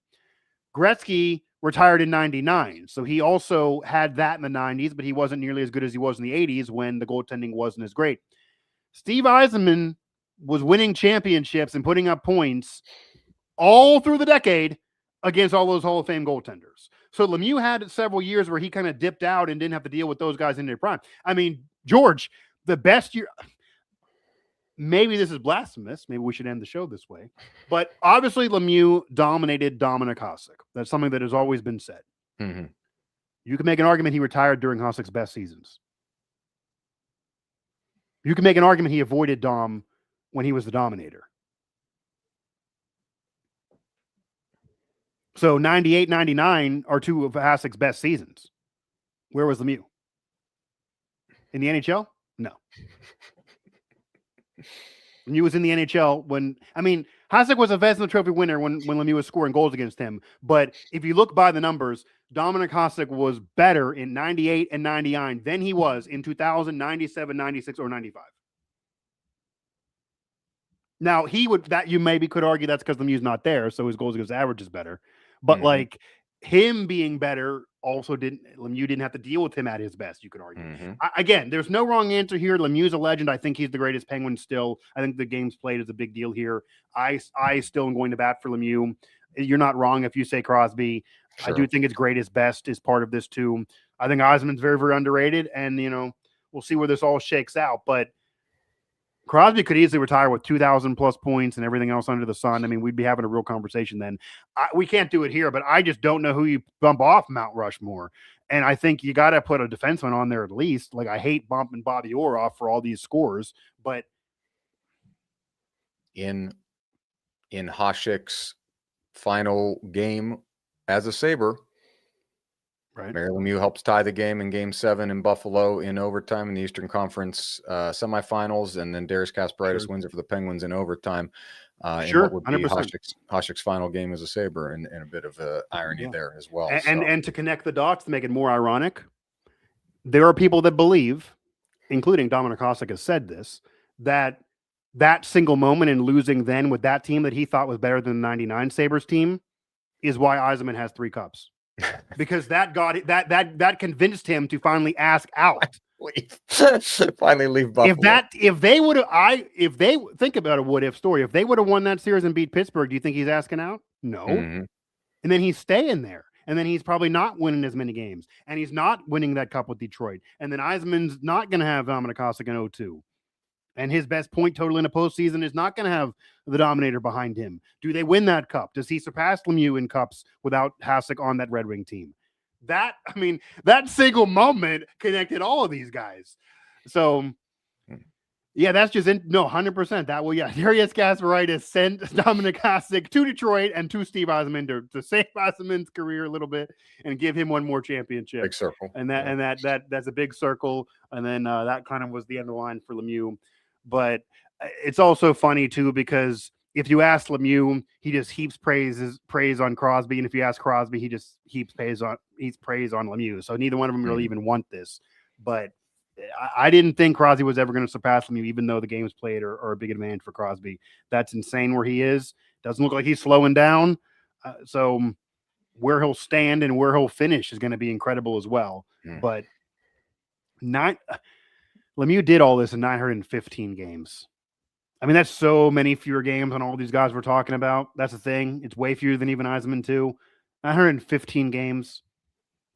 Gretzky retired in 99. So he also had that in the 90s, but he wasn't nearly as good as he was in the 80s when the goaltending wasn't as great. Steve Yzerman was winning championships and putting up points all through the decade against all those Hall of Fame goaltenders. So Lemieux had several years where he kind of dipped out and didn't have to deal with those guys in their prime. I mean, George, the best year, maybe this is blasphemous. Maybe we should end the show this way. But obviously Lemieux dominated Dominic Hasek. That's something that has always been said. Mm-hmm. You can make an argument he retired during Hasek's best seasons. You can make an argument he avoided Dom when he was the dominator. So 98, 99 are 2 of Hasek's best seasons. Where was Lemieux? In the NHL? No. Lemieux was in the NHL Hasek was a Vezina Trophy winner when Lemieux was scoring goals against him. But if you look by the numbers, Dominic Hasek was better in 98 and 99 than he was in 2000, 97, 96, or 95. Now, you maybe could argue that's because Lemieux's not there, so his goals against average is better. But like him being better also Lemieux didn't have to deal with him at his best, you could argue. Again, there's no wrong answer here. Lemieux's a legend. I think he's the greatest Penguin still. I think the games played is a big deal here. I still am going to bat for Lemieux. You're not wrong if you say Crosby. Sure. I do think it's greatest best is part of this too. I think Yzerman's very, very underrated, and we'll see where this all shakes out. But Crosby could easily retire with 2,000 plus points and everything else under the sun. I mean, we'd be having a real conversation then. We can't do it here, but I just don't know who you bump off Mount Rushmore. And I think you got to put a defenseman on there at least. Like, I hate bumping Bobby Orr off for all these scores, but in Hasek's final game as a Sabre, right, Mario Lemieux helps tie the game in Game 7 in Buffalo in overtime in the Eastern Conference semifinals, and then Darius Kasparaitis wins it for the Penguins in overtime. In what would be Hasek's final game as a Sabre, and a bit of irony there as well. And to connect the dots to make it more ironic, there are people that believe, including Dominic Hasek has said this, that single moment in losing then with that team that he thought was better than the 99 Sabres team is why Yzerman has 3 cups. Because that convinced him to finally ask out. Finally leave Buffalo. If they think about a what if story, if they would have won that series and beat Pittsburgh, do you think he's asking out? No. And then he's staying there. And then he's probably not winning as many games. And he's not winning that cup with Detroit. And then Yzerman's not going to have Dominic Hasek in 0-2. And his best point total in a postseason is not going to have the dominator behind him. Do they win that cup? Does he surpass Lemieux in cups without Hasek on that Red Wing team? That single moment connected all of these guys. So, yeah, that's just 100%. That will, Darius Kasparaitis sent Dominic Hasek to Detroit and to Steve Yzerman to save Yzerman's career a little bit and give him one more championship. Big circle. And that's a big circle. And then that kind of was the end of the line for Lemieux. But it's also funny too, because if you ask Lemieux, he just heaps praise on Crosby, and if you ask Crosby, he just heaps praise on Lemieux. So neither one of them really even want this. But I didn't think Crosby was ever going to surpass Lemieux, even though the games played are a big advantage for Crosby. That's insane where he is. Doesn't look like he's slowing down. So where he'll stand and where he'll finish is going to be incredible as well. But Lemieux did all this in 915 games. I mean, that's so many fewer games on all these guys we're talking about. That's the thing. It's way fewer than even Yzerman too. 915 games.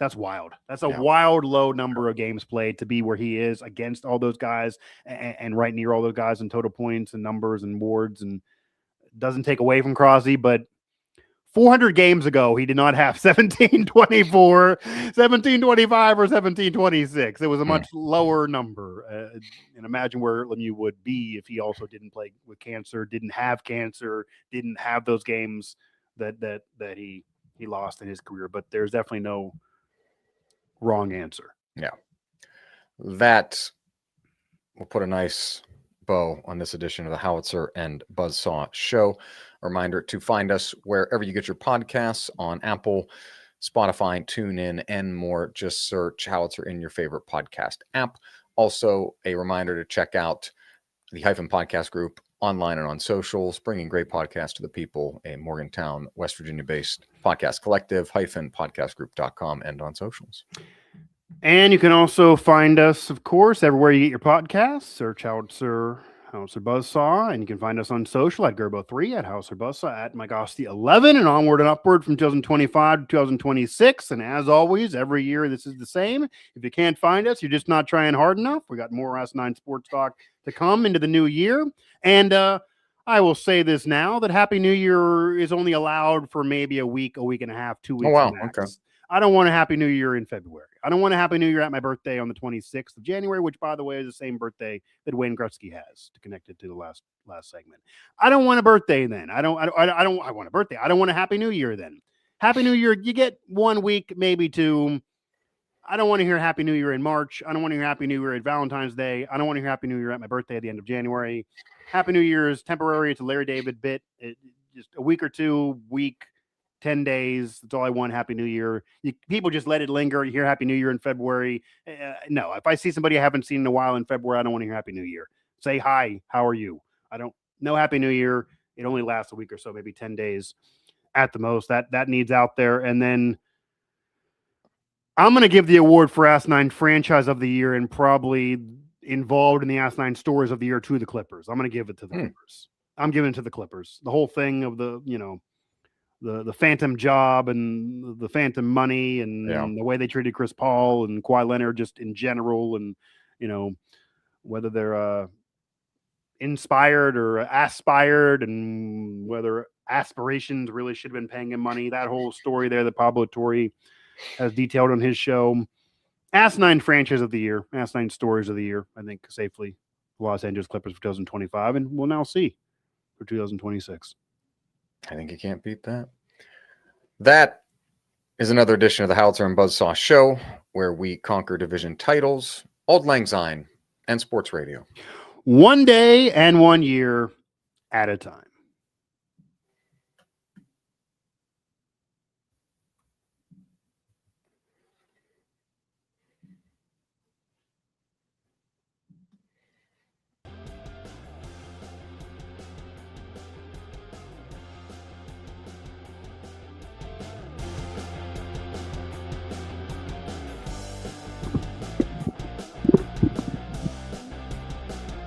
That's wild. That's a wild low number of games played to be where he is against all those guys and right near all those guys in total points and numbers and awards, and doesn't take away from Crosby, but 400 games ago, he did not have 1724, 1725, or 1726. It was a much lower number. And imagine where Lemieux would be if he also didn't play with cancer, didn't have those games that he lost in his career. But there's definitely no wrong answer. Yeah. That will put a nice bow on this edition of the Howitzer and Buzz-saw Show. A reminder to find us wherever you get your podcasts, on Apple, Spotify, TuneIn, and more. Just search Howitzer in your favorite podcast app. Also, a reminder to check out the Hyphen Podcast Group online and on socials, bringing great podcasts to the people. A Morgantown, West Virginia-based podcast collective, hyphenpodcastgroup.com, and on socials. And you can also find us, of course, everywhere you get your podcasts. Search Howitzer Buzz-saw, and you can find us on social at Gerbo3, at Howitzer Buzz-saw, at Mike Asti 11, and onward and upward from 2025 to 2026. And as always, every year this is the same. If you can't find us, you're just not trying hard enough. We got more S9 Sports Talk to come into the new year. And I will say this now, that Happy New Year is only allowed for maybe a week and a half, 2 weeks. Oh, wow. Max. Okay. I don't want a Happy New Year in February. I don't want a Happy New Year at my birthday on the 26th of January, which, by the way, is the same birthday that Wayne Gretzky has, to connect it to the last segment. I don't want a birthday then. I want a birthday. I don't want a Happy New Year then. Happy New Year, you get 1 week, maybe 2. I don't want to hear Happy New Year in March. I don't want to hear Happy New Year at Valentine's Day. I don't want to hear Happy New Year at my birthday at the end of January. Happy New Year is temporary. It's a Larry David bit. Just a week or 2, 10 days. That's all I want. Happy New Year. People just let it linger. You hear Happy New Year in February. No, if I see somebody I haven't seen in a while in February, I don't want to hear Happy New Year. Say hi. How are you? I don't know. Happy New Year. It only lasts a week or so, maybe 10 days at the most. That needs out there. And then I'm going to give the award for Asinine Franchise of the Year, and probably involved in the Asinine Stories of the Year, to the Clippers. I'm going to give it to the Clippers. I'm giving it to the Clippers. The whole thing of the phantom job and the phantom money and the way they treated Chris Paul and Kawhi Leonard just in general, and whether they're inspired or aspired, and whether aspirations really should have been paying him money. That whole story there that Pablo Torre has detailed on his show. Asinine Franchise of the Year, Asinine Stories of the Year, I think safely Los Angeles Clippers for 2025, and we'll now see for 2026. I think you can't beat that. That is another edition of the Howitzer and Buzz-saw Show, where we conquer division titles, Auld Lang Syne, and sports radio. 1 day and 1 year at a time.